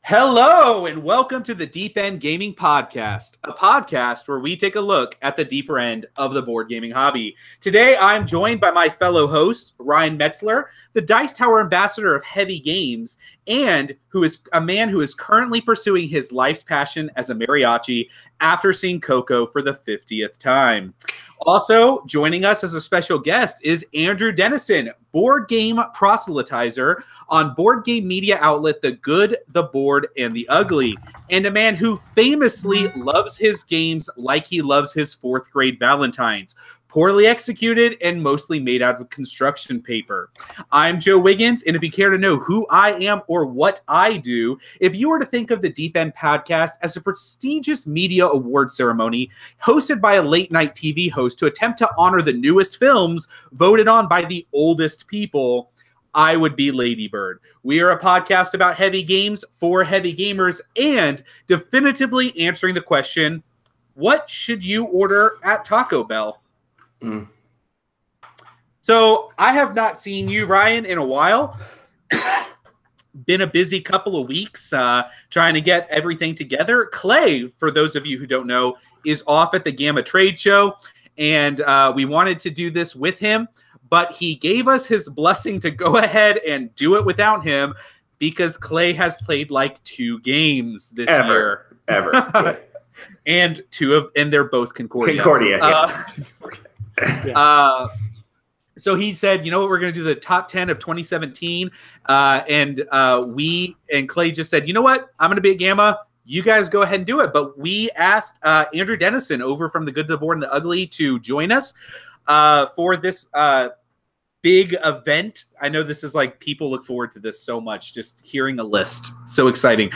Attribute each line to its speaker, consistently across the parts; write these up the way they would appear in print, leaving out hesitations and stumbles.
Speaker 1: Hello and welcome to the Deep End Gaming Podcast, a podcast where we take a look at the deeper end of the board gaming hobby. Today, I'm joined by my fellow host, Ryan Metzler, the Dice Tower ambassador of heavy games, and who is a man who is currently pursuing his life's passion as a mariachi after seeing Coco for the 50th time. Also joining us as a special guest is Andrew Dennison, board game proselytizer on board game media outlet The Good, the Board, and the Ugly, and a man who famously loves his games like he loves his fourth grade Valentines. Poorly executed and mostly made out of construction paper. I'm Joe Wiggins, and if you care to know who I am or what I do, if you were to think of the Deep End Podcast as a prestigious media award ceremony hosted by a late-night TV host to attempt to honor the newest films voted on by the oldest people, I would be Lady Bird. We are a podcast about heavy games for heavy gamers and definitively answering the question, what should you order at Taco Bell? So I have not seen you, Ryan, in a while. Been a busy couple of weeks trying to get everything together. Clay, for those of you who don't know, is off at the Gamma Trade Show, and we wanted to do this with him, but he gave us his blessing to go ahead and do it without him because Clay has played like 2 games this year.
Speaker 2: Ever.
Speaker 1: And they're both Concordia.
Speaker 2: Yeah.
Speaker 1: So he said, you know what, we're going to do the top 10 of 2017. And Clay just said, you know what, I'm going to be at Gamma. You guys go ahead and do it. But we asked Andrew Dennison over from The Good, the Board, and the Ugly to join us for this big event. I know this is like, people look forward to this so much, just hearing a list. So exciting.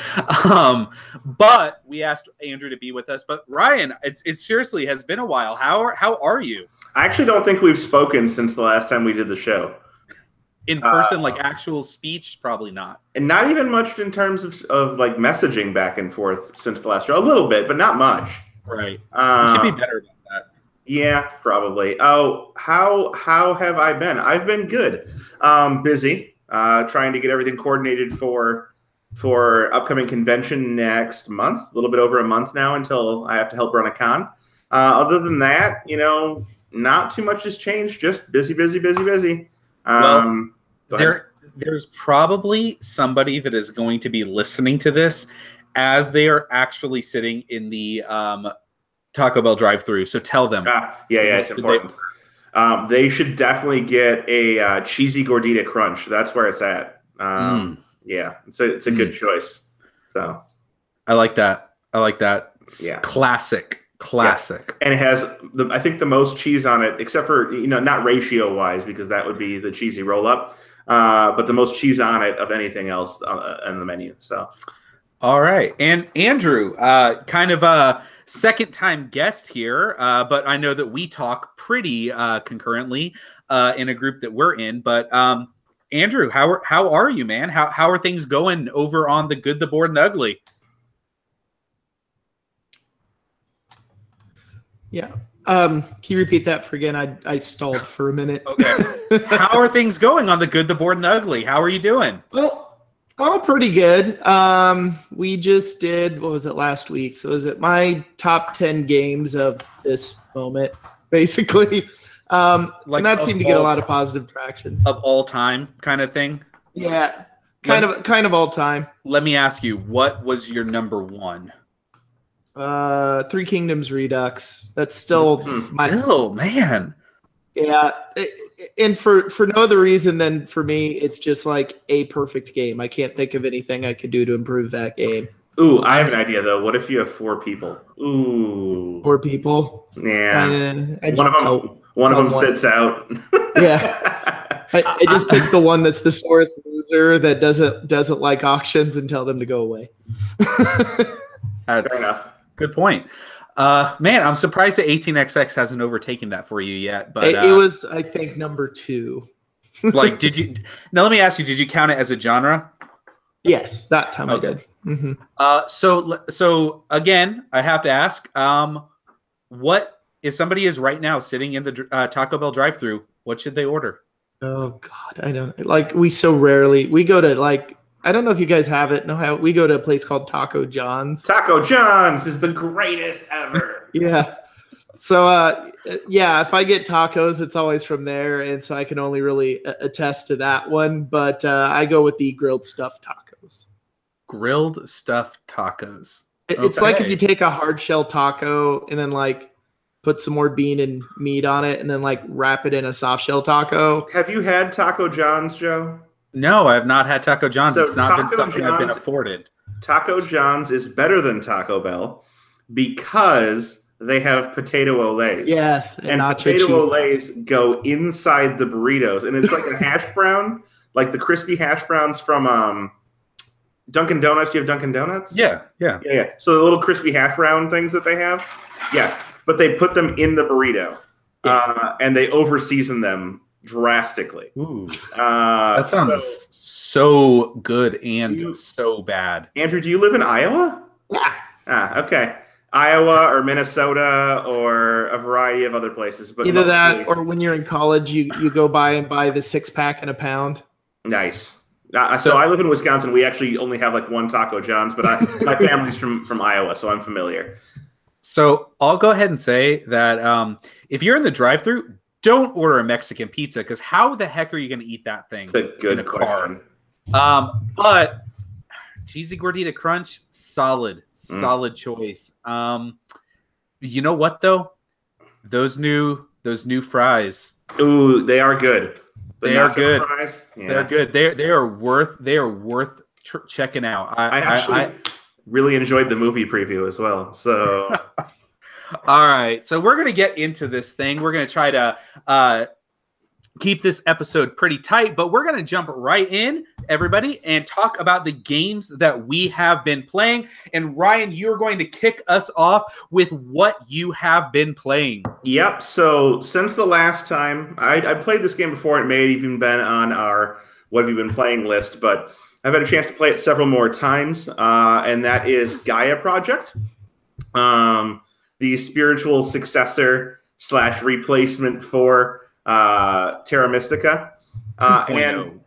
Speaker 1: But we asked Andrew to be with us. But Ryan, it seriously has been a while. How are you?
Speaker 2: I actually don't think we've spoken since the last time we did the show.
Speaker 1: In person, like actual speech, probably not.
Speaker 2: And not even much in terms of like messaging back and forth since the last show. A little bit, but not much.
Speaker 1: Right. You should be better about that.
Speaker 2: Yeah, probably. Oh, how have I been? I've been good. Busy, trying to get everything coordinated for upcoming convention next month. A little bit over a month now until I have to help run a con. Other than that, not too much has changed. Just busy.
Speaker 1: There's probably somebody that is going to be listening to this as they are actually sitting in the Taco Bell drive-thru. So tell them.
Speaker 2: It's important. They should definitely get a cheesy gordita crunch. That's where it's at. Yeah, it's a good choice. So
Speaker 1: I like that. It's
Speaker 2: yeah.
Speaker 1: Classic.
Speaker 2: Yeah. And it has, I think, the most cheese on it, except for, not ratio-wise, because that would be the cheesy roll-up, but the most cheese on it of anything else on the menu. So,
Speaker 1: all right. And Andrew, kind of a second-time guest here, but I know that we talk pretty concurrently in a group that we're in. But Andrew, how are you, man? How are things going over on The Good, the Board, and the Ugly?
Speaker 3: Yeah. Can you repeat that for again? I stalled for a minute.
Speaker 1: Okay. How are things going on The Good, the Board, and the Ugly? How are you doing?
Speaker 3: Well, all pretty good. We just did, what was it, last week? So is it my top 10 games of this moment, basically? And that seemed to get a lot of positive traction.
Speaker 1: Of all time kind of thing?
Speaker 3: Yeah. Kind of all time.
Speaker 1: Let me ask you, what was your number 1?
Speaker 3: Three Kingdoms Redux. That's still
Speaker 1: man.
Speaker 3: Yeah, and for no other reason than for me, it's just like a perfect game. I can't think of anything I could do to improve that game.
Speaker 2: Ooh, I have an idea though. What if you have 4 people? Ooh,
Speaker 3: 4 people.
Speaker 2: Yeah, one of them sits out.
Speaker 3: Yeah, I just pick the one that's the sorest loser that doesn't like auctions and tell them to go away.
Speaker 1: That's fair enough. Good point. Man, I'm surprised that 18XX hasn't overtaken that for you yet. But
Speaker 3: it was, I think, number 2.
Speaker 1: Like, now let me ask you, did you count it as a genre?
Speaker 3: Yes, that time I did. Mm-hmm.
Speaker 1: So again, I have to ask, what if somebody is right now sitting in the Taco Bell drive-thru, what should they order?
Speaker 3: Oh God, I don't like. We so rarely go to like. I don't know if you guys have it. We go to a place called Taco John's.
Speaker 2: Taco John's is the greatest ever.
Speaker 3: Yeah. So, if I get tacos, it's always from there. And so I can only really attest to that one. But I go with the grilled stuffed tacos.
Speaker 1: Grilled stuffed tacos.
Speaker 3: It's like if you take a hard shell taco and then like put some more bean and meat on it and then like wrap it in a soft shell taco.
Speaker 2: Have you had Taco John's, Joe?
Speaker 1: No, I have not had Taco John's.
Speaker 2: So
Speaker 1: it's not been something I've been afforded.
Speaker 2: Taco John's is better than Taco Bell because they have potato olays.
Speaker 3: Yes,
Speaker 2: and potato olays go inside the burritos, and it's like a hash brown, like the crispy hash browns from Dunkin' Donuts. Do you have Dunkin' Donuts?
Speaker 1: Yeah.
Speaker 2: So the little crispy hash brown things that they have, but they put them in the burrito, and they over season them drastically.
Speaker 1: Ooh, that sounds so good and so bad.
Speaker 2: Andrew, do you live in Iowa?
Speaker 3: Yeah.
Speaker 2: Okay. Iowa or Minnesota or a variety of other places, but
Speaker 3: either that or when you're in college, you go by and buy the 6-pack and a pound.
Speaker 2: Nice. So I live in Wisconsin. We actually only have like one Taco John's, but my family's from Iowa, so I'm familiar.
Speaker 1: So I'll go ahead and say that if you're in the drive-thru, don't order a Mexican pizza because how the heck are you going to eat that thing?
Speaker 2: It's a good question.
Speaker 1: But cheesy gordita crunch, solid choice. You know what though? Those new fries.
Speaker 2: Ooh, they are good.
Speaker 1: They are good.
Speaker 2: Fries,
Speaker 1: They're good. They are worth checking out.
Speaker 2: I really enjoyed the movie preview as well. So.
Speaker 1: All right, so we're going to get into this thing. We're going to try to keep this episode pretty tight, but we're going to jump right in, everybody, and talk about the games that we have been playing. And Ryan, you're going to kick us off with what you have been playing.
Speaker 2: Yep, so since the last time, I played this game before. It may have even been on our What Have You Been Playing list, but I've had a chance to play it several more times, and that is Gaia Project. The spiritual successor / replacement for Terra Mystica. And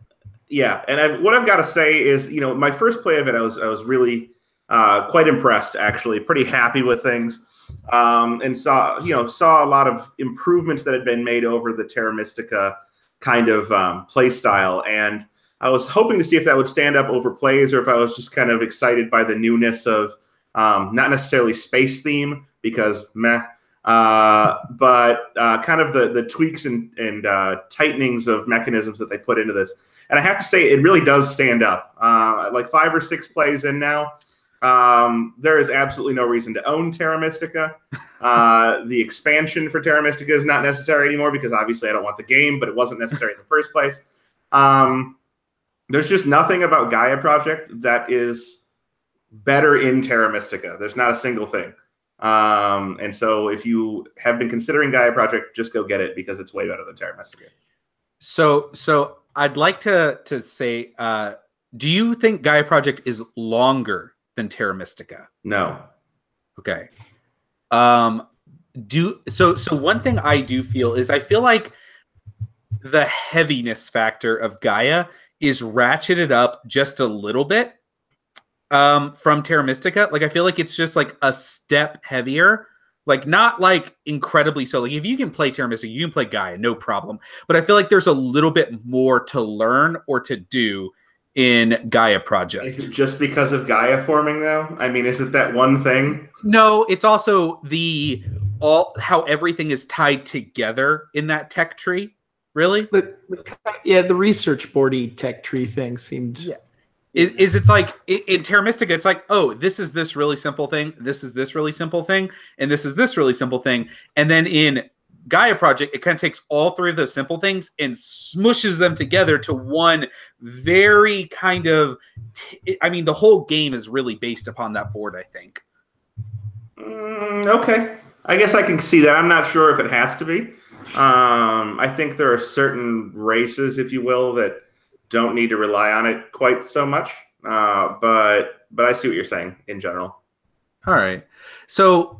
Speaker 2: what I've got to say is, my first play of it, I was really quite impressed, actually, pretty happy with things, and saw a lot of improvements that had been made over the Terra Mystica kind of play style. And I was hoping to see if that would stand up over plays or if I was just kind of excited by the newness of not necessarily space theme, because meh, but kind of the tweaks and tightenings of mechanisms that they put into this. And I have to say, it really does stand up. Like 5 or 6 plays in now, there is absolutely no reason to own Terra Mystica. The expansion for Terra Mystica is not necessary anymore because obviously I don't want the game, but it wasn't necessary in the first place. There's just nothing about Gaia Project that is better in Terra Mystica. There's not a single thing. And so if you have been considering Gaia Project, just go get it because it's way better than Terra Mystica.
Speaker 1: So I'd like to say, do you think Gaia Project is longer than Terra Mystica?
Speaker 2: No.
Speaker 1: Okay. So one thing I do feel is I feel like the heaviness factor of Gaia is ratcheted up just a little bit from Terra Mystica. Like I feel like it's just like a step heavier, like not like incredibly so. Like if you can play Terra Mystica, you can play Gaia, no problem. But I feel like there's a little bit more to learn or to do in Gaia Project.
Speaker 2: Is it just because of Gaia forming though? I mean, is it that one thing?
Speaker 1: No, it's also how everything is tied together in that tech tree. Really?
Speaker 3: The research boardy tech tree thing seemed.
Speaker 1: Yeah. Is it's like in Terra Mystica, it's like, oh, this is this really simple thing, this is this really simple thing, and this is this really simple thing. And then in Gaia Project, it kind of takes all 3 of those simple things and smushes them together to one very kind of. The whole game is really based upon that board, I think.
Speaker 2: Okay, I guess I can see that. I'm not sure if it has to be. I think there are certain races, if you will, that don't need to rely on it quite so much. But I see what you're saying in general.
Speaker 1: All right. So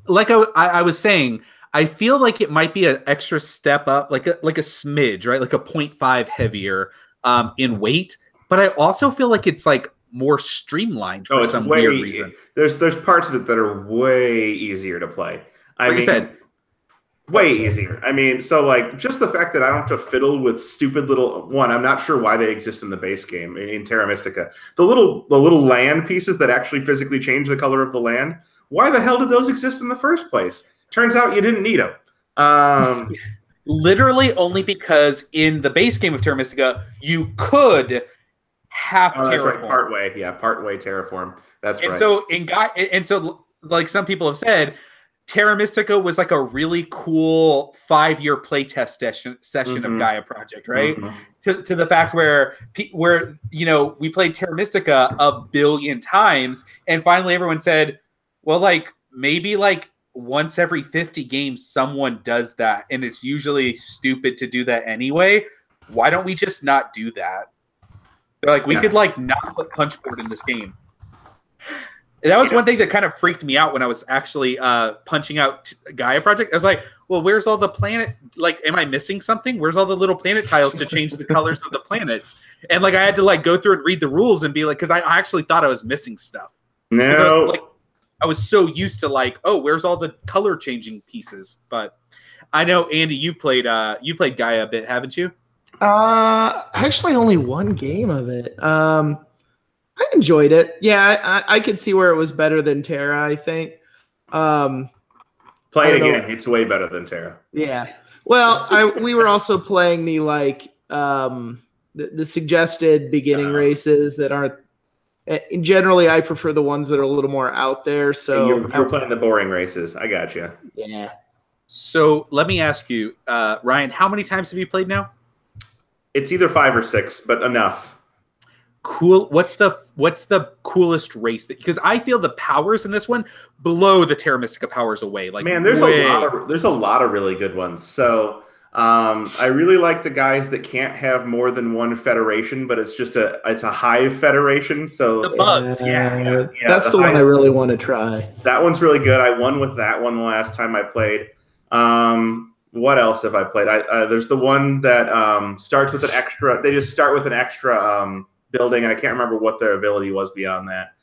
Speaker 1: like I was saying, I feel like it might be an extra step up, like a smidge, right? Like a 0.5 heavier in weight. but I also feel like it's like more streamlined for some weird reason.
Speaker 2: There's parts of it that are way easier to play.
Speaker 1: I said,
Speaker 2: way easier. I mean, so like just the fact that I don't have to fiddle with stupid little one. I'm not sure why they exist in the base game in Terra Mystica. The little land pieces that actually physically change the color of the land. Why the hell did those exist in the first place? Turns out you didn't need them.
Speaker 1: Literally only because in the base game of Terra Mystica, you could half terraform.
Speaker 2: Right. Partway terraform. That's right.
Speaker 1: So like some people have said, Terra Mystica was like a really cool 5-year playtest session of Gaia Project, right? To the fact where we played Terra Mystica a billion times, and finally everyone said, well, like maybe like once every 50 games someone does that, and it's usually stupid to do that anyway. Why don't we just not do that? They're like, we could like not put Punchboard in this game. That was one thing that kind of freaked me out when I was actually punching out Gaia Project. I was like, well, where's all the planet? Like, am I missing something? Where's all the little planet tiles to change the colors of the planets? And like, I had to like go through and read the rules and be like, because I actually thought I was missing stuff.
Speaker 2: No.
Speaker 1: I was so used to like, oh, where's all the color changing pieces? But I know, Andy, you played Gaia a bit, haven't you?
Speaker 3: Actually only one game of it. I enjoyed it. Yeah, I could see where it was better than Terra, I think.
Speaker 2: Play it again. It's way better than Terra.
Speaker 3: Yeah. Well, we were also playing the like the suggested beginning races that aren't. Generally, I prefer the ones that are a little more out there. So
Speaker 2: you're playing the boring races. I got you.
Speaker 3: Yeah.
Speaker 1: So let me ask you, Ryan, how many times have you played now?
Speaker 2: It's either 5 or 6, but enough.
Speaker 1: Cool. What's the coolest race? Because I feel the powers in this one blow the Terra Mystica powers away. Like,
Speaker 2: man, there's a lot of really good ones. So I really like the guys that can't have more than one federation, but it's a hive federation. So
Speaker 1: the bugs,
Speaker 3: yeah, that's the one I really want to try.
Speaker 2: That one's really good. I won with that one the last time I played. What else have I played? There's the one that starts with an extra. They just start with an extra building. I can't remember what their ability was beyond that.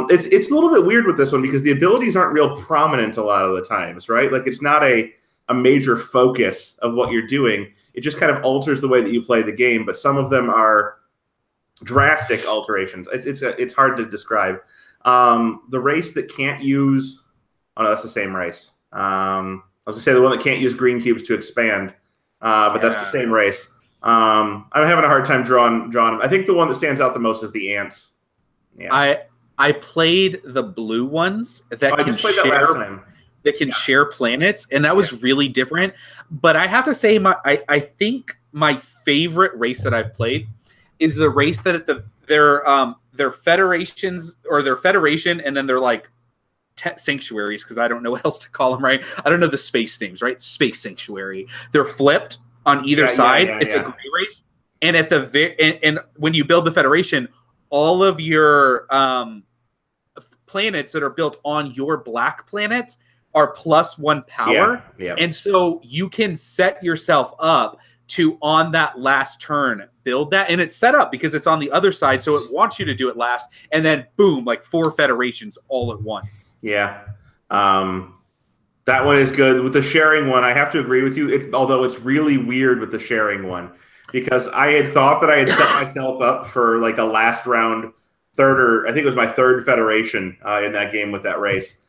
Speaker 2: It's a little bit weird with this one because the abilities aren't real prominent a lot of the times, right? Like it's not a major focus of what you're doing. It just kind of alters the way that you play the game, but some of them are drastic alterations. It's hard to describe. The race that can't use, oh no, that's the same race. I was gonna say the one that can't use green cubes to expand, but that's the same race. I'm having a hard time drawing. I think the one that stands out the most is the ants. Yeah.
Speaker 1: I played the blue ones that can share. That last time. That can share planets, and that was really different. But I have to say, I think my favorite race that I've played is the race that their federations or their federation, and then they're like sanctuaries, because I don't know what else to call them. Right? I don't know the space names. Right? Space sanctuary. They're flipped on either side. It's a gray race, and at the and when you build the federation, all of your planets that are built on your black planets are +1 power. And so you can set yourself up to, on that last turn, build that. And it's set up because it's on the other side, so it wants you to do it last. And then, boom, like 4 federations all at once.
Speaker 2: Yeah. That one is good. With the sharing one, I have to agree with you, although it's really weird with the sharing one. Because I had thought that I had set myself up for like a last round I think it was my 3rd federation in that game with that race.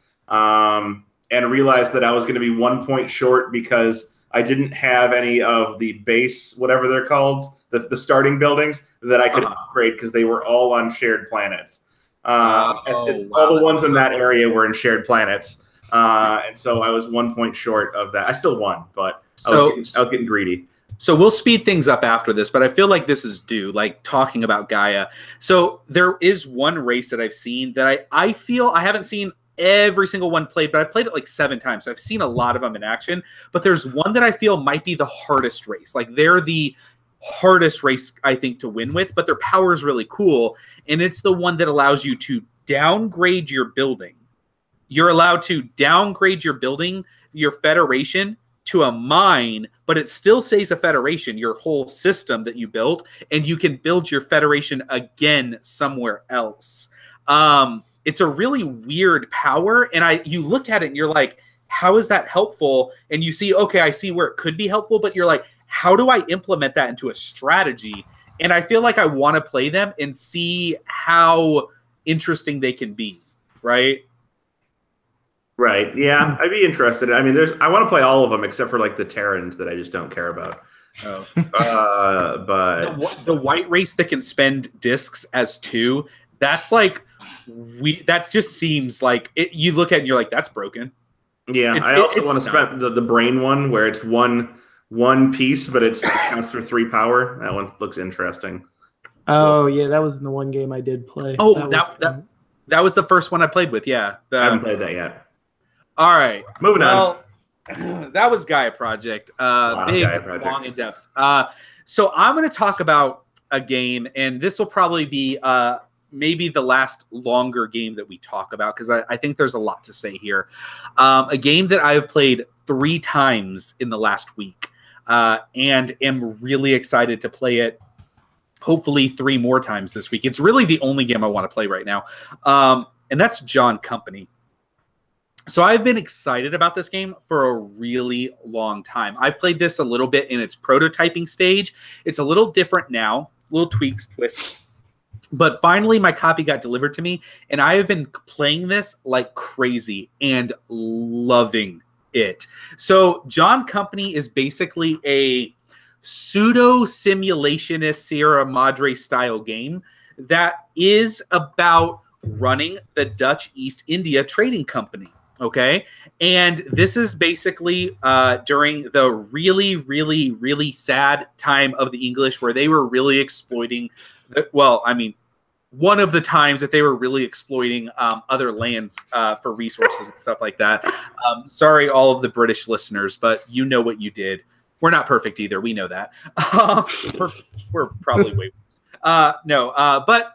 Speaker 2: And realized that I was going to be 1 point short because I didn't have any of the base, whatever they're called, the starting buildings that I could upgrade because they were all on shared planets. All the ones in that area were in shared planets. And so I was 1 point short of that. I still won, but I was getting greedy.
Speaker 1: So we'll speed things up after this, but I feel like this is due, like talking about Gaia. So there is one race that I've seen that I feel I haven't seen every single one played, but I've played it like 7 times. So I've seen a lot of them in action, but there's one that I feel might be the hardest race. Like they're the hardest race, I think, to win with, but their power is really cool. And it's the one that allows you to downgrade your building. You're allowed to downgrade your building, your federation, to a mine, but it still stays a federation, your whole system that you built, and you can build your federation again somewhere else. It's a really weird power, and you look at it and you're like, how is that helpful? And you see, okay, I see where it could be helpful, but you're like, how do I implement that into a strategy? And I feel like I want to play them and see how interesting they can be, right?
Speaker 2: Right. Yeah, I'd be interested. I mean, I want to play all of them except for like the Terrans that I just don't care about.
Speaker 1: Oh.
Speaker 2: But
Speaker 1: the white race that can spend discs as 2, that's like that just seems like it, you look at it and you're like, that's broken.
Speaker 2: Yeah, I also want to spend the brain one where it's one piece, but it counts for 3 power. That one looks interesting.
Speaker 3: Oh yeah, that was in the one game I did play.
Speaker 1: Oh, that was the first one I played with. Yeah,
Speaker 2: I haven't played that yet.
Speaker 1: All right,
Speaker 2: moving on.
Speaker 1: That was Gaia Project. Big,
Speaker 2: Gaia Project.
Speaker 1: Long, in depth. So I'm going to talk about a game, and this will probably be maybe the last longer game that we talk about, because I think there's a lot to say here. A game that I've played 3 times in the last week, and am really excited to play it. Hopefully 3 more times this week. It's really the only game I want to play right now, and that's John Company. So I've been excited about this game for a really long time. I've played this a little bit in its prototyping stage. It's a little different now, little tweaks, twists. But finally, my copy got delivered to me, and I have been playing this like crazy and loving it. So John Company is basically a pseudo-simulationist Sierra Madre style game that is about running the Dutch East India Trading Company. Okay. And this is basically during the really, really, really sad time of the English where they were really exploiting one of the times that they were really exploiting other lands for resources and stuff like that. Sorry, all of the British listeners, but you know what you did. We're not perfect either. We know that. We're probably way worse. But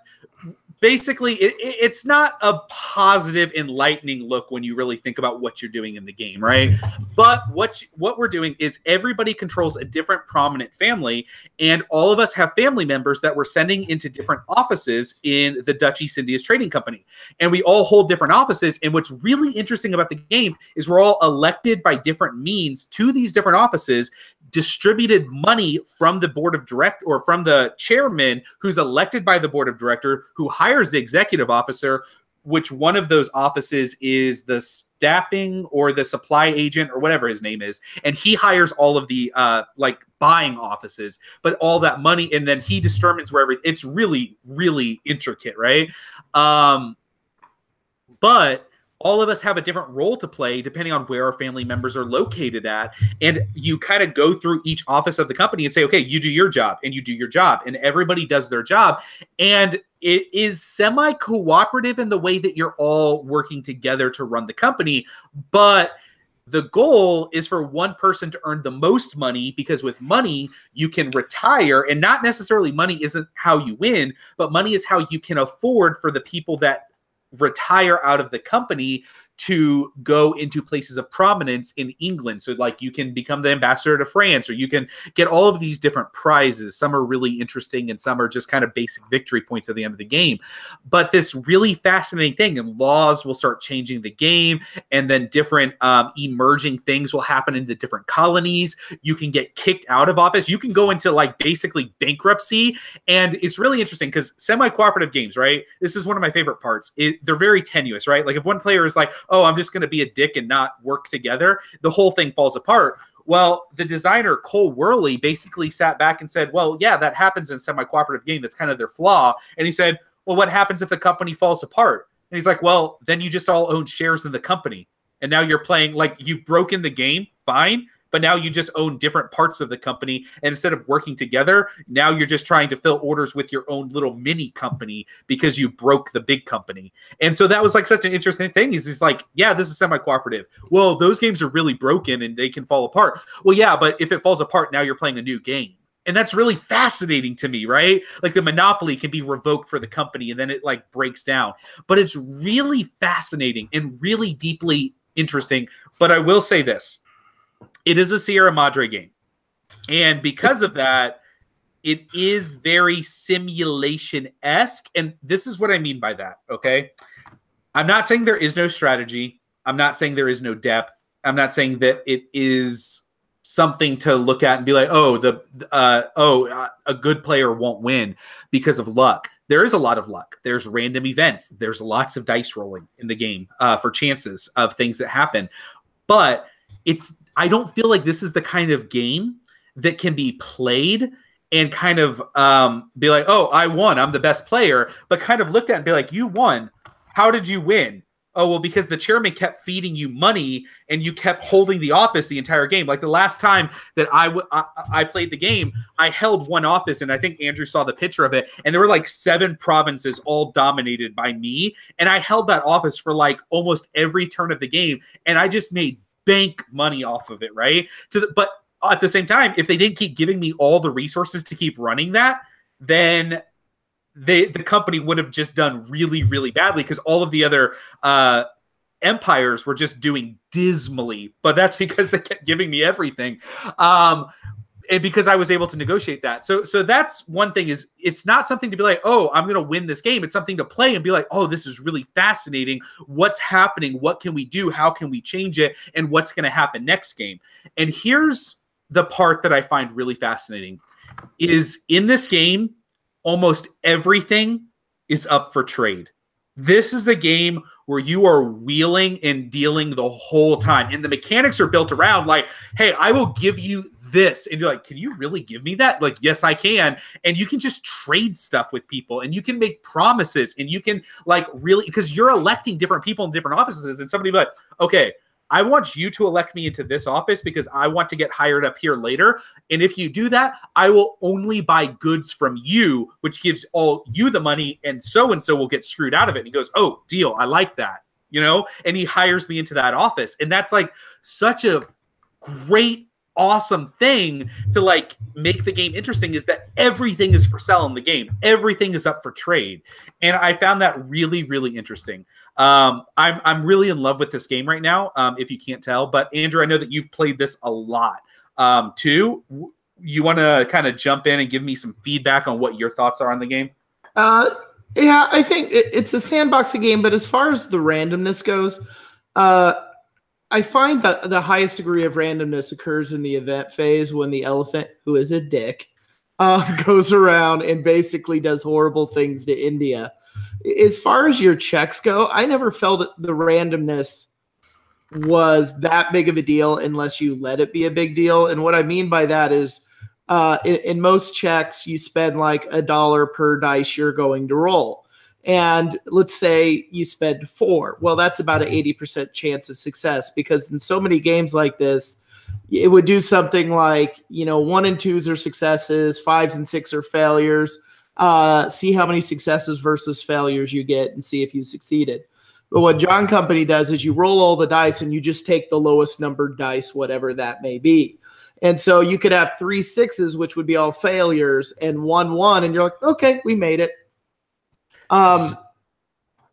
Speaker 1: basically, it's not a positive, enlightening look when you really think about what you're doing in the game, right? But what we're doing is everybody controls a different prominent family, and all of us have family members that we're sending into different offices in the Dutch East Indies Trading Company. And we all hold different offices, and what's really interesting about the game is we're all elected by different means to these different offices, distributed money from the board of directors or from the chairman who's elected by the board of director, who hires the executive officer, which one of those offices is the staffing or the supply agent or whatever his name is. And he hires all of the buying offices, but all that money, and then he determines wherever. It's really, really intricate, right? But all of us have a different role to play depending on where our family members are located at. And you kind of go through each office of the company and say, okay, you do your job and you do your job, and everybody does their job. And it is semi-cooperative in the way that you're all working together to run the company. But the goal is for one person to earn the most money, because with money, you can retire. And not necessarily money isn't how you win, but money is how you can afford for the people that retire out of the company to go into places of prominence in England. So like you can become the ambassador to France, or you can get all of these different prizes. Some are really interesting and some are just kind of basic victory points at the end of the game. But this really fascinating thing, and laws will start changing the game, and then different emerging things will happen in the different colonies. You can get kicked out of office. You can go into like basically bankruptcy. And it's really interesting because semi-cooperative games, right? This is one of my favorite parts. They're very tenuous, right? Like if one player is like, oh, I'm just going to be a dick and not work together, the whole thing falls apart. Well, the designer, Cole Worley, basically sat back and said, well, yeah, that happens in a semi-cooperative game. That's kind of their flaw. And he said, well, what happens if the company falls apart? And he's like, well, then you just all own shares in the company. And now you're playing like you've broken the game, fine. But now you just own different parts of the company. And instead of working together, now you're just trying to fill orders with your own little mini company because you broke the big company. And so that was like such an interesting thing. Is like, yeah, this is semi-cooperative. Well, those games are really broken and they can fall apart. Well, yeah, but if it falls apart, now you're playing a new game. And that's really fascinating to me, right? Like the monopoly can be revoked for the company and then it like breaks down. But it's really fascinating and really deeply interesting. But I will say this. It is a Sierra Madre game. And because of that, it is very simulation-esque. And this is what I mean by that, okay? I'm not saying there is no strategy. I'm not saying there is no depth. I'm not saying that it is something to look at and be like, a good player won't win because of luck. There is a lot of luck. There's random events. There's lots of dice rolling in the game for chances of things that happen. But I don't feel like this is the kind of game that can be played and kind of be like, oh, I won. I'm the best player. But kind of looked at and be like, you won. How did you win? Oh, well, because the chairman kept feeding you money and you kept holding the office the entire game. Like the last time that I played the game, I held one office, and I think Andrew saw the picture of it, and there were like 7 provinces all dominated by me, and I held that office for like almost every turn of the game, and I just made bank money off of it, right? But at the same time, if they didn't keep giving me all the resources to keep running that, then the company would have just done really, really badly because all of the other empires were just doing dismally. But that's because they kept giving me everything. And because I was able to negotiate that. So that's one thing, is it's not something to be like, oh, I'm going to win this game. It's something to play and be like, oh, this is really fascinating. What's happening? What can we do? How can we change it? And what's going to happen next game? And here's the part that I find really fascinating is in this game, almost everything is up for trade. This is a game where you are wheeling and dealing the whole time. And the mechanics are built around like, hey, I will give you this. And you're like, can you really give me that? Like, yes, I can. And you can just trade stuff with people and you can make promises and you can like really, because you're electing different people in different offices, and somebody be like, okay, I want you to elect me into this office because I want to get hired up here later. And if you do that, I will only buy goods from you, which gives all you the money, and so will get screwed out of it. And he goes, oh, deal. I like that, you know? And he hires me into that office. And that's like such a great, awesome thing to like make the game interesting, is that everything is for sale in the game. Everything is up for trade. And I found that really, really interesting. I'm really in love with this game right now, if you can't tell. But Andrew, I know that you've played this a lot too. You want to kind of jump in and give me some feedback on what your thoughts are on the game?
Speaker 3: Yeah, I think it's a sandboxing game, but as far as the randomness goes, I find that the highest degree of randomness occurs in the event phase when the elephant, who is a dick, goes around and basically does horrible things to India. As far as your checks go, I never felt the randomness was that big of a deal unless you let it be a big deal. And what I mean by that is in most checks, you spend like $1 per dice you're going to roll. And let's say you spend 4. Well, that's about an 80% chance of success, because in so many games like this, it would do something like, 1 and 2s are successes, 5s and 6 are failures. See how many successes versus failures you get and see if you succeeded. But what John Company does is you roll all the dice and you just take the lowest numbered dice, whatever that may be. And so you could have 3 6s, which would be all failures, and 1 1, and you're like, okay, we made it.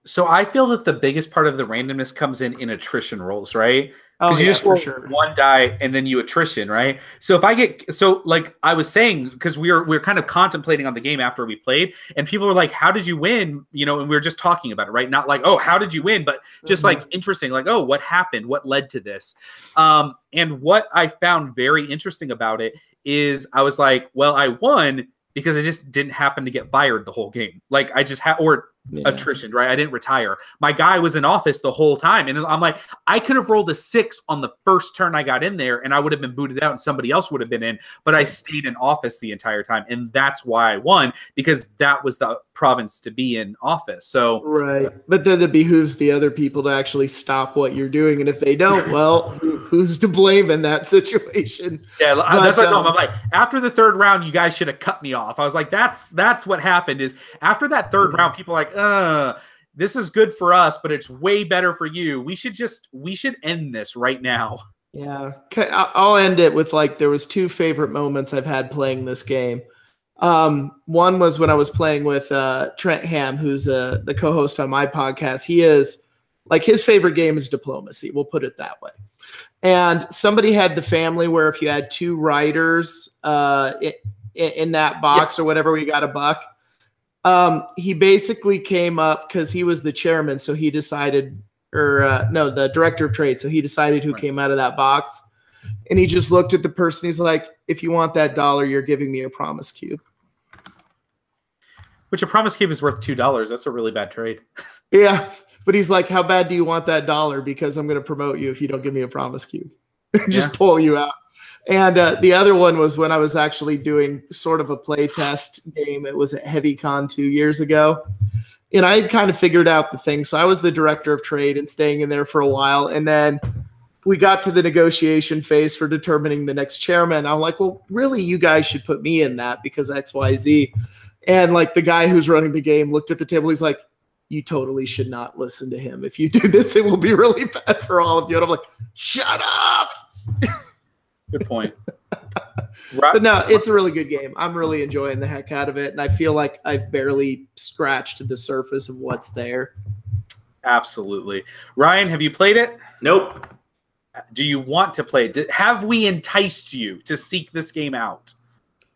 Speaker 1: So I feel that the biggest part of the randomness comes in attrition rolls, right? Because you just roll one die and then you attrition, right? So if I get, so like I was saying, because we're kind of contemplating on the game after we played, and people were like, how did you win? And we were just talking about it, right? Not like, oh, how did you win? But just like interesting, like, oh, what happened? What led to this? And what I found very interesting about it is I was like, well, I won because I just didn't happen to get fired the whole game. Like I just attrition, right? I didn't retire. My guy was in office the whole time. And I'm like, I could have rolled a 6 on the first turn I got in there and I would have been booted out and somebody else would have been in, but I stayed in office the entire time. And that's why I won, because that was the province to be in office. So,
Speaker 3: right. But then it behooves the other people to actually stop what you're doing. And if they don't, well, who's to blame in that situation? Yeah.
Speaker 1: That's what I told him. I'm like, after the 3rd round, you guys should have cut me off. I was like, that's what happened is after that 3rd round, people are like, this is good for us, but it's way better for you. We should end this right now.
Speaker 3: Yeah. I'll end it with like, there was 2 favorite moments I've had playing this game. One was when I was playing with Trent Ham, who's the co-host on my podcast. He is like, his favorite game is diplomacy. We'll put it that way. And somebody had the family where if you had 2 riders in that box or whatever, we got $1. He basically came up because he was the chairman, so he decided, the director of trade, so he decided who came out of that box. And he just looked at the person. He's like, if you want that $1, you're giving me a promise cube.
Speaker 1: Which a promise cube is worth $2. That's a really bad trade.
Speaker 3: Yeah. But he's like, how bad do you want that $1? Because I'm going to promote you if you don't give me a promise cube. Just pull you out. And the other one was when I was actually doing sort of a play test game. It was at HeavyCon 2 years ago. And I had kind of figured out the thing. So I was the director of trade and staying in there for a while. And then we got to the negotiation phase for determining the next chairman. I'm like, well, really, you guys should put me in that because X, Y, Z. And like the guy who's running the game looked at the table. He's like, you totally should not listen to him. If you do this, it will be really bad for all of you. And I'm like, shut up.
Speaker 1: Good point.
Speaker 3: But no, it's a really good game. I'm really enjoying the heck out of it. And I feel like I've barely scratched the surface of what's there.
Speaker 1: Absolutely. Ryan, have you played it?
Speaker 2: Nope.
Speaker 1: Do you want to play it? Have we enticed you to seek this game out?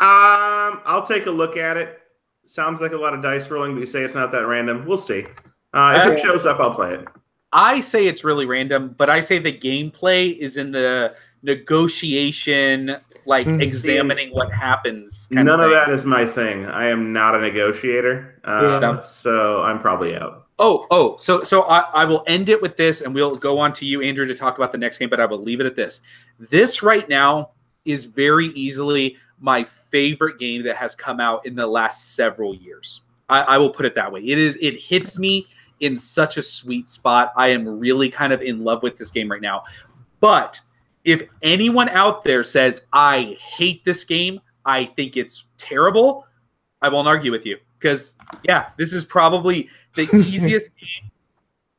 Speaker 2: I'll take a look at it. Sounds like a lot of dice rolling, but you say it's not that random. We'll see. If it shows up, I'll play it.
Speaker 1: I say it's really random, but I say the gameplay is in the negotiation, like examining what happens.
Speaker 2: None of that is my thing. I am not a negotiator, so I'm probably out.
Speaker 1: So I will end it with this, and we'll go on to you, Andrew, to talk about the next game, but I will leave it at this. This right now is very easily my favorite game that has come out in the last several years. I will put it that way. It hits me in such a sweet spot. I am really kind of in love with this game right now. But if anyone out there says, I hate this game, I think it's terrible, I won't argue with you. Because, this is probably the easiest game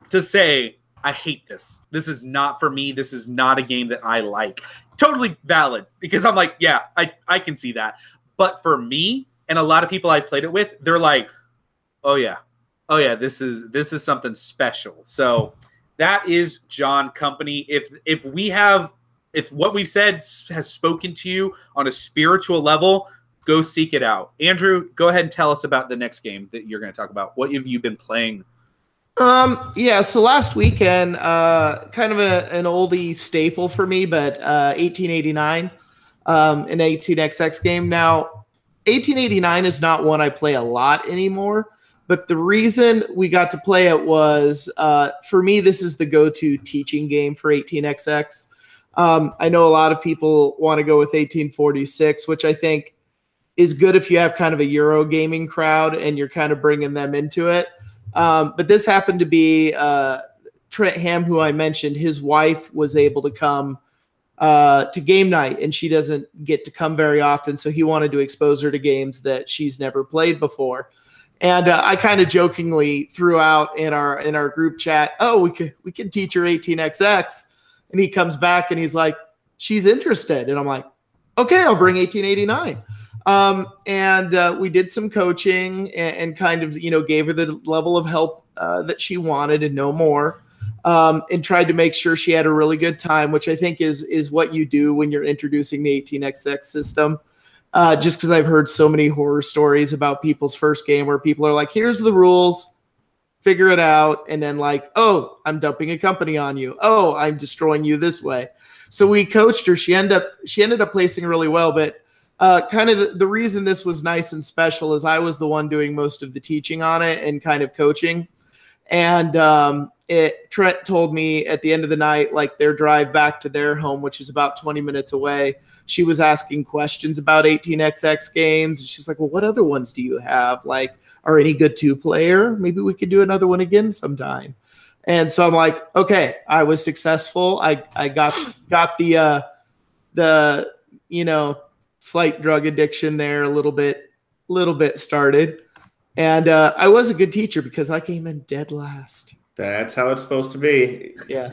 Speaker 1: to say, I hate this. This is not for me. This is not a game that I like. Totally valid. Because I'm like, I can see that. But for me, and a lot of people I've played it with, they're like, oh yeah, this is something special. So that is John Company. If what we've said has spoken to you on a spiritual level, go seek it out. Andrew, go ahead and tell us about the next game that you're going to talk about. What have you been playing?
Speaker 3: So last weekend, kind of an oldie staple for me, but 1889, an 18XX game. Now, 1889 is not one I play a lot anymore, but the reason we got to play it was, for me, this is the go-to teaching game for 18XX. I know a lot of people want to go with 1846, which I think is good if you have kind of a Euro gaming crowd and you're kind of bringing them into it. But this happened to be Trent Ham, who I mentioned. His wife was able to come to game night, and she doesn't get to come very often, so he wanted to expose her to games that she's never played before. And I kind of jokingly threw out in our group chat, "Oh, we could teach her 18XX." And he comes back and he's like, "She's interested." And I'm like, "Okay, I'll bring 1889." And we did some coaching and kind of, gave her the level of help that she wanted and no more, and tried to make sure she had a really good time, which I think is what you do when you're introducing the 18XX system. Just because I've heard so many horror stories about people's first game where people are like, "Here's the rules, figure it out," and then like, "Oh, I'm dumping a company on you. Oh, I'm destroying you this way." So we coached her. She ended up placing really well, but kind of the reason this was nice and special is I was the one doing most of the teaching on it and kind of coaching. And Trent told me at the end of the night, like their drive back to their home, which is about 20 minutes away, she was asking questions about 18XX games. And she's like, "Well, what other ones do you have? Like, are any good 2-player? Maybe we could do another one again sometime." And so I'm like, okay, I was successful. I got the slight drug addiction there a little bit started. And I was a good teacher because I came in dead last.
Speaker 2: That's how it's supposed to be.
Speaker 3: Yeah.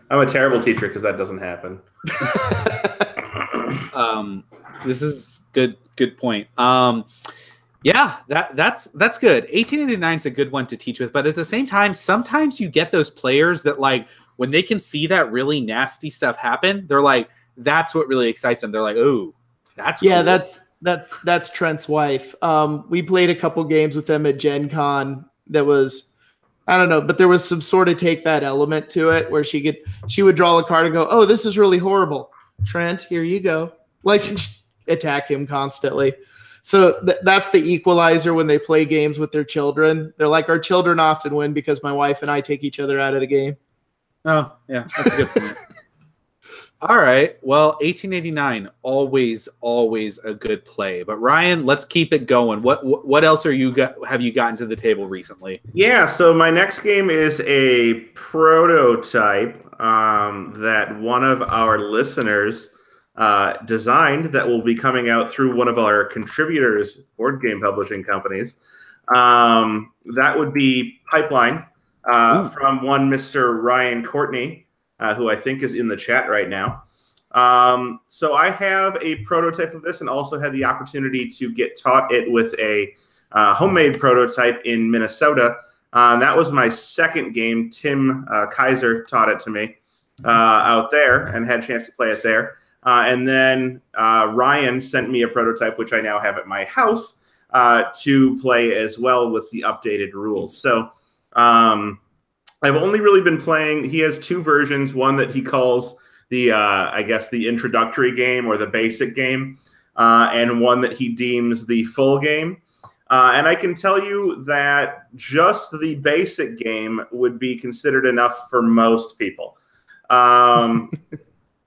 Speaker 2: I'm a terrible teacher because that doesn't happen.
Speaker 1: This is good point. That's good. 1889 is a good one to teach with, but at the same time, sometimes you get those players that like when they can see that really nasty stuff happen, they're like, that's what really excites them. They're like, oh, that's
Speaker 3: cool. That's Trent's wife. We played a couple games with them at Gen Con that was, I don't know, but there was some sort of take that element to it where she would draw a card and go, oh, this is really horrible. Trent, here you go. Like, just attack him constantly. So that's the equalizer when they play games with their children. They're like, our children often win because my wife and I take each other out of the game.
Speaker 1: Oh, yeah, that's a good point. All right. Well, 1889, always a good play. But Ryan, let's keep it going. What else have you gotten to the table recently?
Speaker 2: Yeah, so my next game is a prototype that one of our listeners designed that will be coming out through one of our contributors, board game publishing companies. That would be Pipeline from one Mr. Ryan Courtney, who I think is in the chat right now. So I have a prototype of this and also had the opportunity to get taught it with a homemade prototype in Minnesota. That was my second game. Tim Kaiser taught it to me out there and had a chance to play it there. And then Ryan sent me a prototype, which I now have at my house to play as well with the updated rules. So I've only really been playing. He has two versions, one that he calls the, I guess, the introductory game or the basic game, and one that he deems the full game. And I can tell you that just the basic game would be considered enough for most people. What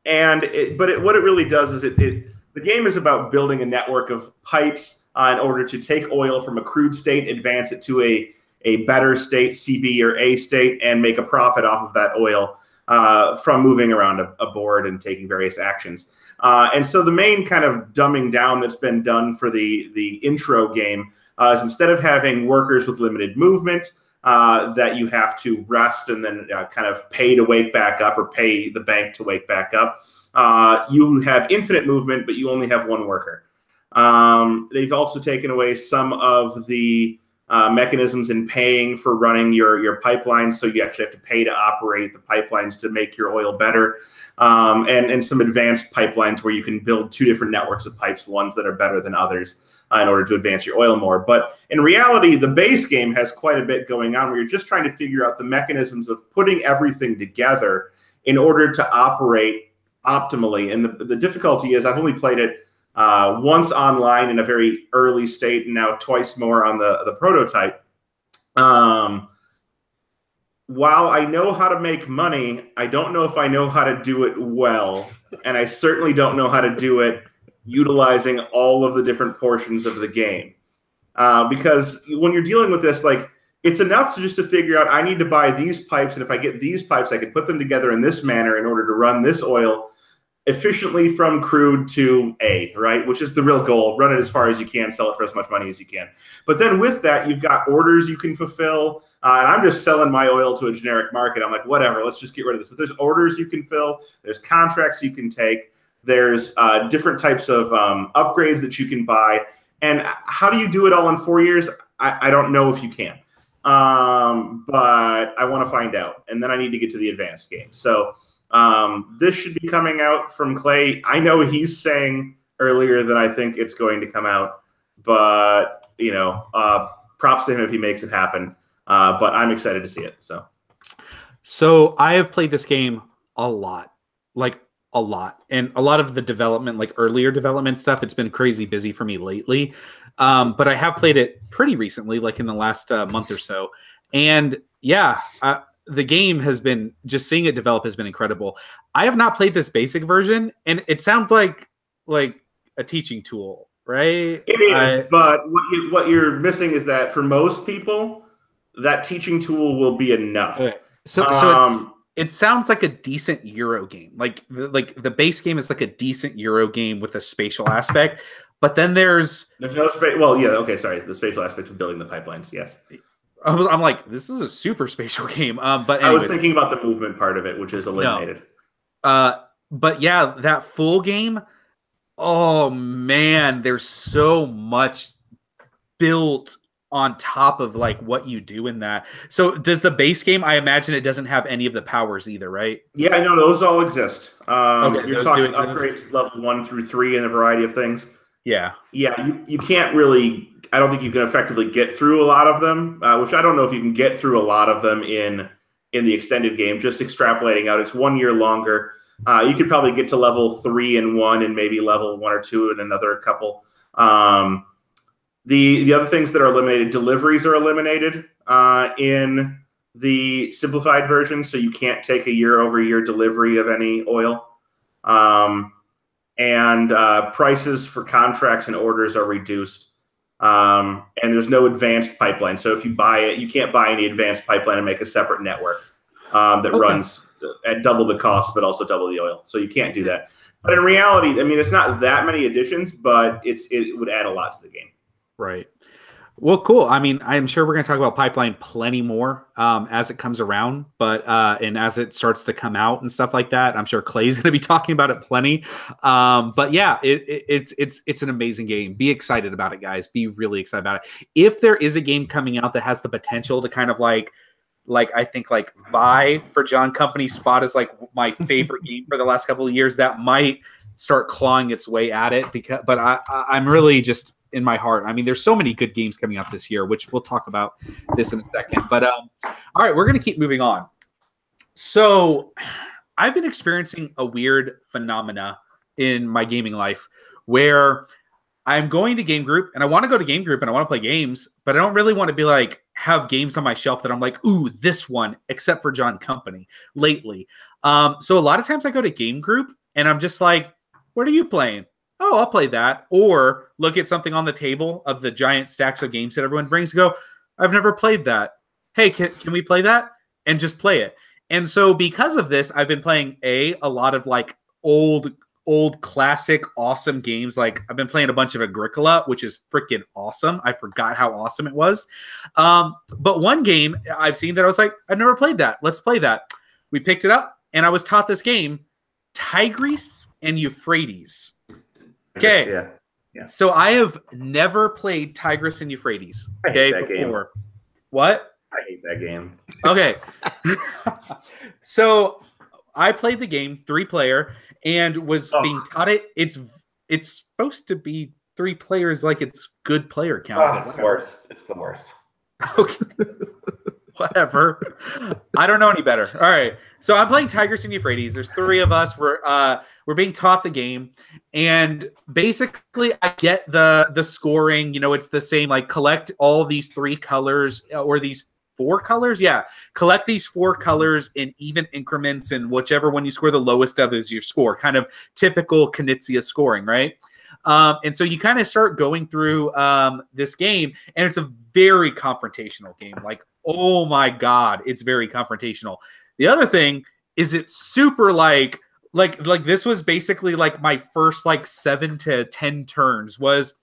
Speaker 2: it really does is the game is about building a network of pipes in order to take oil from a crude state, advance it to a better state, CB or A state, and make a profit off of that oil from moving around a board and taking various actions. And so the main kind of dumbing down that's been done for the intro game is instead of having workers with limited movement that you have to rest and then kind of pay to wake back up or pay the bank to wake back up, you have infinite movement, but you only have one worker. They've also taken away some of the mechanisms in paying for running your pipelines, so you actually have to pay to operate the pipelines to make your oil better, and some advanced pipelines where you can build two different networks of pipes, ones that are better than others, in order to advance your oil more. But in reality, the base game has quite a bit going on where you're just trying to figure out the mechanisms of putting everything together in order to operate optimally. And the difficulty is I've only played it once online in a very early state, and now twice more on the prototype. While I know how to make money, I don't know if I know how to do it well, and I certainly don't know how to do it utilizing all of the different portions of the game. Because when you're dealing with this, like, it's enough to figure out I need to buy these pipes, and if I get these pipes, I can put them together in this manner in order to run this oil efficiently from crude to A, right? Which is the real goal. Run it as far as you can, sell it for as much money as you can. But then with that, you've got orders you can fulfill. And I'm just selling my oil to a generic market. I'm like, whatever, let's just get rid of this. But there's orders you can fill. There's contracts you can take. There's different types of upgrades that you can buy. And how do you do it all in 4 years? I don't know if you can. But I want to find out. And then I need to get to the advanced game. So this should be coming out from Clay. I know he's saying earlier that I think it's going to come out, but props to him if he makes it happen. But I'm excited to see it. So
Speaker 1: I have played this game a lot, and a lot of the development, like earlier development stuff, it's been crazy busy for me lately. But I have played it pretty recently, like in the last month or so. And yeah, the game has been, just seeing it develop has been incredible. I have not played this basic version, and it sounds like a teaching tool, right?
Speaker 2: It is, but what you're missing is that for most people, that teaching tool will be enough.
Speaker 1: Okay. So it sounds like a decent Euro game. Like the base game is like a decent Euro game with a spatial aspect, but then there's
Speaker 2: no space. Well, yeah, okay, sorry, the spatial aspect of building the pipelines, yes.
Speaker 1: I'm like, this is a super spatial game. But anyways,
Speaker 2: I was thinking about the movement part of it, which is eliminated.
Speaker 1: No. But yeah, that full game, oh man, there's so much built on top of like what you do in that. So does the base game, I imagine it doesn't have any of the powers either, right?
Speaker 2: Yeah, I know those all exist. You're talking upgrades level 1 through 3 and a variety of things.
Speaker 1: Yeah.
Speaker 2: Yeah, you can't really, I don't think you can effectively get through a lot of them, which I don't know if you can get through a lot of them in the extended game, just extrapolating out. It's 1 year longer. You could probably get to level 3 in one and maybe level 1 or 2 in another couple. The other things that are eliminated, deliveries are eliminated in the simplified version, so you can't take a year-over-year delivery of any oil. And prices for contracts and orders are reduced. And there's no advanced pipeline. So if you buy it, you can't buy any advanced pipeline and make a separate network that runs at double the cost, but also double the oil. So you can't do that. But in reality, I mean, it's not that many additions, but it would add a lot to the game.
Speaker 1: Right. Well, cool. I mean, I'm sure we're going to talk about pipeline plenty more as it comes around, but and as it starts to come out and stuff like that. I'm sure Clay's going to be talking about it plenty. But yeah, it's an amazing game. Be excited about it, guys. Be really excited about it. If there is a game coming out that has the potential to kind of like I think like vie for John Company's spot as like my favorite game for the last couple of years, that might start clawing its way at it. But I'm really just in my heart. I mean, there's so many good games coming out this year, which we'll talk about this in a second. But all right, we're going to keep moving on. So I've been experiencing a weird phenomena in my gaming life where I'm going to game group and I want to go to game group and I want to play games, but I don't really want to be like, have games on my shelf that I'm like, ooh, this one, except for John Company lately. So a lot of times I go to game group and I'm just like, what are you playing? Oh, I'll play that. Or look at something on the table of the giant stacks of games that everyone brings, go, I've never played that. Hey, can we play that? And just play it. And so because of this, I've been playing a lot of like old classic awesome games. Like I've been playing a bunch of Agricola, which is freaking awesome. I forgot how awesome it was. But one game I've seen that I was like, I've never played that. Let's play that. We picked it up and I was taught this game, Tigris and Euphrates. Okay. Yeah. So I have never played Tigris and Euphrates. Okay,
Speaker 2: I hate that
Speaker 1: before.
Speaker 2: Game.
Speaker 1: What?
Speaker 2: I hate that game.
Speaker 1: Okay. So I played the game 3-player and was being taught it. It's supposed to be 3 players, like it's good player count.
Speaker 4: It's the worst. It's the worst.
Speaker 1: Okay. Whatever. I don't know any better. All right. So I'm playing Tigris and Euphrates. There's 3 of us. We're being taught the game. And basically I get the scoring, you know, it's the same, like collect all these 3 colors or these 4 colors. Yeah. Collect these 4 colors in even increments, and whichever one you score the lowest of is your score, kind of typical Knizia scoring, right? And so you kind of start going through this game, and it's a very confrontational game. Like, oh my God, it's very confrontational. The other thing is it's super like this was basically like my first like 7 to 10 turns was,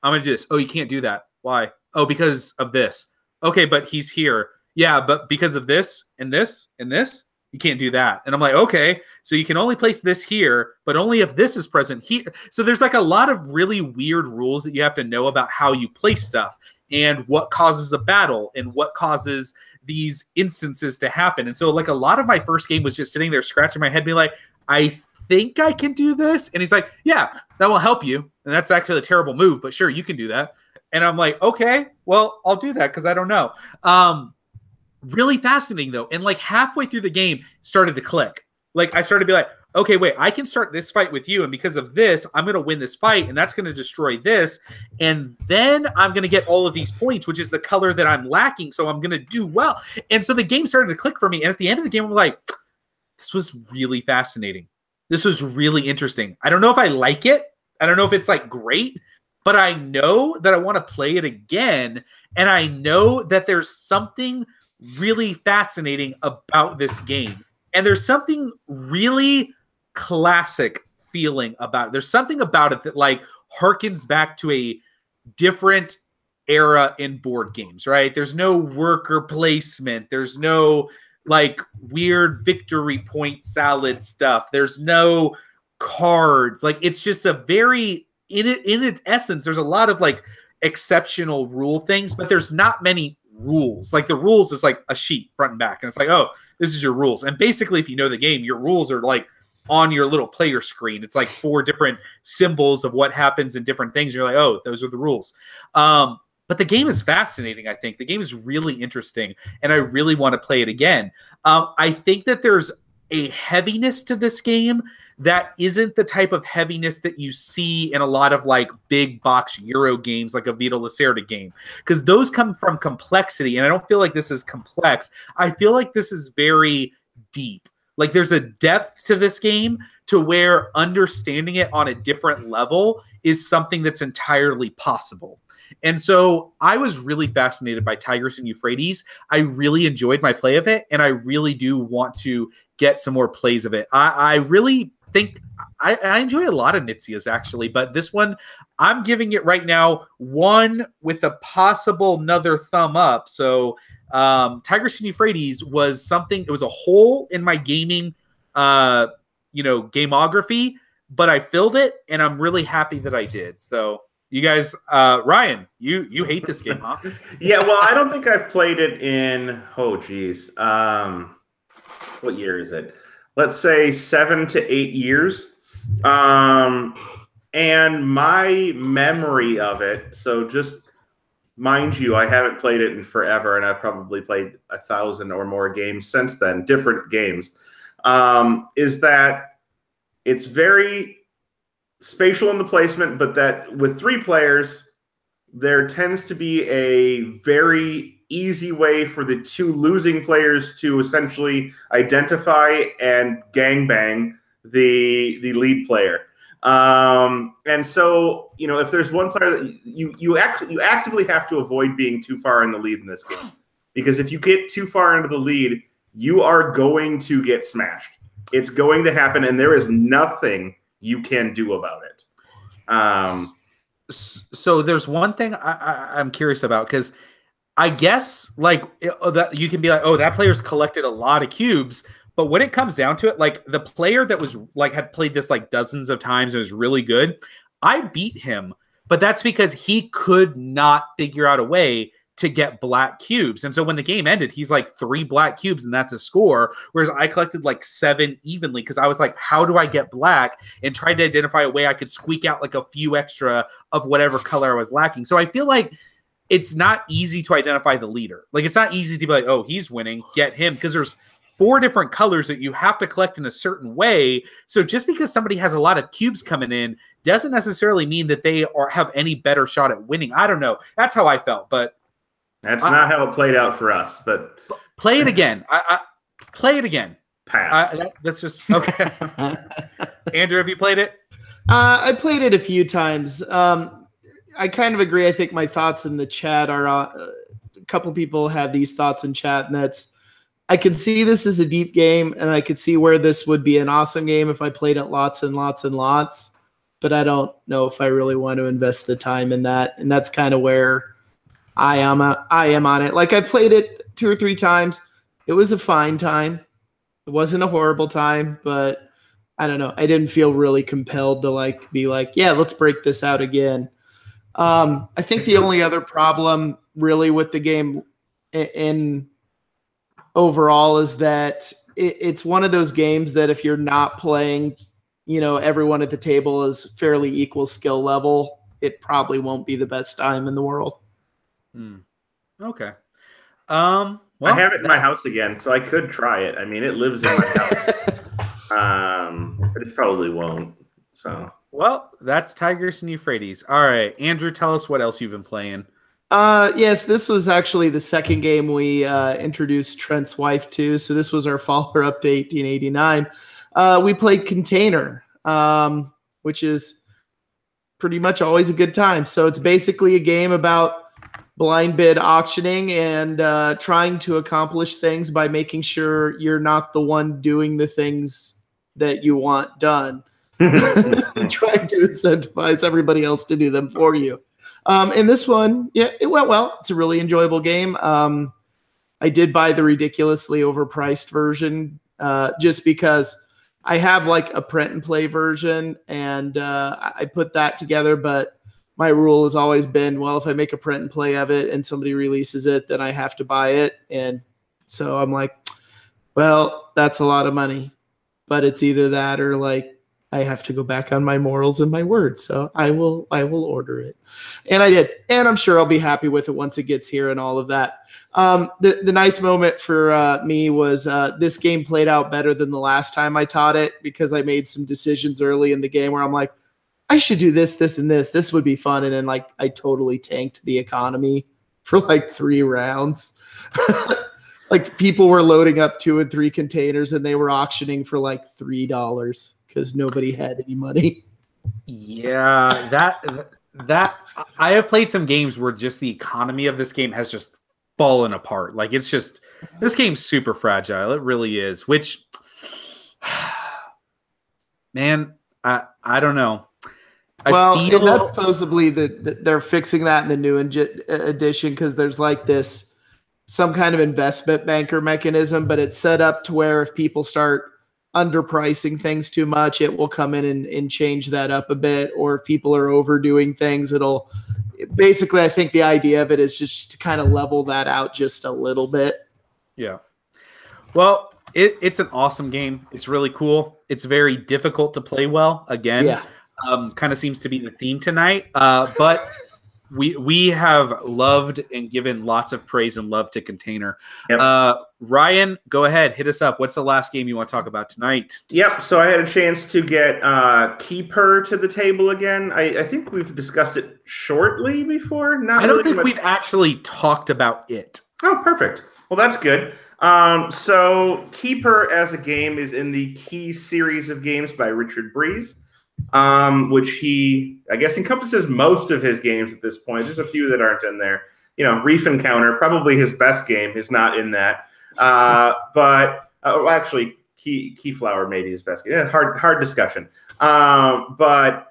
Speaker 1: I'm going to do this. Oh, you can't do that. Why? Oh, because of this. Okay, but he's here. Yeah, but because of this and this and this, you can't do that. And I'm like, okay, so you can only place this here, but only if this is present here. So there's like a lot of really weird rules that you have to know about how you place stuff and what causes a battle and what causes these instances to happen. And so like a lot of my first game was just sitting there scratching my head, being like, I think I can do this. And he's like, yeah, that will help you. And that's actually a terrible move, but sure, you can do that. And I'm like, okay, well, I'll do that because I don't know. Really fascinating though. And like halfway through the game started to click. Like I started to be like, okay, wait, I can start this fight with you. And because of this, I'm going to win this fight. And that's going to destroy this. And then I'm going to get all of these points, which is the color that I'm lacking. So I'm going to do well. And so the game started to click for me. And at the end of the game, I'm like, this was really fascinating. This was really interesting. I don't know if I like it. I don't know if it's like great, but I know that I want to play it again. And I know that there's something really fascinating about this game. And there's something really classic feeling about it. There's something about it that like harkens back to a different era in board games, right? There's no worker placement. There's no like weird victory point salad stuff. There's no cards. Like it's just a very, in its essence, there's a lot of like exceptional rule things, but there's not many rules. Like the rules is like a sheet front and back, and it's like, oh, this is your rules. And basically, if you know the game, your rules are like on your little player screen. It's like 4 different symbols of what happens in different things. You're like, oh, those are the rules. But the game is fascinating, I think. The game is really interesting, and I really want to play it again. I think that there's a heaviness to this game that isn't the type of heaviness that you see in a lot of like big box Euro games like a Vita Lacerda game, because those come from complexity, and I don't feel like this is complex. I feel like this is very deep. Like there's a depth to this game to where understanding it on a different level is something that's entirely possible. And so I was really fascinated by Tigris and Euphrates. I really enjoyed my play of it, and I really do want to get some more plays of it. I really think I enjoy a lot of Nitzias, actually, but this one, I'm giving it right now 1 with a possible another thumb up. So Tigris and Euphrates was something, it was a hole in my gaming, gameography, but I filled it, and I'm really happy that I did. So you guys, Ryan, you hate this game, huh?
Speaker 2: Yeah, well, I don't think I've played it in, what year is it? Let's say 7 to 8 years. And my memory of it, so just mind you, I haven't played it in forever, and I've probably played 1,000 or more games since then, different games, is that it's very spatial in the placement, but that with 3 players, there tends to be a very easy way for the 2 losing players to essentially identify and gangbang the lead player. And so, if there's one player that you actively have to avoid being too far in the lead in this game, because if you get too far into the lead, you are going to get smashed. It's going to happen, and there is nothing you can do about it.
Speaker 1: So there's one thing I'm curious about, because I guess that you can be like, oh, that player's collected a lot of cubes. But when it comes down to it, like the player that was like had played this like dozens of times and was really good, I beat him. But that's because he could not figure out a way to get black cubes. And so when the game ended, he's like 3 black cubes, and that's a score. Whereas I collected like 7 evenly, because I was like, how do I get black? And tried to identify a way I could squeak out like a few extra of whatever color I was lacking. So I feel like it's not easy to identify the leader. Like it's not easy to be like, oh, he's winning, get him, because there's 4 different colors that you have to collect in a certain way. So just because somebody has a lot of cubes coming in doesn't necessarily mean that they have any better shot at winning. I don't know. That's how I felt, but
Speaker 2: that's not how it played out for us. But
Speaker 1: play it again. I play it again.
Speaker 2: Pass.
Speaker 1: That's just okay. Andrew, have you played it?
Speaker 3: I played it a few times. I kind of agree. I think my thoughts in the chat are a couple people had these thoughts in chat, and that's I could see this as a deep game, and I could see where this would be an awesome game if I played it lots and lots and lots, but I don't know if I really want to invest the time in that, and that's kind of where I am on it. Like I played it 2 or 3 times. It was a fine time. It wasn't a horrible time, but I don't know. I didn't feel really compelled to be like, yeah, let's break this out again. I think the only other problem really with the game in overall is that it's one of those games that if you're not playing, everyone at the table is fairly equal skill level, it probably won't be the best time in the world.
Speaker 1: Okay.
Speaker 2: Well, I have it in my house again, so I could try it. I mean, it lives in my house, but it probably won't. So.
Speaker 1: Well, that's Tigris and Euphrates. All right, Andrew, tell us what else you've been playing.
Speaker 3: Yes, this was actually the second game we introduced Trent's wife to. So this was our follower-up to 1889. We played Container, which is pretty much always a good time. So it's basically a game about blind bid auctioning and trying to accomplish things by making sure you're not the one doing the things that you want done. Trying to incentivize everybody else to do them for you. And this one, yeah, it went well. It's a really enjoyable game. I did buy the ridiculously overpriced version just because I have like a print and play version, and I put that together. But my rule has always been, well, if I make a print and play of it and somebody releases it, then I have to buy it. And so I'm like, well, that's a lot of money, but it's either that or like I have to go back on my morals and my word. So I will order it. And I did. And I'm sure I'll be happy with it once it gets here and all of that. The nice moment for me was this game played out better than the last time I taught it, because I made some decisions early in the game where I'm like, I should do this, this, and this. This would be fun. And then like I totally tanked the economy for like 3 rounds. Like people were loading up 2 and 3 containers and they were auctioning for like $3 because nobody had any money.
Speaker 1: Yeah, that I have played some games where just the economy of this game has just fallen apart. Like it's just, this game's super fragile. It really is. Which, man, I don't know.
Speaker 3: And that's supposedly they're fixing that in the new edition, because there's like some kind of investment banker mechanism, but it's set up to where if people start underpricing things too much, it will come in and change that up a bit. Or if people are overdoing things, it'll basically, I think the idea of it is just to kind of level that out just a little bit.
Speaker 1: Yeah. Well, it's an awesome game. It's really cool. It's very difficult to play well. Again,
Speaker 3: yeah.
Speaker 1: Kind of seems to be the theme tonight. But we have loved and given lots of praise and love to Container. Yep. Ryan, go ahead. Hit us up. What's the last game you want to talk about tonight?
Speaker 2: Yep. So I had a chance to get Keyper to the table again. I think we've discussed it shortly before.
Speaker 1: I don't think we've actually talked about it.
Speaker 2: Oh, perfect. Well, that's good. So Keyper as a game is in the Key series of games by Richard Breeze, which he, I guess, encompasses most of his games at this point. There's a few that aren't in there. You know, Reef Encounter, probably his best game, is not in that. But actually, Keyflower maybe his best game. Yeah, hard discussion. But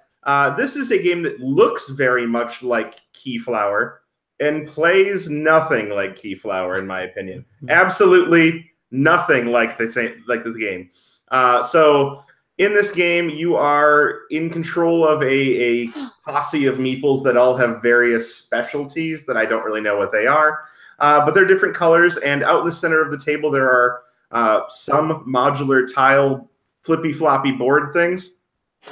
Speaker 2: this is a game that looks very much like Keyflower and plays nothing like Keyflower, in my opinion. Absolutely nothing like the game. So in this game, you are in control of a posse of meeples that all have various specialties that I don't really know what they are. But they're different colors, and out in the center of the table there are some modular tile flippy-floppy board things.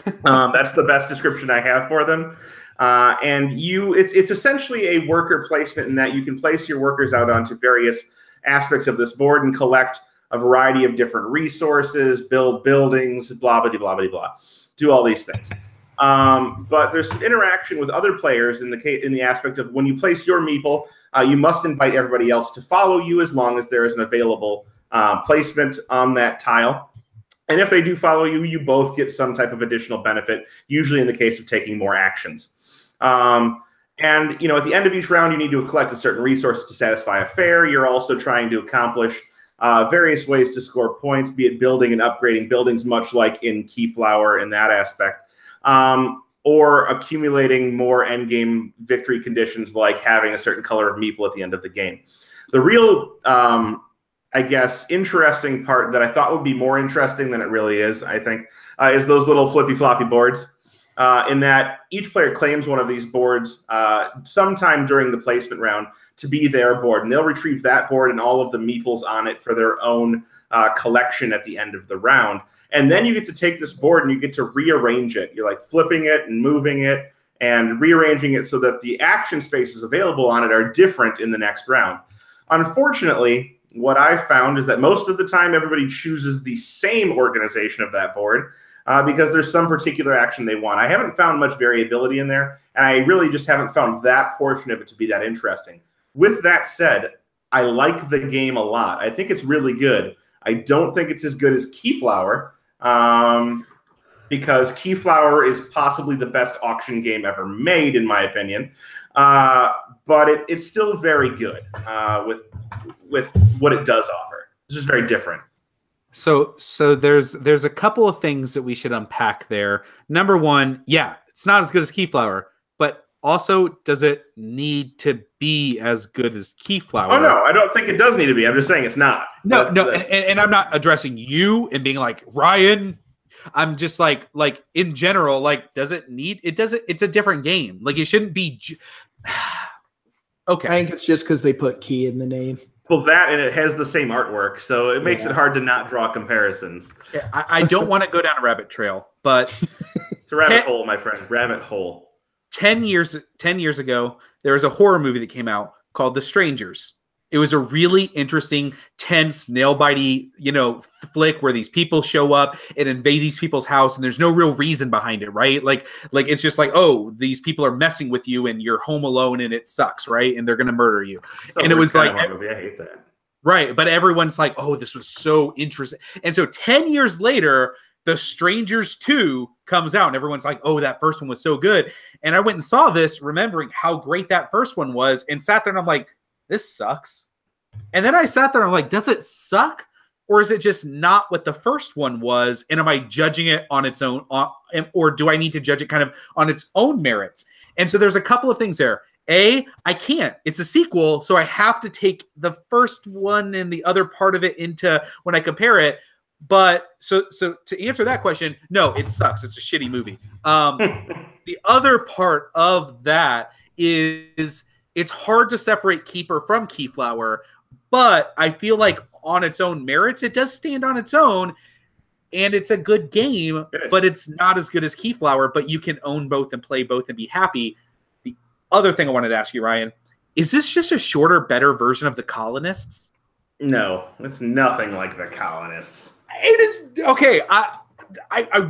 Speaker 2: That's the best description I have for them. And it's essentially a worker placement in that you can place your workers out onto various aspects of this board and collect a variety of different resources, build buildings, blah, blah, blah, blah, blah, do all these things. But there's some interaction with other players in the aspect of when you place your meeple, you must invite everybody else to follow you as long as there is an available placement on that tile. And if they do follow you, you both get some type of additional benefit, usually in the case of taking more actions. And, you know, at the end of each round, you need to collect a certain resource to satisfy a fare. You're also trying to accomplish various ways to score points, be it building and upgrading buildings, much like in Keyflower in that aspect, or accumulating more endgame victory conditions, like having a certain color of meeple at the end of the game. The real, I guess, interesting part that I thought would be more interesting than it really is, I think, is those little flippy-floppy boards. In that each player claims one of these boards sometime during the placement round to be their board, and they'll retrieve that board and all of the meeples on it for their own collection at the end of the round. And then you get to take this board and you get to rearrange it. You're like flipping it and moving it and rearranging it so that the action spaces available on it are different in the next round. Unfortunately, what I found is that most of the time everybody chooses the same organization of that board, because there's some particular action they want. I haven't found much variability in there, and I really just haven't found that portion of it to be that interesting. With that said, I like the game a lot. I think it's really good. I don't think it's as good as Keyflower, because Keyflower is possibly the best auction game ever made, in my opinion. But it's still very good with what it does offer. It's just very different.
Speaker 1: So there's a couple of things that we should unpack there. Number one, yeah, it's not as good as Keyflower, but also, does it need to be as good as Keyflower?
Speaker 2: Oh, no, I don't think it does need to be. I'm just saying it's not.
Speaker 1: No, and I'm not addressing you and being like, Ryan, I'm just like in general, like, does it need? It doesn't. It's a different game. Like, it shouldn't be. Okay.
Speaker 3: I think it's just because they put key in the name.
Speaker 2: Well, that and it has the same artwork, so it makes it hard to not draw comparisons.
Speaker 1: Yeah, I don't want to go down a rabbit trail, but
Speaker 2: it's a rabbit hole, my friend. Rabbit hole.
Speaker 1: 10 years ago, there was a horror movie that came out called The Strangers. It was a really interesting, tense, nail-bitey, flick where these people show up and invade these people's house, and there's no real reason behind it, right? Like it's just like, oh, these people are messing with you, and you're home alone, and it sucks, right? And they're gonna murder you. And it was like,
Speaker 2: movie. I hate that.
Speaker 1: Right, but everyone's like, oh, this was so interesting. And so 10 years later, The Strangers 2 comes out, and everyone's like, oh, that first one was so good. And I went and saw this, remembering how great that first one was, and sat there and I'm like, this sucks. And then I sat there and I'm like, does it suck? Or is it just not what the first one was? And am I judging it on its own? Or do I need to judge it kind of on its own merits? And so there's a couple of things there. A, I can't. It's a sequel, so I have to take the first one and the other part of it into when I compare it. But so to answer that question, no, it sucks. It's a shitty movie. The other part of that is it's hard to separate Keyper from Keyflower, but I feel like on its own merits, it does stand on its own, and it's a good game, but it's not as good as Keyflower, but you can own both and play both and be happy. The other thing I wanted to ask you, Ryan, is this just a shorter, better version of The Colonists?
Speaker 2: No, it's nothing like The Colonists.
Speaker 1: It is okay. I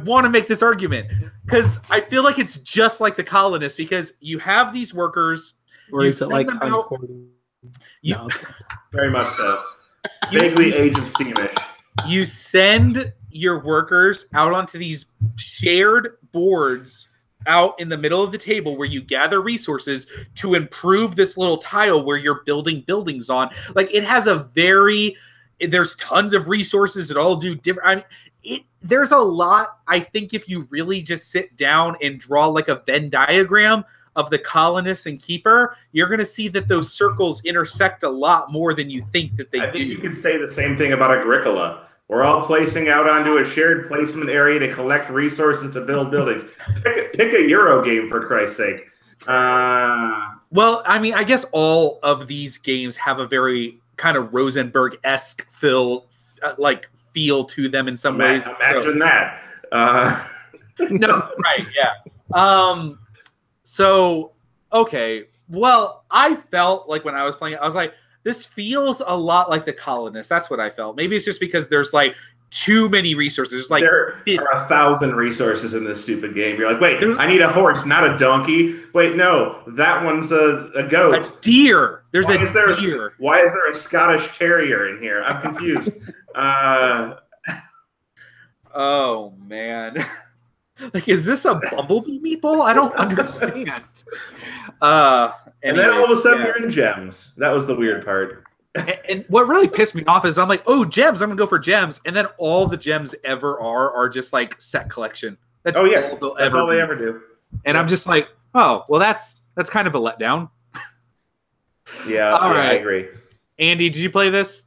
Speaker 1: want to make this argument because I feel like it's just like The Colonists because you have these workers.
Speaker 3: Or is it like
Speaker 2: very much so. Vaguely Age of Steamish.
Speaker 1: You send your workers out onto these shared boards out in the middle of the table where you gather resources to improve this little tile where you're building buildings on. Like it has there's tons of resources that all do different. There's a lot. I think if you really just sit down and draw like a Venn diagram of the Colonists and Keyper, you're going to see that those circles intersect a lot more than you think that they do. I think
Speaker 2: you could say the same thing about Agricola. We're all placing out onto a shared placement area to collect resources to build buildings. Pick a Euro game, for Christ's sake.
Speaker 1: Well, I mean, I guess all of these games have a very kind of Rosenberg-esque feel to them in some ways.
Speaker 2: Imagine that.
Speaker 1: No, right, yeah. So, okay. Well, I felt like when I was playing it, I was like, this feels a lot like The Colonists. That's what I felt. Maybe it's just because there's like too many resources. Like
Speaker 2: there are 1,000 resources in this stupid game. You're like, wait, I need a horse, not a donkey. Wait, no, that one's a goat.
Speaker 1: A deer. There's a deer.
Speaker 2: Why is there a Scottish Terrier in here? I'm confused.
Speaker 1: Oh, man. Like, is this a bumblebee meatball? I don't understand.
Speaker 2: And then all of a sudden you're in gems. That was the weird part.
Speaker 1: And what really pissed me off is I'm like, oh, gems. I'm going to go for gems. And then all the gems ever are just like set collection. That's all they ever do. And I'm just like, oh, well, that's kind of a letdown.
Speaker 2: Yeah, I agree.
Speaker 1: Andy, did you play this?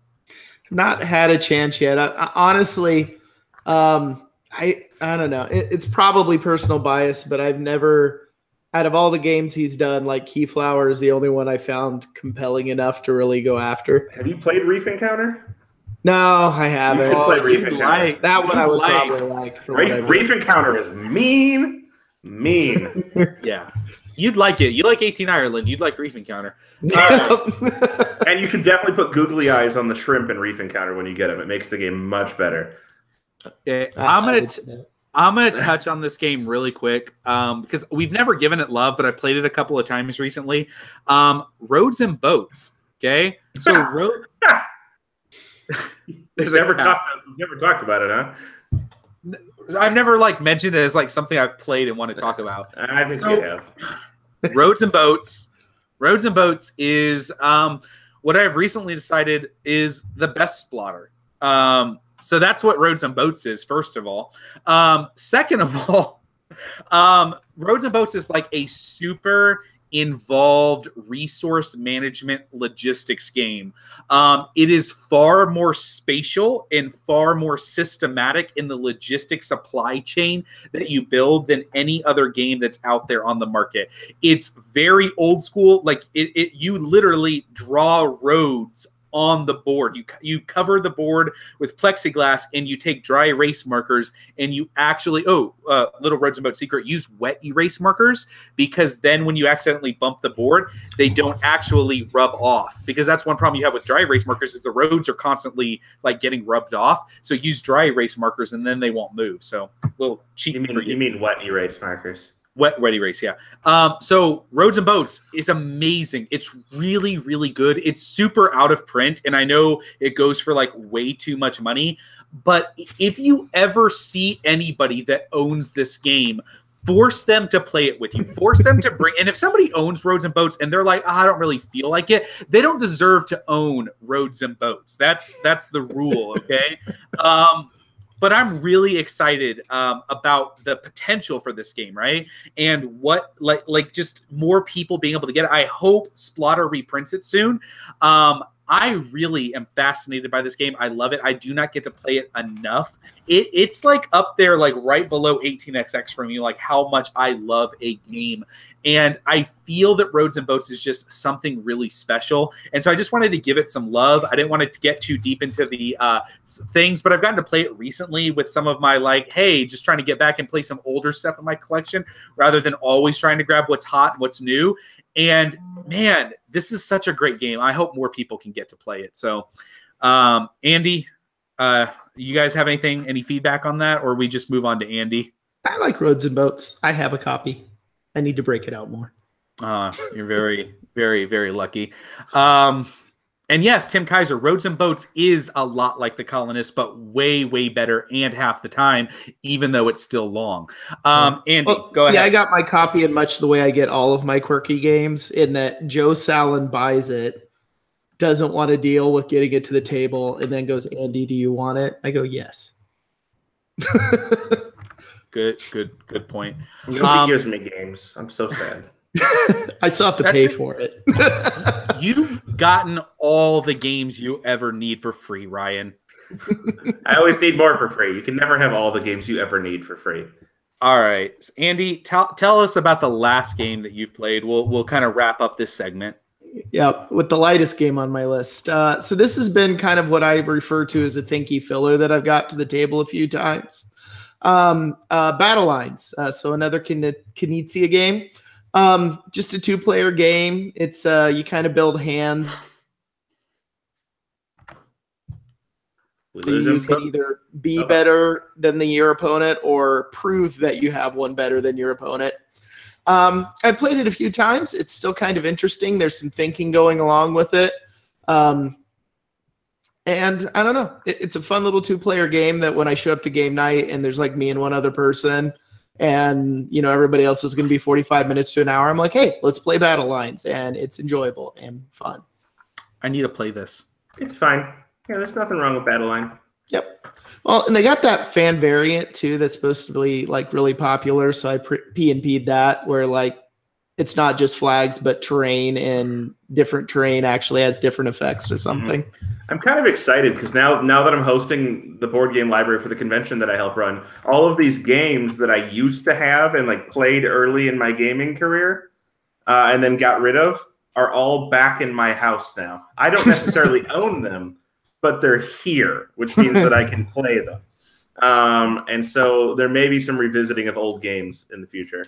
Speaker 3: Not had a chance yet. I honestly, I don't know. It's probably personal bias, but I've never, out of all the games he's done, like Keyflower is the only one I found compelling enough to really go after.
Speaker 2: Have you played Reef Encounter?
Speaker 3: No, I haven't.
Speaker 2: You should play Reef Encounter.
Speaker 3: That one I would probably like.
Speaker 2: Reef Encounter is mean.
Speaker 1: Yeah. You'd like it. You like 18 Ireland. You'd like Reef Encounter.
Speaker 2: And you can definitely put googly eyes on the shrimp in Reef Encounter when you get them. It makes the game much better.
Speaker 1: Yeah, I'm gonna touch on this game really quick because we've never given it love, but I played it a couple of times recently. Roads and Boats. Okay, so
Speaker 2: We've never talked about it, huh?
Speaker 1: I've never mentioned it as something I've played and want to talk about.
Speaker 2: I think you have.
Speaker 1: Roads and Boats. Roads and Boats is what I've recently decided is the best Splotter. So that's what Roads and Boats is, first of all. Second of all, Roads and Boats is like a super involved resource management logistics game. It is far more spatial and far more systematic in the logistics supply chain that you build than any other game that's out there on the market. It's very old school. Like you literally draw roads on the board. You cover the board with plexiglass, and you take dry erase markers, and you actually little roads and boat secret, use wet erase markers, because then when you accidentally bump the board, they don't actually rub off, because that's one problem you have with dry erase markers is the roads are constantly like getting rubbed off. So use dry erase markers and then they won't move. So a little cheat.
Speaker 2: You mean wet erase markers?
Speaker 1: Wet erase, yeah. So Roads and Boats is amazing. It's really, really good. It's super out of print, and I know it goes for like way too much money. But if you ever see anybody that owns this game, force them to play it with you. Force them to bring. And if somebody owns Roads and Boats and they're like, I don't really feel like it, they don't deserve to own Roads and Boats. That's the rule, okay? But I'm really excited about the potential for this game, right? And what, like just more people being able to get it. I hope Splotter reprints it soon. I really am fascinated by this game. I love it. I do not get to play it enough. It's like up there, like right below 18xx for me, like how much I love a game. And I feel that Roads and Boats is just something really special. And so I just wanted to give it some love. I didn't want it to get too deep into the things, but I've gotten to play it recently with some of my like, hey, just trying to get back and play some older stuff in my collection rather than always trying to grab what's hot and what's new. And man, this is such a great game. I hope more people can get to play it. So, Andy, you guys have any feedback on that, or we just move on to Andy?
Speaker 3: I like Roads and Boats. I have a copy. I need to break it out more.
Speaker 1: You're very, very, very lucky. And yes, Tim Kaiser, Roads and Boats is a lot like The Colonists, but way, way better and half the time, even though it's still long. Andy, go ahead.
Speaker 3: I got my copy in much the way I get all of my quirky games, in that Joe Sallin buys it, doesn't want to deal with getting it to the table, and then goes, Andy, do you want it? I go, yes.
Speaker 1: Good point.
Speaker 2: Nobody gives me games. I'm so sad.
Speaker 3: I still have to pay for it.
Speaker 1: You've gotten all the games you ever need for free, Ryan.
Speaker 2: I always need more for free. You can never have all the games you ever need for free.
Speaker 1: All right. Andy, tell us about the last game that you've played. We'll kind of wrap up this segment.
Speaker 3: Yeah, with the lightest game on my list. So this has been kind of what I refer to as a thinky filler that I've got to the table a few times. Battle Lines. So another Knizia game. Just a 2-player game. It's you kind of build hands. You can either be better than your opponent or prove that you have one better than your opponent. I played it a few times. It's still kind of interesting. There's some thinking going along with it. And I don't know. It's a fun little 2-player game that when I show up to game night and there's like me and one other person, and everybody else is going to be 45 minutes to an hour, I'm like, hey, let's play Battle Lines, and it's enjoyable and fun.
Speaker 1: I need to play this.
Speaker 2: It's fine. Yeah, there's nothing wrong with Battle Line.
Speaker 3: Yep. Well, and they got that fan variant too that's supposed to be like really popular, so I P&P'd that, where like it's not just flags but terrain, and different terrain actually has different effects or something.
Speaker 2: Mm-hmm. I'm kind of excited because now that I'm hosting the board game library for the convention that I help run, all of these games that I used to have and like played early in my gaming career and then got rid of are all back in my house now. I don't necessarily own them, but they're here, which means that I can play them. And so there may be some revisiting of old games in the future.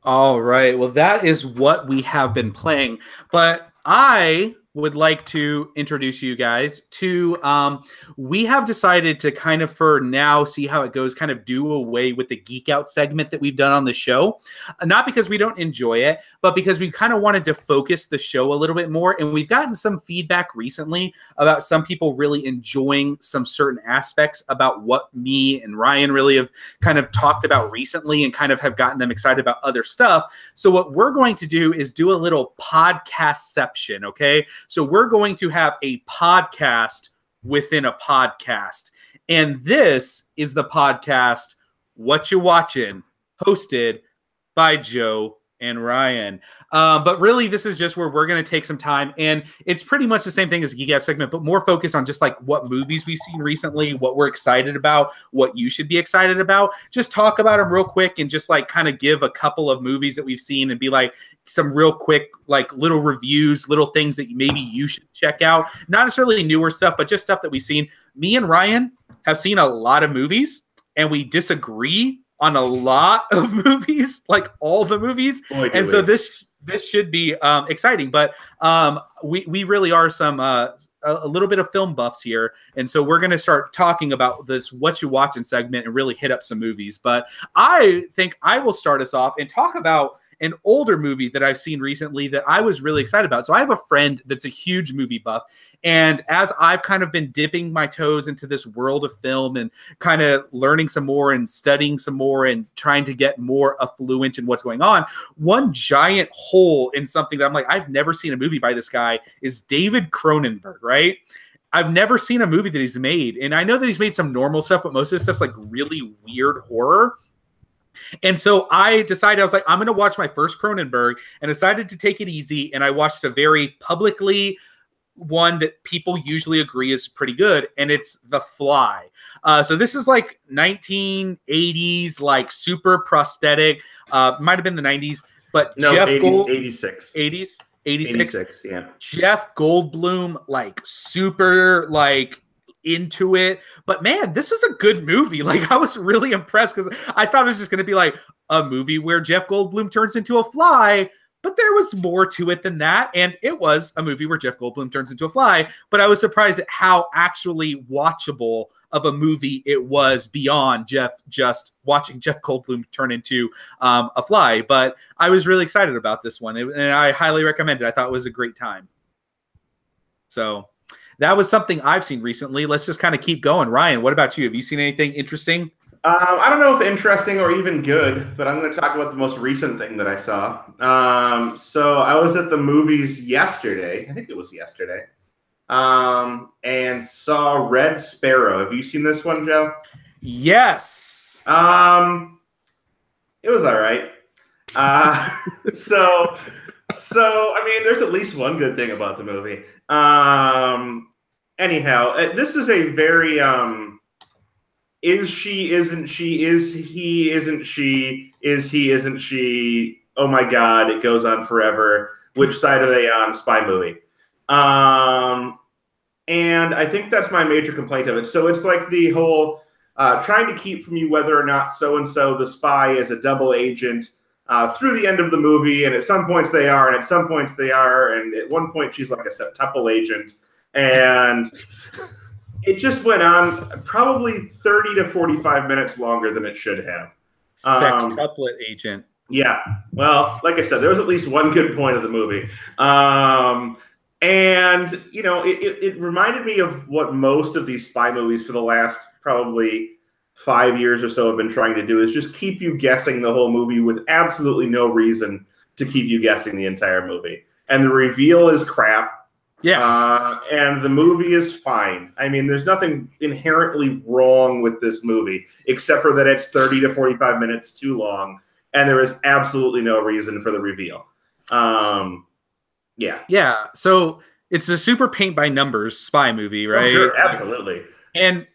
Speaker 1: All right. Well, that is what we have been playing. But I would like to introduce you guys to, we have decided to kind of, for now, see how it goes, kind of do away with the Geek Out segment that we've done on the show. Not because we don't enjoy it, but because we kind of wanted to focus the show a little bit more. And we've gotten some feedback recently about some people really enjoying some certain aspects about what me and Ryan really have kind of talked about recently, and kind of have gotten them excited about other stuff. So what we're going to do is do a little podcast-ception, okay? So we're going to have a podcast within a podcast. And this is the podcast, What You Watchin', hosted by Joe and Ryan. But really, this is just where we're going to take some time, and it's pretty much the same thing as the Geek Out segment, but more focused on just like what movies we've seen recently, what we're excited about, what you should be excited about. Just talk about them real quick and just like kind of give a couple of movies that we've seen and be like some real quick, like little reviews, little things that maybe you should check out. Not necessarily newer stuff, but just stuff that we've seen. Me and Ryan have seen a lot of movies, and we disagree on a lot of movies, like all the movies. Boy, and so this should be exciting, but we really are some a little bit of film buffs here, and so we're going to start talking about this what you watching segment and really hit up some movies. But I think I will start us off and talk about an older movie that I've seen recently that I was really excited about. So I have a friend that's a huge movie buff. And as I've kind of been dipping my toes into this world of film and kind of learning some more and studying some more and trying to get more affluent in what's going on, one giant hole in something that I'm like, I've never seen a movie by this guy is David Cronenberg, right? I've never seen a movie that he's made. And I know that he's made some normal stuff, but most of his stuff's like really weird horror. And so I decided, I was like, I'm going to watch my first Cronenberg, and decided to take it easy. And I watched a very publicly one that people usually agree is pretty good, and it's The Fly. So this is like 1980s, like super prosthetic. Might have been the 90s, but
Speaker 2: no,
Speaker 1: Jeff
Speaker 2: 80s, 86.
Speaker 1: 80s,
Speaker 2: 86, yeah.
Speaker 1: Jeff Goldblum, like super like into it. But man, this was a good movie. Like, I was really impressed because I thought it was just going to be like a movie where Jeff Goldblum turns into a fly, but there was more to it than that. And it was a movie where Jeff Goldblum turns into a fly, but I was surprised at how actually watchable of a movie it was beyond just watching Jeff Goldblum turn into a fly. But I was really excited about this one, and I highly recommend it. I thought it was a great time. So that was something I've seen recently. Let's just kind of keep going. Ryan, what about you? Have you seen anything interesting?
Speaker 2: I don't know if interesting or even good, but I'm going to talk about the most recent thing that I saw. So I was at the movies yesterday. I think it was yesterday. And saw Red Sparrow. Have you seen this one, Joe?
Speaker 1: Yes.
Speaker 2: It was all right. So I mean, there's at least one good thing about the movie. Anyhow, this is a very is she, isn't she, is he, isn't she, is he, isn't she, oh my God, it goes on forever. Which side are they on? Spy movie. And I think that's my major complaint of it. So it's like the whole trying to keep from you whether or not so-and-so, the spy, is a double agent through the end of the movie. And at some points they are, and at some points they are. And at one point she's like a septuple agent. And it just went on probably 30 to 45 minutes longer than it should have.
Speaker 1: Sextuplet agent.
Speaker 2: Yeah. Well, like I said, there was at least one good point of the movie. And, you know, it reminded me of what most of these spy movies for the last probably 5 years or so have been trying to do, is just keep you guessing the whole movie with absolutely no reason to keep you guessing the entire movie. And the reveal is crap.
Speaker 1: Yeah.
Speaker 2: And the movie is fine. I mean, there's nothing inherently wrong with this movie, except for that it's 30 to 45 minutes too long, and there is absolutely no reason for the reveal. Yeah.
Speaker 1: Yeah. So it's a super paint by numbers spy movie, right?
Speaker 2: Oh, sure, absolutely.
Speaker 1: And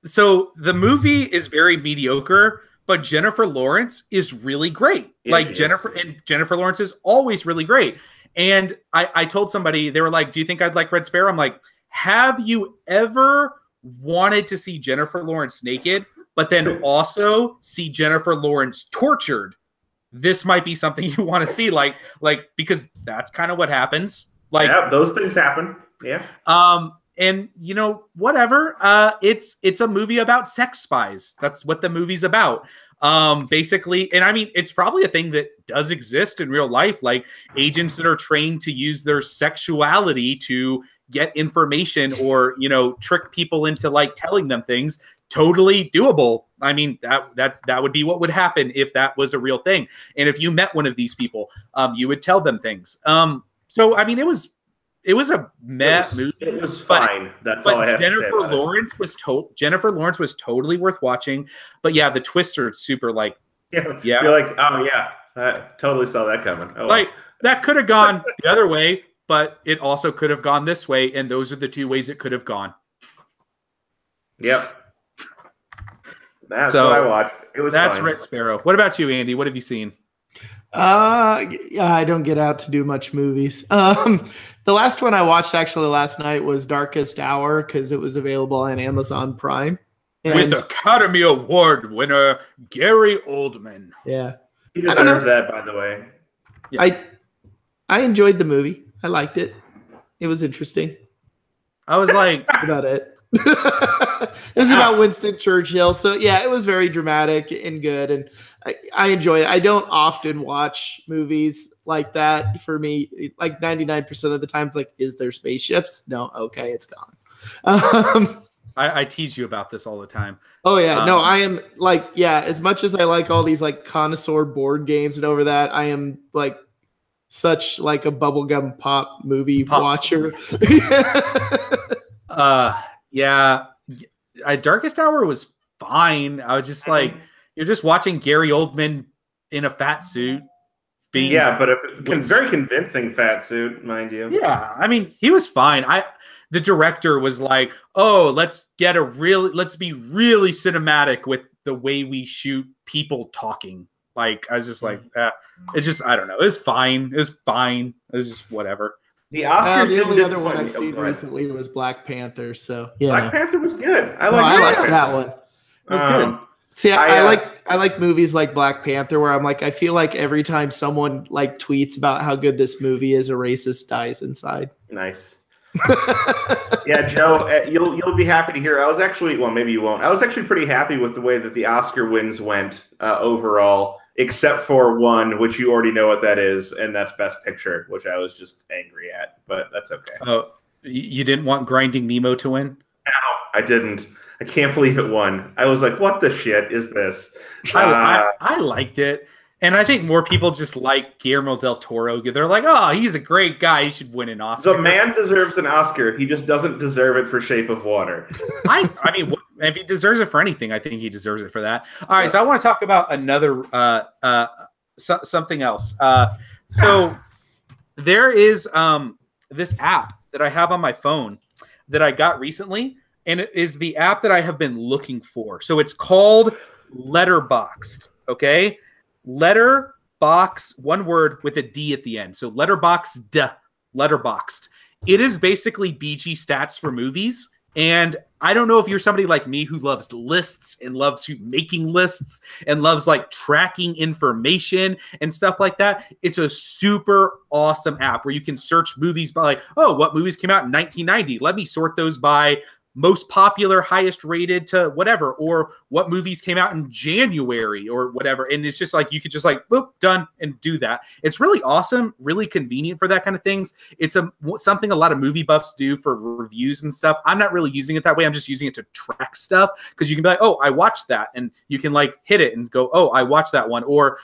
Speaker 1: so the movie is very mediocre, but Jennifer Lawrence is really great. Yeah, like Jennifer Lawrence is always really great. And I told somebody, they were like, do you think I'd like Red Sparrow? I'm like, have you ever wanted to see Jennifer Lawrence naked, but then also see Jennifer Lawrence tortured? This might be something you want to see, like because that's kind of what happens. Like,
Speaker 2: yeah, those things happen. Yeah.
Speaker 1: And you know, whatever. It's a movie about sex spies. That's what the movie's about. Basically, and I mean, it's probably a thing that does exist in real life, like agents that are trained to use their sexuality to get information or, you know, trick people into like telling them things. Totally doable. I mean, that would be what would happen if that was a real thing. And if you met one of these people, you would tell them things. So I mean, it was a mess movie.
Speaker 2: It was fine. That's all I have to say about it.
Speaker 1: Jennifer Lawrence was totally worth watching. But yeah, the twists are super like,
Speaker 2: yeah. You're like, oh yeah, I totally saw that coming. Oh,
Speaker 1: like that could have gone the other way, but it also could have gone this way, and those are the two ways it could have gone.
Speaker 2: Yep. That's what I watched. It was
Speaker 1: that's
Speaker 2: fine.
Speaker 1: Red Sparrow. What about you, Andy? What have you seen?
Speaker 3: Yeah, I don't get out to do much movies. The last one I watched actually last night was Darkest Hour because it was available on Amazon Prime.
Speaker 1: With Academy Award winner Gary Oldman.
Speaker 3: Yeah.
Speaker 2: He deserved that, by the way.
Speaker 3: Yeah. I enjoyed the movie. I liked it. It was interesting.
Speaker 1: I was like...
Speaker 3: That's about it. It's about Winston Churchill. So, yeah, it was very dramatic and good. And I enjoy it. I don't often watch movies like that. For me, like 99% of the times, like, is there spaceships? No. Okay, it's gone.
Speaker 1: I tease you about this all the time.
Speaker 3: Oh yeah, no, I am like, yeah, as much as I like all these like connoisseur board games and over that, I am like such like a bubblegum pop movie watcher.
Speaker 1: Yeah, Darkest Hour was fine. I was just like, you're just watching Gary Oldman in a fat suit.
Speaker 2: Very convincing fat suit, mind you.
Speaker 1: Yeah, I mean, he was fine. The director was like, "Oh, let's be really cinematic with the way we shoot people talking." Like, I was just like, it's just, I don't know. It was fine. It was fine. It was just whatever.
Speaker 2: The Oscars.
Speaker 3: The only other one I've seen recently was Black Panther. So yeah,
Speaker 2: Black Panther was good. I
Speaker 3: like that one.
Speaker 1: It was good.
Speaker 3: See, I like movies like Black Panther where I'm like, I feel like every time someone like tweets about how good this movie is, a racist dies inside.
Speaker 2: Nice. Yeah, Joe, you'll be happy to hear. I was actually, well, maybe you won't. I was actually pretty happy with the way that the Oscar wins went overall, except for one, which you already know what that is, and that's Best Picture, which I was just angry at, but that's okay.
Speaker 1: Oh, you didn't want Grinding Nemo to win?
Speaker 2: No, I didn't. I can't believe it won. I was like, what the shit is this?
Speaker 1: I liked it. And I think more people just like Guillermo del Toro. They're like, oh, he's a great guy. He should win an Oscar.
Speaker 2: The man deserves an Oscar. He just doesn't deserve it for Shape of Water.
Speaker 1: I mean, if he deserves it for anything, I think he deserves it for that. All right, so I want to talk about another something else. So there is this app that I have on my phone that I got recently, and it is the app that I have been looking for. So it's called Letterboxd, okay? Letterbox, one word with a D at the end. So Letterboxd. It is basically BG stats for movies. And I don't know if you're somebody like me who loves lists and loves making lists and loves like tracking information and stuff like that. It's a super awesome app where you can search movies by like, oh, what movies came out in 1990? Let me sort those by most popular, highest rated to whatever, or what movies came out in January or whatever. And it's just like, you could just like, boop, done, and do that. It's really awesome, really convenient for that kind of things. It's something a lot of movie buffs do for reviews and stuff. I'm not really using it that way. I'm just using it to track stuff because you can be like, oh, I watched that. And you can like hit it and go, oh, I watched that one. Or,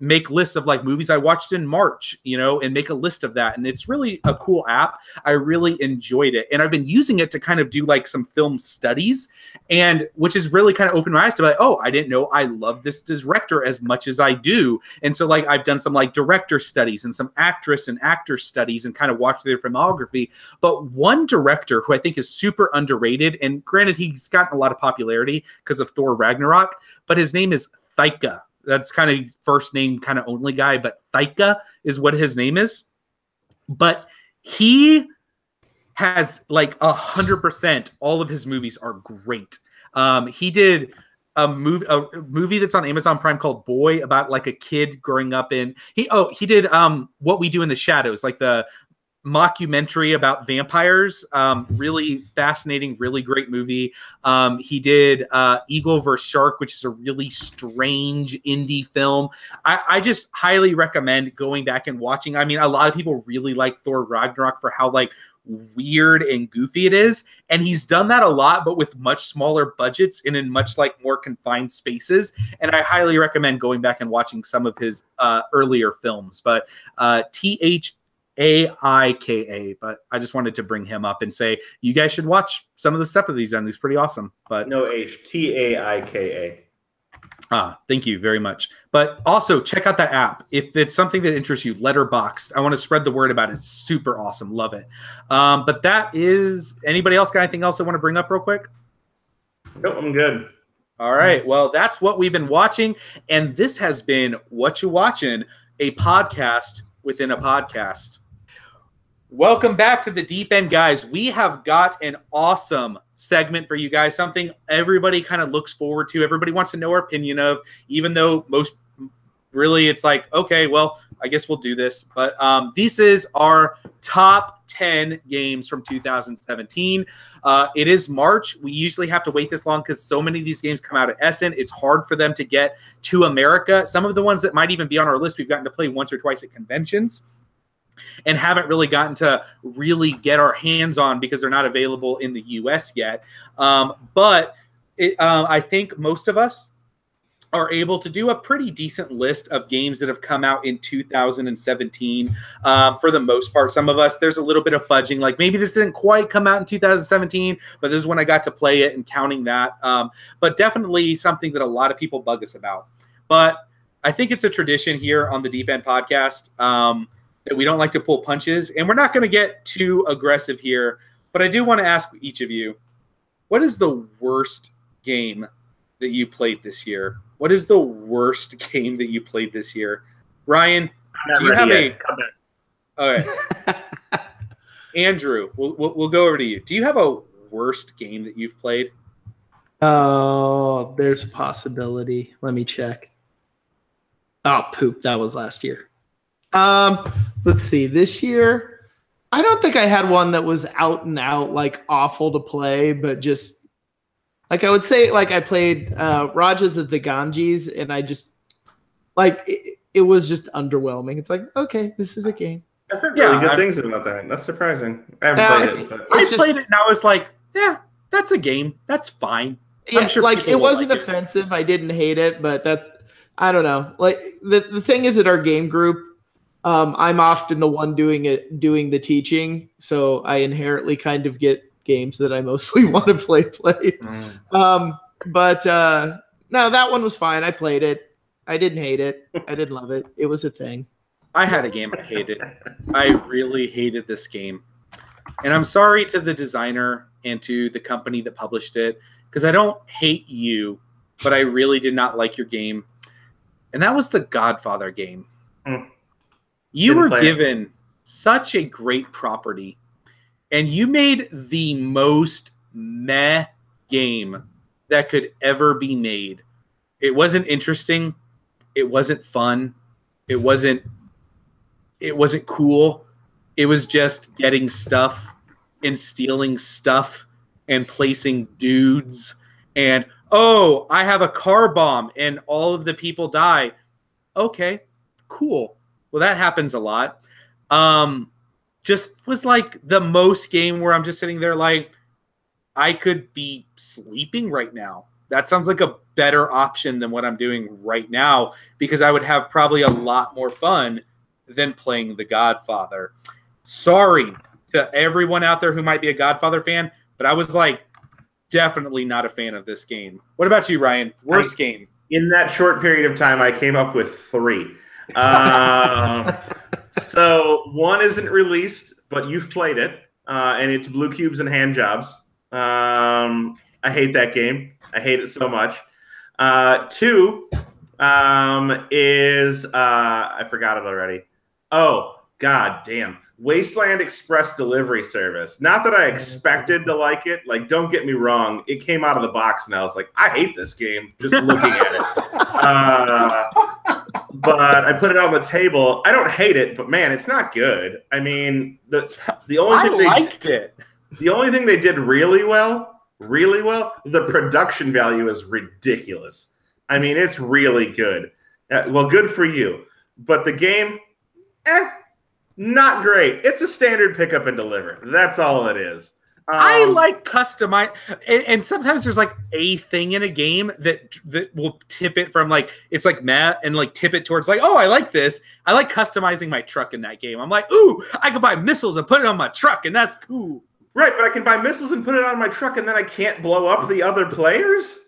Speaker 1: make lists of like movies I watched in March, and make a list of that. And it's really a cool app. I really enjoyed it. And I've been using it to kind of do like some film studies, and which is really kind of opened my eyes to like, oh, I didn't know I love this director as much as I do. And so like I've done some like director studies and some actress and actor studies and kind of watched their filmography. But one director who I think is super underrated, and granted, he's gotten a lot of popularity because of Thor Ragnarok, but his name is Taika. That's kind of first name kind of only guy, but Taika is what his name is. But he has like 100%. All of his movies are great. He did a movie that's on Amazon Prime called Boy, about like a kid growing up in. He did What We Do in the Shadows, like the mockumentary about vampires. Really fascinating, really great movie. He did Eagle vs. Shark, which is a really strange indie film. I just highly recommend going back and watching. I mean, a lot of people really like Thor Ragnarok for how like weird and goofy it is, and he's done that a lot, but with much smaller budgets and in much like more confined spaces. And I highly recommend going back and watching some of his earlier films. But Taika, but I just wanted to bring him up and say you guys should watch some of the stuff that he's done. He's pretty awesome. But
Speaker 2: no H, Taika.
Speaker 1: Thank you very much. But also check out that app. If it's something that interests you, Letterboxd. I want to spread the word about it. It's super awesome. Love it. But that is, anybody else got anything else they want to bring up real quick?
Speaker 2: Nope, I'm good.
Speaker 1: All right. Well, that's what we've been watching. And this has been What You Watching, a podcast within a podcast. Welcome back to the Deep End, guys. We have got an awesome segment for you guys, something everybody kind of looks forward to. Everybody wants to know our opinion of, even though most really it's like, okay, well, I guess we'll do this. But this is our top 10 games from 2017. It is March. We usually have to wait this long because so many of these games come out at Essen. It's hard for them to get to America. Some of the ones that might even be on our list, we've gotten to play once or twice at conventions and haven't really gotten to really get our hands on because they're not available in the US yet. But I think most of us are able to do a pretty decent list of games that have come out in 2017. For the most part, some of us, there's a little bit of fudging. Like maybe this didn't quite come out in 2017, but this is when I got to play it and counting that. But definitely something that a lot of people bug us about. But I think it's a tradition here on the Deep End podcast that we don't like to pull punches, and we're not going to get too aggressive here, but I do want to ask each of you, what is the worst game that you played this year? What is the worst game that you played this year? Ryan, do you have a... All right. Andrew, we'll go over to you. Do you have a worst game that you've played?
Speaker 3: Oh, there's a possibility. Let me check. Oh, poop. That was last year. Let's see. This year, I don't think I had one that was out and out like awful to play, but just like I would say, like I played Rajas of the Ganges, and I just like it was just underwhelming. It's like, okay, this is a game.
Speaker 2: I heard really good things about that. That's surprising. I haven't played it. But
Speaker 1: I played it and I was like, yeah, that's a game. That's fine.
Speaker 3: Yeah, I'm sure like it wasn't offensive. I didn't hate it, but I don't know. Like the thing is, at our game group, I'm often the one doing the teaching, so I inherently kind of get games that I mostly want to play. But no, that one was fine. I played it. I didn't hate it. I didn't love it. It was a thing.
Speaker 1: I had a game I hated. I really hated this game. And I'm sorry to the designer and to the company that published it, because I don't hate you, but I really did not like your game. And that was the Godfather game. You were given such a great property, and you made the most meh game that could ever be made. It wasn't interesting. It wasn't fun. It wasn't cool. It was just getting stuff and stealing stuff and placing dudes. And, oh, I have a car bomb and all of the people die. Okay, cool. Well, that happens a lot. Just was like the most game where I'm just sitting there like, I could be sleeping right now. That sounds like a better option than what I'm doing right now, because I would have probably a lot more fun than playing The Godfather. Sorry to everyone out there who might be a Godfather fan, but I was like definitely not a fan of this game. What about you, Ryan? Worst game?
Speaker 2: In that short period of time, I came up with 3. So one isn't released, but you've played it, and it's Blue Cubes and Hand Jobs. I hate that game. I hate it so much. 2 is I forgot it already. Oh, god damn. Wasteland Express Delivery Service. Not that I expected to like it. Like, don't get me wrong. It came out of the box and I was like, I hate this game just looking at it. But I put it on the table. I don't hate it, but man, it's not good. I mean, the only thing the only thing they did really well, the production value is ridiculous. I mean, it's really good. Well, good for you. But the game, not great. It's a standard pick up and deliver. That's all it is.
Speaker 1: I like customize, and sometimes there's like a thing in a game that will tip it from like, it's like meh, and like tip it towards like, oh, I like this. I like customizing my truck in that game. I'm like, ooh, I could buy missiles and put it on my truck, and that's cool.
Speaker 2: Right, but I can buy missiles and put it on my truck, and then I can't blow up the other players?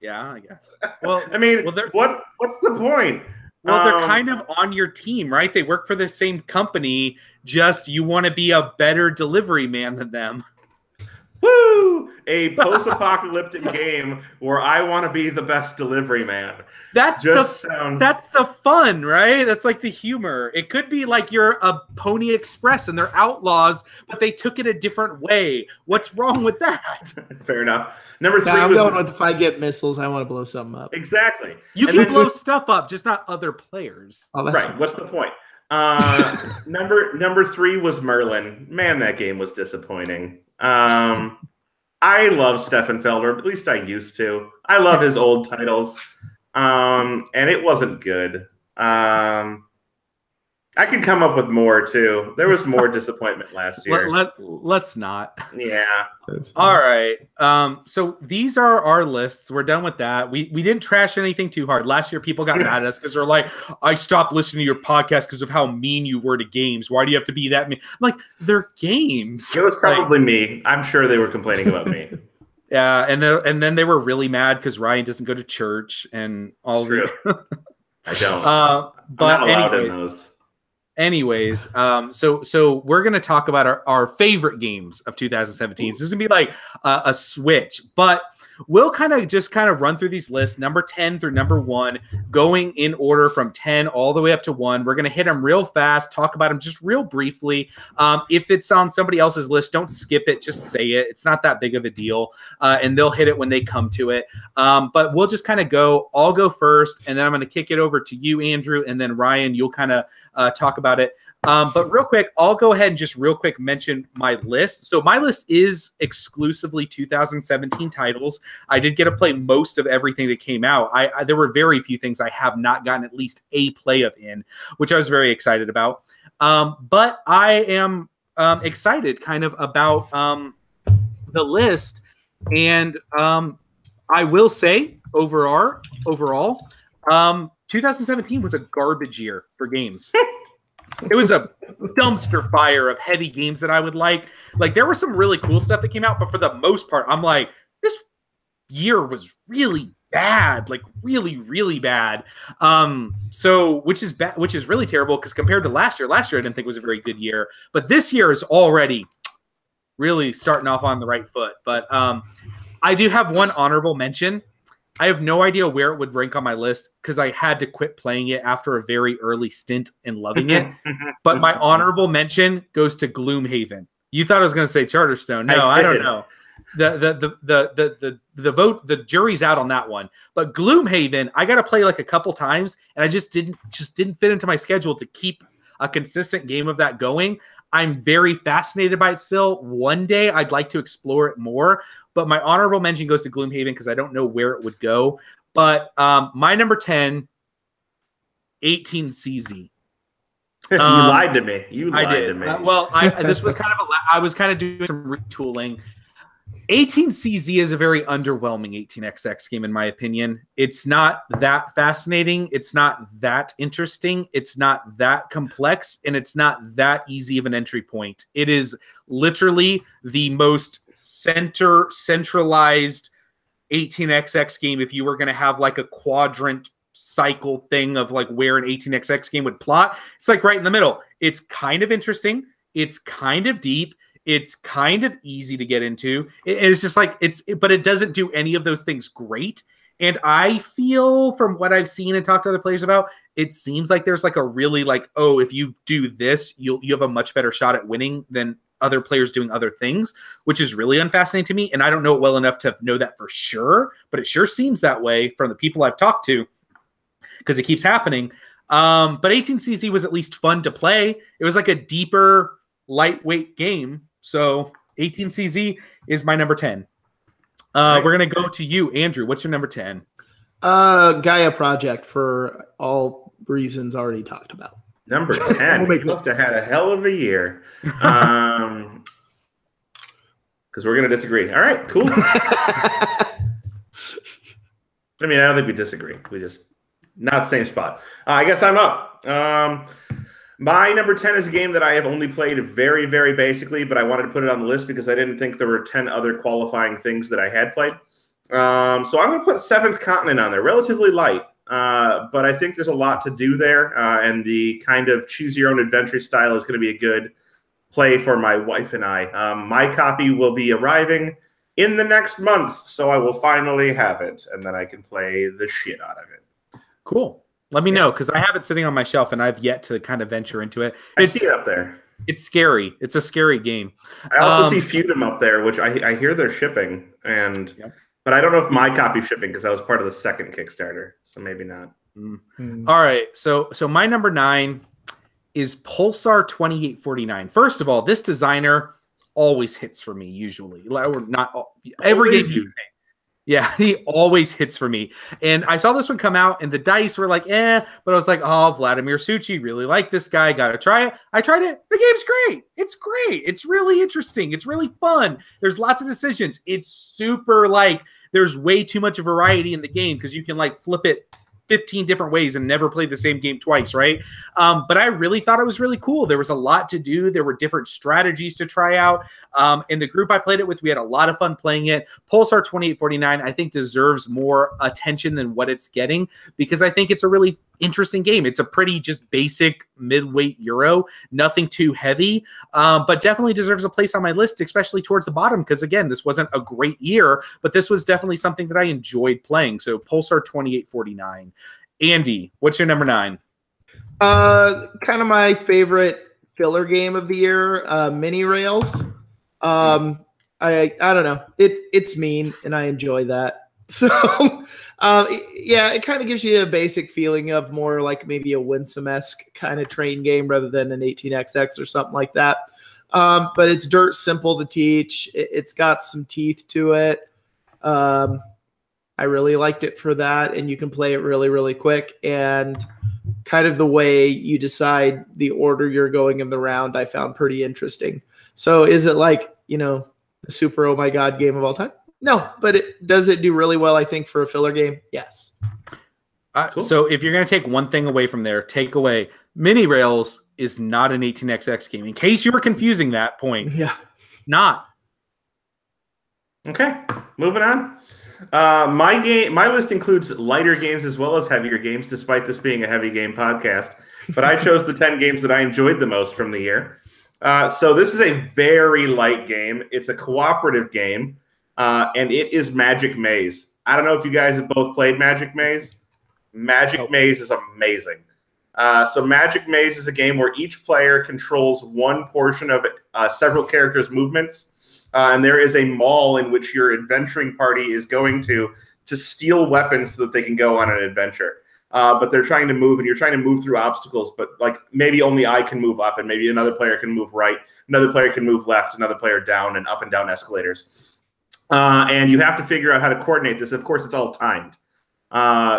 Speaker 1: Yeah, I guess. Well,
Speaker 2: I mean,
Speaker 1: well,
Speaker 2: what's the point?
Speaker 1: Well, they're kind of on your team, right? They work for the same company, just you want to be a better delivery man than them.
Speaker 2: Woo! A post-apocalyptic game where I want to be the best delivery man.
Speaker 1: That's the fun, right? That's like the humor. It could be like you're a Pony Express and they're outlaws, but they took it a different way. What's wrong with that?
Speaker 2: Fair enough. Number 3
Speaker 3: I'm
Speaker 2: was
Speaker 3: going with if I get missiles, I want to blow something up.
Speaker 2: Exactly.
Speaker 1: You can blow stuff up, just not other players.
Speaker 2: Oh, right. What's the point? Number 3 was Merlin. Man, that game was disappointing. I love Stefan Felder. At least I used to. I love his old titles. And it wasn't good. I can come up with more too. There was more disappointment last year.
Speaker 1: Let's not.
Speaker 2: Yeah.
Speaker 1: All right. So these are our lists. We're done with that. We didn't trash anything too hard. Last year, people got mad at us because they're like, I stopped listening to your podcast because of how mean you were to games. Why do you have to be that mean? I'm like, they're games.
Speaker 2: It was probably me. I'm sure they were complaining about me.
Speaker 1: Yeah, and then they were really mad because Ryan doesn't go to church and all of it.
Speaker 2: I don't.
Speaker 1: But
Speaker 2: I'm not allowed in those.
Speaker 1: Anyways, so we're going to talk about our favorite games of 2017. So this is going to be like a switch, but we'll kind of run through these lists, number 10 through number 1, going in order from 10 all the way up to 1. We're going to hit them real fast, talk about them just real briefly. If it's on somebody else's list, don't skip it. Just say it. It's not that big of a deal, and they'll hit it when they come to it. But we'll just kind of go. I'll go first, and then I'm going to kick it over to you, Andrew, and then Ryan, you'll kind of talk about it. But real quick, I'll go ahead and just real quick mention my list. So my list is exclusively 2017 titles. I did get to play most of everything that came out. There were very few things I have not gotten at least a play of in, which I was very excited about. But I am excited kind of about the list. And I will say overall, 2017 was a garbage year for games. It was a dumpster fire of heavy games that I would like. Like, there was some really cool stuff that came out, but for the most part, I'm like, this year was really bad, like really, really bad. So which is really terrible because compared to last year I didn't think it was a very good year, but this year is already really starting off on the right foot. But I do have one honorable mention. I have no idea where it would rank on my list because I had to quit playing it after a very early stint in loving it. But my honorable mention goes to Gloomhaven. You thought I was going to say Charterstone. No, I don't know. The vote, the jury's out on that one. But Gloomhaven, I got to play like a couple times, and I just didn't fit into my schedule to keep a consistent game of that going. I'm very fascinated by it still. One day I'd like to explore it more, but my honorable mention goes to Gloomhaven because I don't know where it would go. But my number 10, 18CZ.
Speaker 2: You lied to me. You lied to me.
Speaker 1: This was kind of I was kind of doing some retooling. 18CZ is a very underwhelming 18XX game, in my opinion. It's not that fascinating. It's not that interesting. It's not that complex, and it's not that easy of an entry point. It is literally the most centralized 18XX game if you were going to have like a quadrant cycle thing of like where an 18XX game would plot. It's like right in the middle. It's kind of interesting. It's kind of deep. It's kind of easy to get into. It's just like but it doesn't do any of those things great. And I feel from what I've seen and talked to other players about, it seems like there's like a really like, oh, if you do this, you have a much better shot at winning than other players doing other things, which is really unfascinating to me. And I don't know it well enough to know that for sure, but it sure seems that way from the people I've talked to because it keeps happening. But 18CZ was at least fun to play. It was like a deeper, lightweight game. So 18CZ is my number 10. We're going to go to you, Andrew. What's your number 10?
Speaker 3: Gaia Project for all reasons already talked about.
Speaker 2: Number 10. You must have had a hell of a year. Because we're going to disagree. All right, cool. I mean, I don't think we disagree. We just not the same spot. I guess I'm up. My number 10 is a game that I have only played very, very basically, but I wanted to put it on the list because I didn't think there were 10 other qualifying things that I had played. So I'm going to put Seventh Continent on there. Relatively light, but I think there's a lot to do there, and the kind of choose-your-own-adventure style is going to be a good play for my wife and I. My copy will be arriving in the next month, so I will finally have it, and then I can play the shit out of it.
Speaker 1: Cool. Let me know, because I have it sitting on my shelf, and I've yet to kind of venture into it.
Speaker 2: I see it up there.
Speaker 1: It's scary. It's a scary game.
Speaker 2: I also see Feudum up there, which I hear they're shipping, but I don't know if my copy's shipping because I was part of the second Kickstarter, so maybe not.
Speaker 1: All right, so my number 9 is Pulsar 2849. First of all, this designer always hits for me, usually. Or not every game. Yeah, he always hits for me. And I saw this one come out, and the dice were like, but I was like, oh, Vladimir Suchy, really like this guy, gotta try it. I tried it. The game's great. It's great. It's really interesting. It's really fun. There's lots of decisions. It's super, like, there's way too much variety in the game because you can, like, flip it 15 different ways and never play the same game twice, right? But I really thought it was really cool. There was a lot to do. There were different strategies to try out. In the group I played it with, we had a lot of fun playing it. Pulsar 2849, I think, deserves more attention than what it's getting because I think it's a really interesting game. It's a pretty just basic mid-weight Euro, nothing too heavy, but definitely deserves a place on my list, especially towards the bottom because, again, this wasn't a great year, but this was definitely something that I enjoyed playing. So Pulsar 2849. Andy, what's your number 9?
Speaker 3: Kind of my favorite filler game of the year, Mini Rails. I don't know. It's mean, and I enjoy that. So, yeah, it kind of gives you a basic feeling of more like maybe a Winsome-esque kind of train game rather than an 18xx or something like that. But it's dirt simple to teach. It's got some teeth to it. I really liked it for that, and you can play it really, really quick. And kind of the way you decide the order you're going in the round, I found pretty interesting. So is it like, the super oh my god game of all time? No, but does it do really well, I think, for a filler game? Yes.
Speaker 1: Cool. So if you're going to take one thing away from there, take away Mini Rails is not an 18xx game. In case you were confusing that point.
Speaker 3: Yeah.
Speaker 1: Not.
Speaker 2: Okay, moving on. My list includes lighter games as well as heavier games, despite this being a heavy game podcast. But I chose the 10 games that I enjoyed the most from the year. So this is a very light game. It's a cooperative game. And it is Magic Maze. I don't know if you guys have both played Magic Maze. Magic Maze is amazing. So Magic Maze is a game where each player controls one portion of several characters' movements. And there is a mall in which your adventuring party is going to steal weapons so that they can go on an adventure. But they're trying to move, and you're trying to move through obstacles. But like maybe only I can move up, and maybe another player can move right, another player can move left, another player down, and up and down escalators. And you have to figure out how to coordinate this. Of course, it's all timed.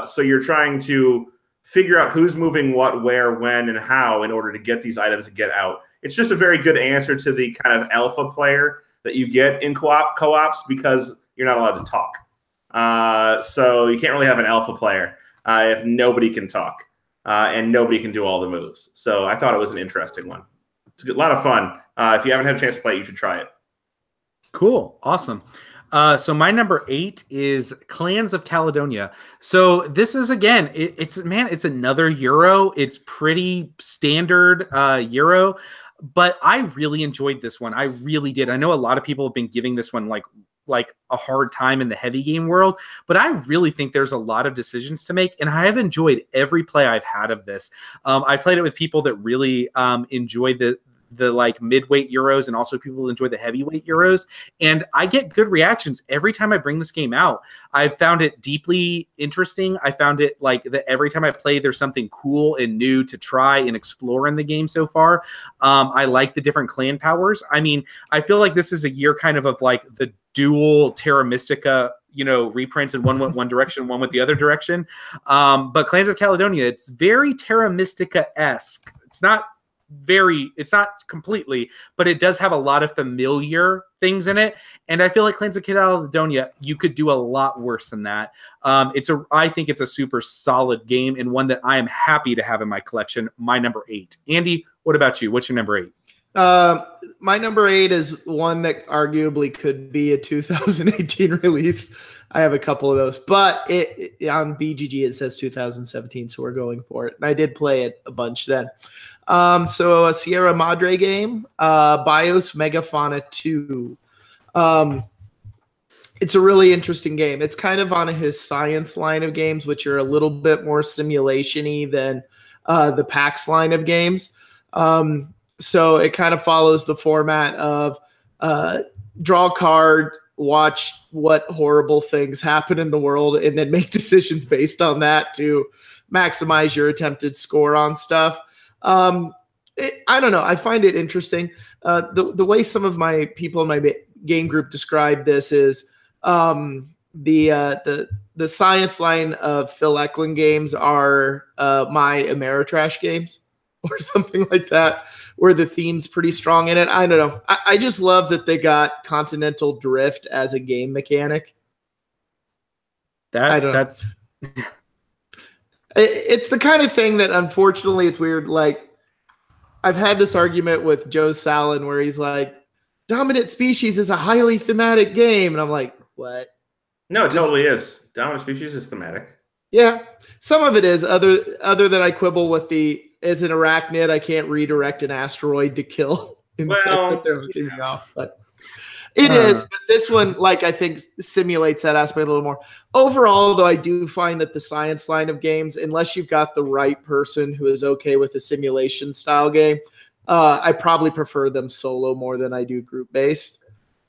Speaker 2: So you're trying to figure out who's moving what, where, when, and how in order to get these items to get out. It's just a very good answer to the kind of alpha player that you get in co-ops because you're not allowed to talk. So you can't really have an alpha player if nobody can talk and nobody can do all the moves. So I thought it was an interesting one. It's a lot of fun. If you haven't had a chance to play it, you should try it.
Speaker 1: Cool. Awesome. So my number 8 is Clans of Caledonia. So this is, again, it's another Euro. It's pretty standard Euro, but I really enjoyed this one. I really did. I know a lot of people have been giving this one like a hard time in the heavy game world, but I really think there's a lot of decisions to make, and I have enjoyed every play I've had of this. I played it with people that really enjoyed the like midweight Euros, and also people who enjoy the heavyweight Euros. And I get good reactions every time I bring this game out. I found it deeply interesting. I found it like that every time I play, there's something cool and new to try and explore in the game so far. I like the different clan powers. I mean, I feel like this is a year kind of like the dual Terra Mystica, reprints, and one went one direction, one went the other direction. But Clans of Caledonia, it's very Terra Mystica-esque. It's not completely, but it does have a lot of familiar things in it. And I feel like Clans of Caledonia, you could do a lot worse than that. I think it's a super solid game, and one that I am happy to have in my collection. My number 8. Andy, what about you? What's your number 8?
Speaker 3: My number 8 is one that arguably could be a 2018 release. I have a couple of those, but it on BGG it says 2017, so we're going for it. And I did play it a bunch then. So a Sierra Madre game, Bios Megafauna 2. It's a really interesting game. It's kind of on his science line of games, which are a little bit more simulation-y than the PAX line of games. So it kind of follows the format of draw a card, watch what horrible things happen in the world, and then make decisions based on that to maximize your attempted score on stuff. I don't know. I find it interesting. The way some of my people in my game group describe this is the science line of Phil Eklund games are my Ameritrash games or something like that, where the theme's pretty strong in it. I don't know. I just love that they got continental drift as a game mechanic.
Speaker 1: That's
Speaker 3: it's the kind of thing that, unfortunately, it's weird. Like, I've had this argument with Joe Salin where he's like, Dominant Species is a highly thematic game. And I'm like, what?
Speaker 2: No, it totally is. Dominant Species is thematic.
Speaker 3: Yeah. Some of it is, other than I quibble with as an arachnid, I can't redirect an asteroid to kill insects if they're looking me off. But it is. But this one, like, I think simulates that aspect a little more. Overall, though, I do find that the science line of games, unless you've got the right person who is okay with a simulation style game, I probably prefer them solo more than I do group based.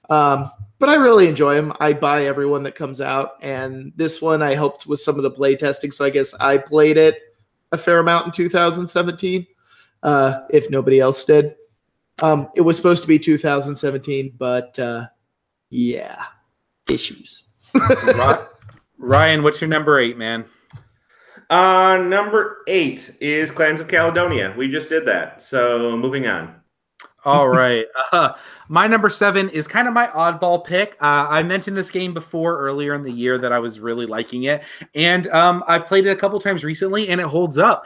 Speaker 3: But I really enjoy them. I buy everyone that comes out, and this one I helped with some of the play testing, so I guess I played it a fair amount in 2017, if nobody else did. It was supposed to be 2017, but yeah, issues.
Speaker 1: Ryan, what's your number 8, man?
Speaker 2: Number 8 is Clans of Caledonia. We just did that, so moving on.
Speaker 1: All right. My number 7 is kind of my oddball pick. I mentioned this game before earlier in the year that I was really liking it. And I've played it a couple times recently, and it holds up.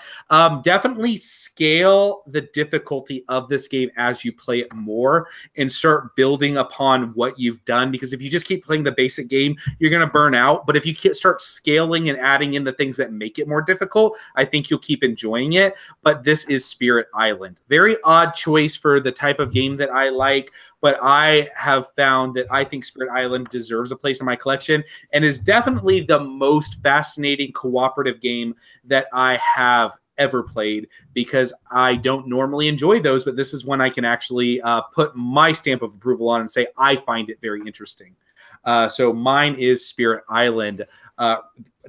Speaker 1: Definitely scale the difficulty of this game as you play it more and start building upon what you've done. Because if you just keep playing the basic game, you're going to burn out. But if you start scaling and adding in the things that make it more difficult, I think you'll keep enjoying it. But this is Spirit Island. Very odd choice for the type of game that I like, but I have found that I think Spirit Island deserves a place in my collection and is definitely the most fascinating cooperative game that I have ever played, because I don't normally enjoy those, but this is one I can actually put my stamp of approval on and say I find it very interesting. So mine is Spirit Island.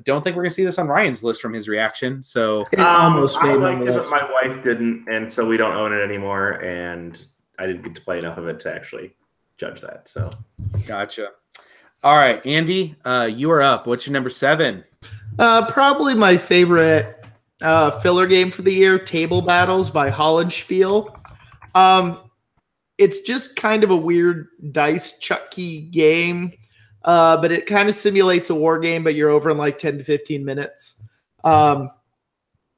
Speaker 1: Don't think we're gonna see this on Ryan's list from his reaction. So
Speaker 3: almost
Speaker 2: I
Speaker 3: made
Speaker 2: liked
Speaker 3: my
Speaker 2: it, but
Speaker 3: list.
Speaker 2: my wife didn't, and so we don't own it anymore. And I didn't get to play enough of it to actually judge that. So,
Speaker 1: gotcha. All right, Andy, you are up. What's your number 7?
Speaker 3: Probably my favorite filler game for the year, Table Battles by Hollandspiel. It's just kind of a weird dice chucky game, but it kind of simulates a war game, but you're over in like 10 to 15 minutes.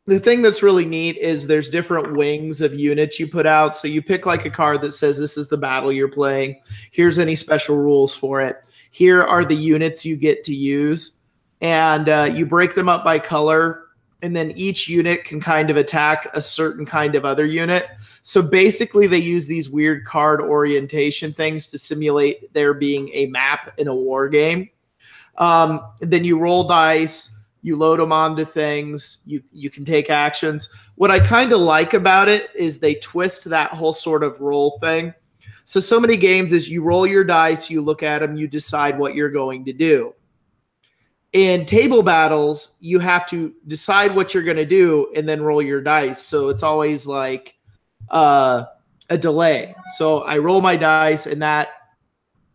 Speaker 3: The thing that's really neat is there's different wings of units you put out. So you pick like a card that says this is the battle you're playing. Here's any special rules for it. Here are the units you get to use. And you break them up by color. And then each unit can kind of attack a certain kind of other unit. So basically they use these weird card orientation things to simulate there being a map in a war game. Then you roll dice. You load them onto things. You can take actions. What I kind of like about it is they twist that whole sort of roll thing. So many games is you roll your dice, you look at them, you decide what you're going to do. In Table Battles, you have to decide what you're going to do and then roll your dice. So it's always like a delay. So I roll my dice and that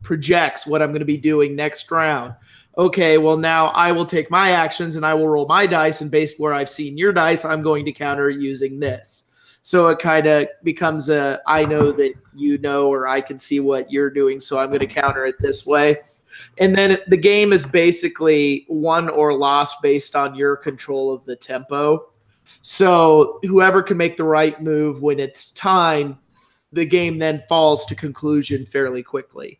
Speaker 3: projects what I'm going to be doing next round. Okay, well, now I will take my actions and I will roll my dice, and based where I've seen your dice, I'm going to counter it using this. So it kind of becomes I know that you know, or I can see what you're doing, so I'm going to counter it this way. And then the game is basically won or lost based on your control of the tempo. So whoever can make the right move when it's time, the game then falls to conclusion fairly quickly.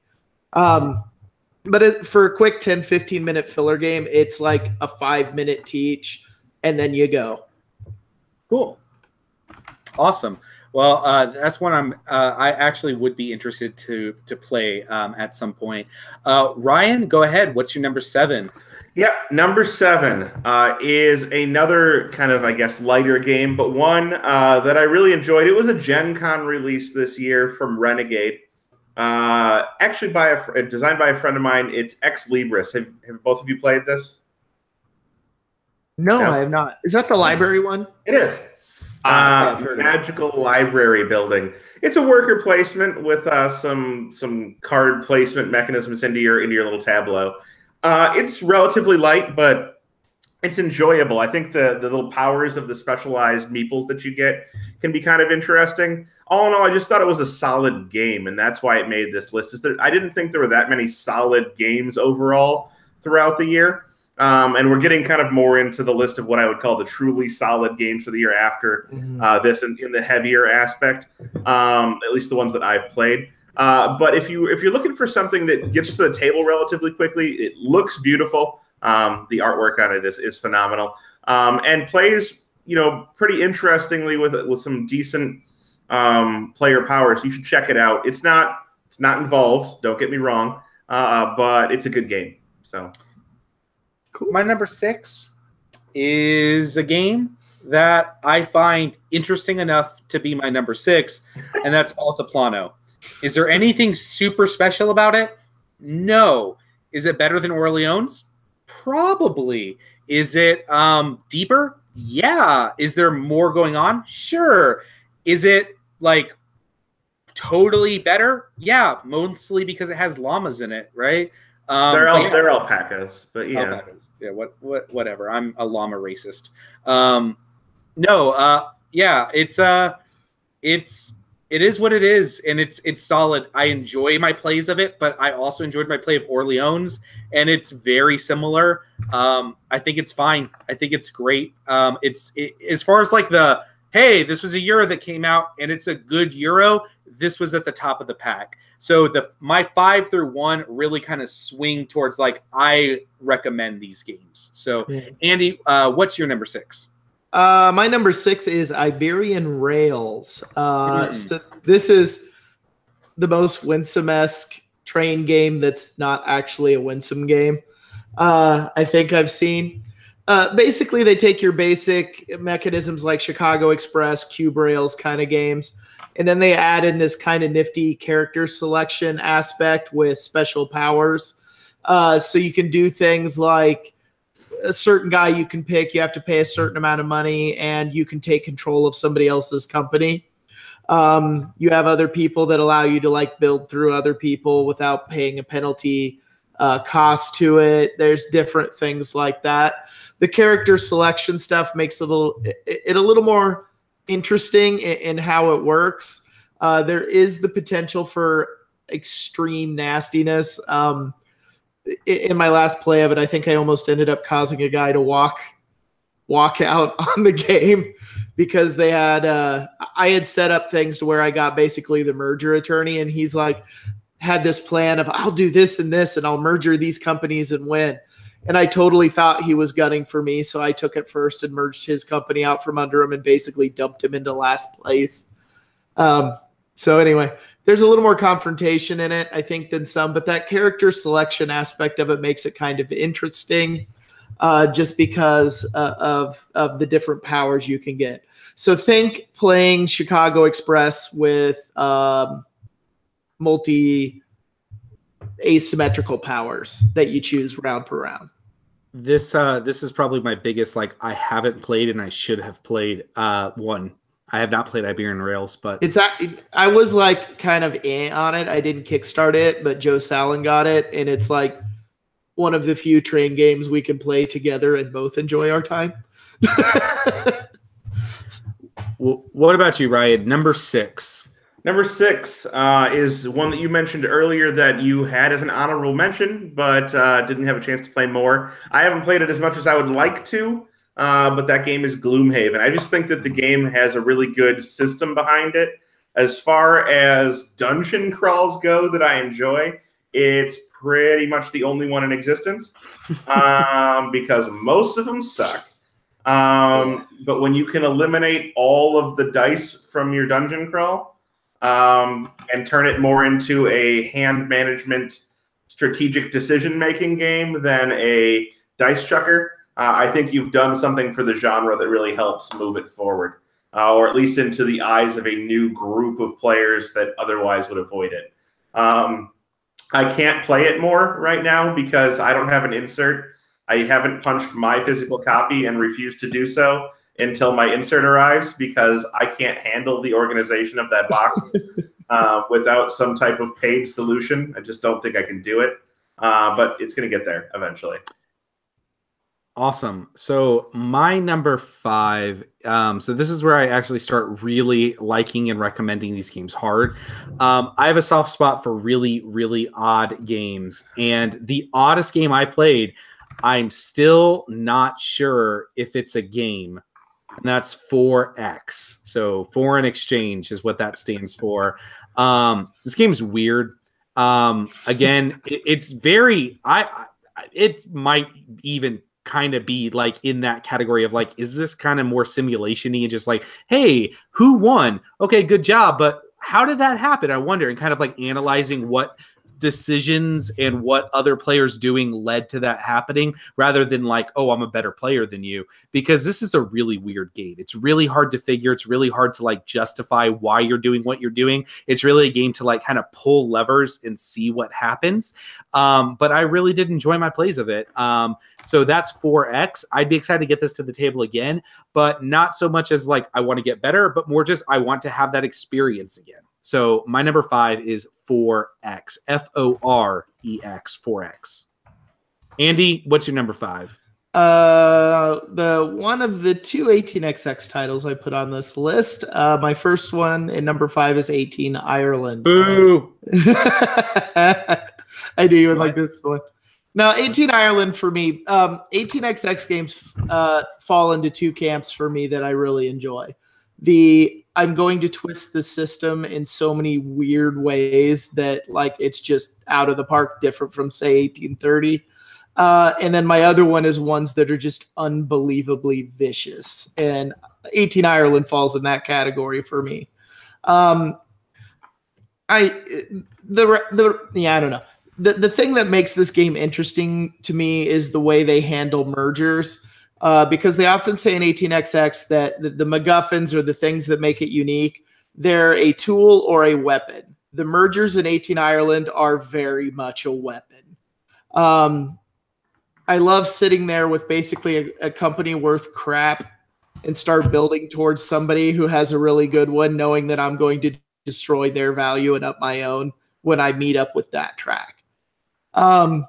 Speaker 3: But for a quick 10, 15-minute filler game, it's like a 5-minute teach, and then you go.
Speaker 1: Cool. Awesome. Well, that's one I actually would be interested to play at some point. Ryan, go ahead. What's your number 7?
Speaker 2: Yeah, number 7 is another kind of, I guess, lighter game, but one that I really enjoyed. It was a Gen Con release this year from Renegade. Actually, designed by a friend of mine. It's Ex Libris. Have both of you played this?
Speaker 3: No, I have not. Is that the library one?
Speaker 2: It is. Magical library building. It's a worker placement with some card placement mechanisms into your little tableau. It's relatively light, but it's enjoyable. I think the little powers of the specialized meeples that you get can be kind of interesting. All in all, I just thought it was a solid game, and that's why it made this list. I didn't think there were that many solid games overall throughout the year. And we're getting kind of more into the list of what I would call the truly solid games for the year after this in the heavier aspect, at least the ones that I've played. But if you're looking for something that gets to the table relatively quickly, it looks beautiful. The artwork on it is phenomenal, and plays pretty interestingly with some decent player powers. You should check it out. It's not involved. Don't get me wrong, but it's a good game. So.
Speaker 1: Cool. My number 6 is a game that I find interesting enough to be my number 6, and that's Altiplano. Is there anything super special about it? No. Is it better than Orleans? Probably. Is it deeper? Yeah. Is there more going on? Sure. Is it like totally better? Yeah, mostly because it has llamas in it, right?
Speaker 2: They're alpacas, but yeah.
Speaker 1: Alpacas. Yeah, whatever. I'm a llama racist. It is what it is, and it's solid. I enjoy my plays of it, but I also enjoyed my play of Orleans, and it's very similar. I think it's fine. I think it's great. As far as like hey, this was a Euro that came out, and it's a good Euro. This was at the top of the pack. So my 5 through 1 really kind of swing towards like I recommend these games. So Andy, what's your number 6?
Speaker 3: My number 6 is Iberian Rails. So this is the most Winsome-esque train game that's not actually a Winsome game I think I've seen. Basically, they take your basic mechanisms like Chicago Express, Cube Rails kind of games, and then they add in this kind of nifty character selection aspect with special powers. So you can do things like a certain guy you can pick, you have to pay a certain amount of money, and you can take control of somebody else's company. You have other people that allow you to like build through other people without paying a penalty cost to it. There's different things like that. The character selection stuff makes it a little more interesting in how it works. There is the potential for extreme nastiness. In my last play of it, I think I almost ended up causing a guy to walk out on the game because they had I had set up things to where I got basically the merger attorney, and he's like had this plan of I'll do this and this and I'll merger these companies and win. And I totally thought he was gunning for me, so I took it first and merged his company out from under him and basically dumped him into last place. So anyway, there's a little more confrontation in it, I think, than some, but that character selection aspect of it makes it kind of interesting just because of the different powers you can get. So think playing Chicago Express with multi-asymmetrical powers that you choose round per round.
Speaker 1: This is probably my biggest, like, I haven't played and I should have played one. I have not played Iberian Rails, but
Speaker 3: I was like kind of on it. I didn't kickstart it, but Joe Salen got it, and it's like one of the few train games we can play together and both enjoy our time.
Speaker 1: Well, what about you, Ryan? Number 6.
Speaker 2: Number 6 is one that you mentioned earlier that you had as an honorable mention, but didn't have a chance to play more. I haven't played it as much as I would like to, but that game is Gloomhaven. I just think that the game has a really good system behind it. As far as dungeon crawls go that I enjoy, it's pretty much the only one in existence because most of them suck. But when you can eliminate all of the dice from your dungeon crawl and turn it more into a hand management strategic decision-making game than a dice chucker, I think you've done something for the genre that really helps move it forward, or at least into the eyes of a new group of players that otherwise would avoid it. I can't play it more right now because I don't have an insert. I haven't punched my physical copy and refuse to do so until my insert arrives because I can't handle the organization of that box without some type of paid solution. I just don't think I can do it, but it's going to get there eventually.
Speaker 1: Awesome. So my number 5, so this is where I actually start really liking and recommending these games hard. I have a soft spot for really, really odd games. And the oddest game I played, I'm still not sure if it's a game. And that's 4X. So foreign exchange is what that stands for. This game is weird. Again, it's very, it might even kind of be like in that category of like, is this kind of more simulation-y and just like, hey, who won? Okay, good job. But how did that happen? I wonder, and kind of like analyzing what decisions and what other players doing led to that happening rather than like, oh, I'm a better player than you, because this is a really weird game. It's really hard to figure. It's really hard to like justify why you're doing what you're doing. It's really a game to like kind of pull levers and see what happens. But I really did enjoy my plays of it. So that's 4X. I'd be excited to get this to the table again, but not so much as like, I want to get better, but more just, I want to have that experience again. So my number 5 is 4X, Forex, 4X. Andy, what's your number 5?
Speaker 3: The one of the 2 18xx titles I put on this list. My first one in number 5 is 18 Ireland.
Speaker 1: Boo!
Speaker 3: I knew you would like this one. No, 18 Ireland for me. 18xx games fall into 2 camps for me that I really enjoy. I'm going to twist the system in so many weird ways that like it's just out of the park, different from say 1830. And then my other one is ones that are just unbelievably vicious, and 18 Ireland falls in that category for me. I don't know. The thing that makes this game interesting to me is the way they handle mergers. Because they often say in 18xx that the MacGuffins are the things that make it unique. They're a tool or a weapon. The mergers in 18 Ireland are very much a weapon. I love sitting there with basically a company worth crap and start building towards somebody who has a really good one, knowing that I'm going to destroy their value and up my own when I meet up with that track. So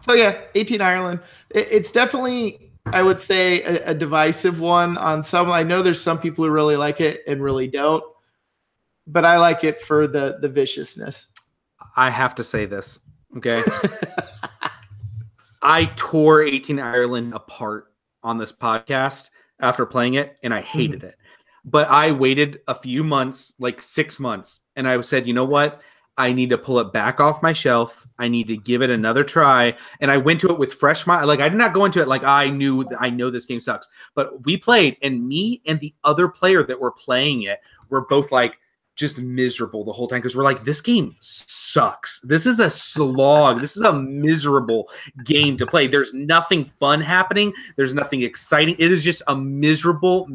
Speaker 3: yeah, 18 Ireland. It's definitely, I would say, a divisive one on some. I know there's some people who really like it and really don't, but I like it for the viciousness.
Speaker 1: I have to say this, okay? I tore 18 Ireland apart on this podcast after playing it, and I hated it. But I waited a few months, like 6 months, and I said, you know what? I need to pull it back off my shelf. I need to give it another try. And I went to it with fresh mind. Like, I did not go into it like I know this game sucks. But we played, and me and the other player that were playing it were both like just miserable the whole time, because we're like, this game sucks. This is a slog. This is a miserable game to play. There's nothing fun happening. There's nothing exciting. It is just a miserable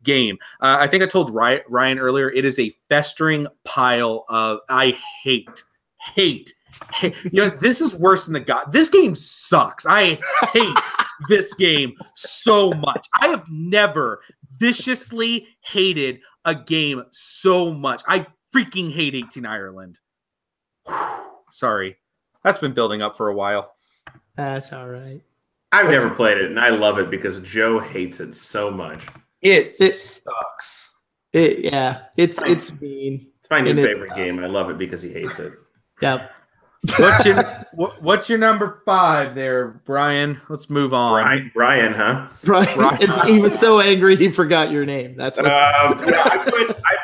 Speaker 1: game. I think I told Ryan earlier, it is a festering pile of I hate. You know, this is worse than the God. This game sucks. I hate this game so much. I have never viciously hated a game so much. I freaking hate 18 Ireland. Sorry. That's been building up for a while.
Speaker 3: That's all right.
Speaker 2: I've never played it, and I love it because Joe hates it so much.
Speaker 1: It sucks.
Speaker 3: It's mean.
Speaker 2: It's my new favorite game. I love it because he hates it.
Speaker 3: Yep.
Speaker 1: What's your number 5 there, Brian? Let's move on.
Speaker 2: Brian, huh?
Speaker 3: Brian. He was so angry he forgot your name. That's what
Speaker 2: I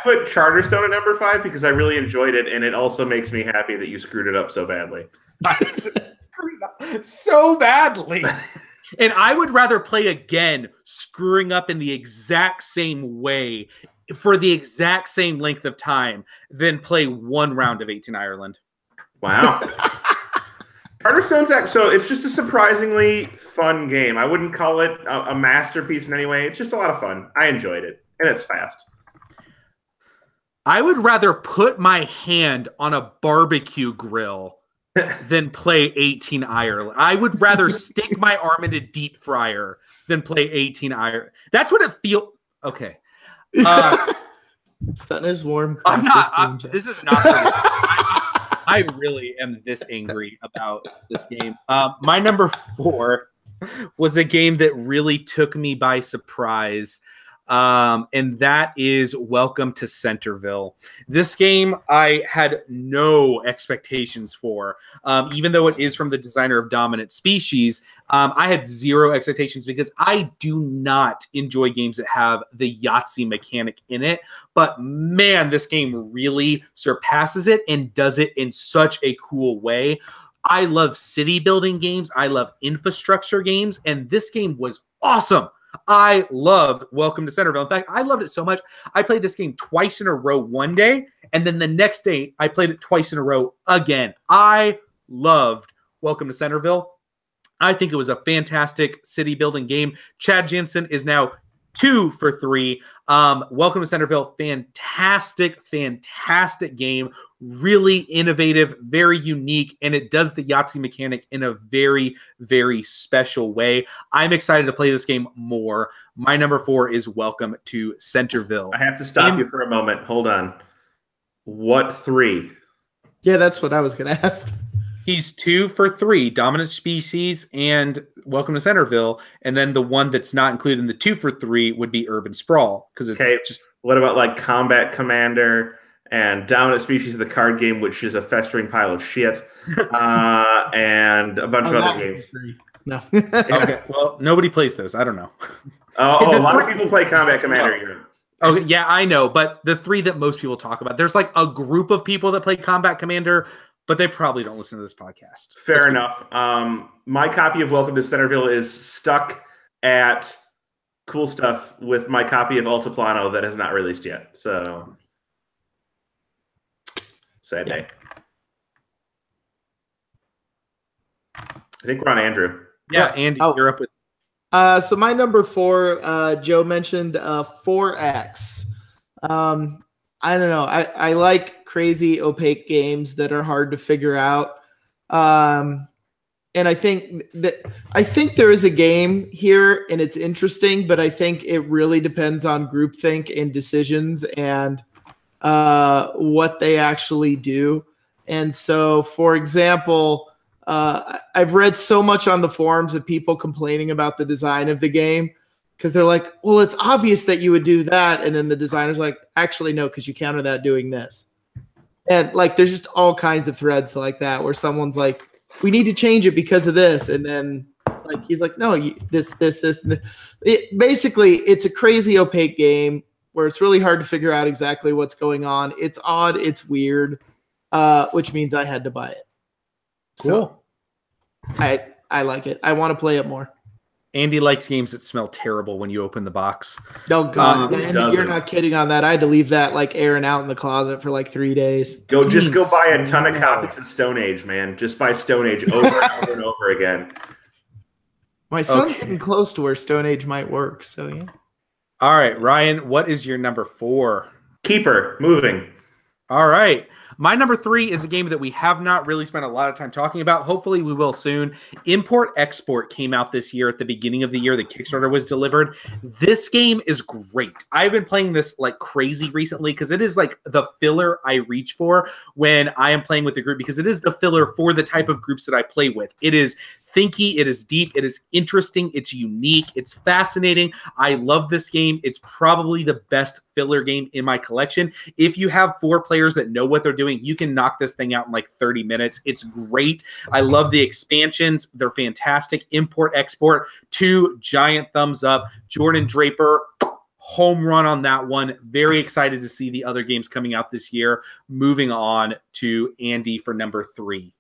Speaker 2: put Charterstone at number 5 because I really enjoyed it, and it also makes me happy that you screwed it up so badly.
Speaker 1: So badly. And I would rather play again screwing up in the exact same way for the exact same length of time than play one round of 18 Ireland.
Speaker 2: Wow. Charterstone's so it's just a surprisingly fun game. I wouldn't call it a masterpiece in any way. It's just a lot of fun. I enjoyed it, and it's fast.
Speaker 1: I would rather put my hand on a barbecue grill than play 18 Ireland. I would rather stick my arm in a deep fryer than play 18 Ireland. That's what it feels. Okay.
Speaker 3: Sun is warm.
Speaker 1: This is not. I really am this angry about this game. My number 4 was a game that really took me by surprise. And that is Welcome to Centerville. This game I had no expectations for, even though it is from the designer of Dominant Species. I had zero expectations because I do not enjoy games that have the Yahtzee mechanic in it. But man, this game really surpasses it and does it in such a cool way. I love city building games. I love infrastructure games. And this game was awesome. I loved Welcome to Centerville. In fact, I loved it so much. I played this game twice in a row one day, and then the next day I played it twice in a row again. I loved Welcome to Centerville. I think it was a fantastic city building game. Chad Jensen is now 2 for 3. Welcome to Centerville. Fantastic game. Really innovative, very unique, and it does the Yahtzee mechanic in a very, very special way. I'm excited to play this game more. My number 4 is Welcome to Centerville.
Speaker 2: I have to stop you for a moment. Hold on. What 3?
Speaker 3: Yeah, that's what I was going to ask.
Speaker 1: He's 2 for 3, Dominant Species and Welcome to Centerville. And then the one that's not included in the 2 for 3 would be Urban Sprawl. Because it's just.
Speaker 2: What about like Combat Commander and Dominant Species, the card game, which is a festering pile of shit, and a bunch of other games?
Speaker 3: No.
Speaker 1: Okay, well, nobody plays those. I don't know.
Speaker 2: A lot of people play Combat Commander.
Speaker 1: Okay, yeah, I know. But the 3 that most people talk about, there's like a group of people that play Combat Commander, but they probably don't listen to this podcast.
Speaker 2: Fair enough. My copy of Welcome to Centerville is stuck at Cool Stuff with my copy of Altiplano that has not released yet. So, sad day. I think we're on Andrew.
Speaker 1: Yeah, Andy, you're up with.
Speaker 3: So my number 4, Joe mentioned 4X. I don't know. I like crazy opaque games that are hard to figure out. And I think there is a game here and it's interesting, but I think it really depends on groupthink and decisions and what they actually do. And so, for example, I've read so much on the forums of people complaining about the design of the game because they're like, well, it's obvious that you would do that. And then the designer's like, actually, no, because you counter that doing this. And like, there's just all kinds of threads like that where someone's like, we need to change it because of this. And then like, he's like, no, this. Basically, it's a crazy opaque game where it's really hard to figure out exactly what's going on. It's odd. It's weird, which means I had to buy it.
Speaker 1: Cool.
Speaker 3: So I like it. I want to play it more.
Speaker 1: Andy likes games that smell terrible when you open the box.
Speaker 3: Oh, God. Andy, you're not kidding on that. I had to leave that like airing out in the closet for like 3 days.
Speaker 2: Just go buy a ton of copies of Stone Age, man. Just buy Stone Age over and over and over again.
Speaker 3: My son's getting close to where Stone Age might work. So, yeah.
Speaker 1: All right, Ryan, what is your number 4?
Speaker 2: Keyper, moving.
Speaker 1: All right. My number 3 is a game that we have not really spent a lot of time talking about. Hopefully we will soon. Import Export came out this year at the beginning of the year. The Kickstarter was delivered. This game is great. I've been playing this like crazy recently because it is like the filler I reach for when I am playing with a group because it is the filler for the type of groups that I play with. It is thinky, it is deep, it is interesting, it's unique, it's fascinating. I love this game. It's probably the best filler game in my collection. If you have 4 players that know what they're doing doing, you can knock this thing out in like 30 minutes. It's great. I love the expansions. They're fantastic. Import, export, 2 giant thumbs up. Jordan Draper, home run on that one. Very excited to see the other games coming out this year. Moving on to Andy for number 3.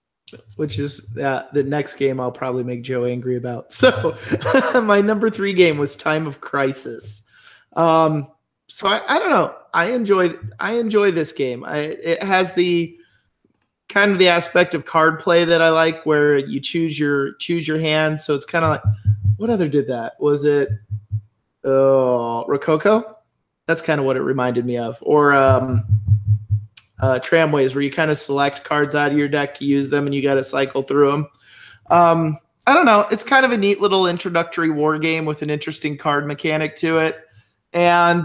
Speaker 3: Which is the next game I'll probably make Joe angry about. So my number 3 game was Time of Crisis. So I don't know. I enjoy this game. It has the kind of the aspect of card play that I like, where you choose your hand. So it's kind of like, what other did that? Was it Rococo? That's kind of what it reminded me of. Or Tramways, where you kind of select cards out of your deck to use them, and you got to cycle through them. I don't know. It's kind of a neat little introductory war game with an interesting card mechanic to it, and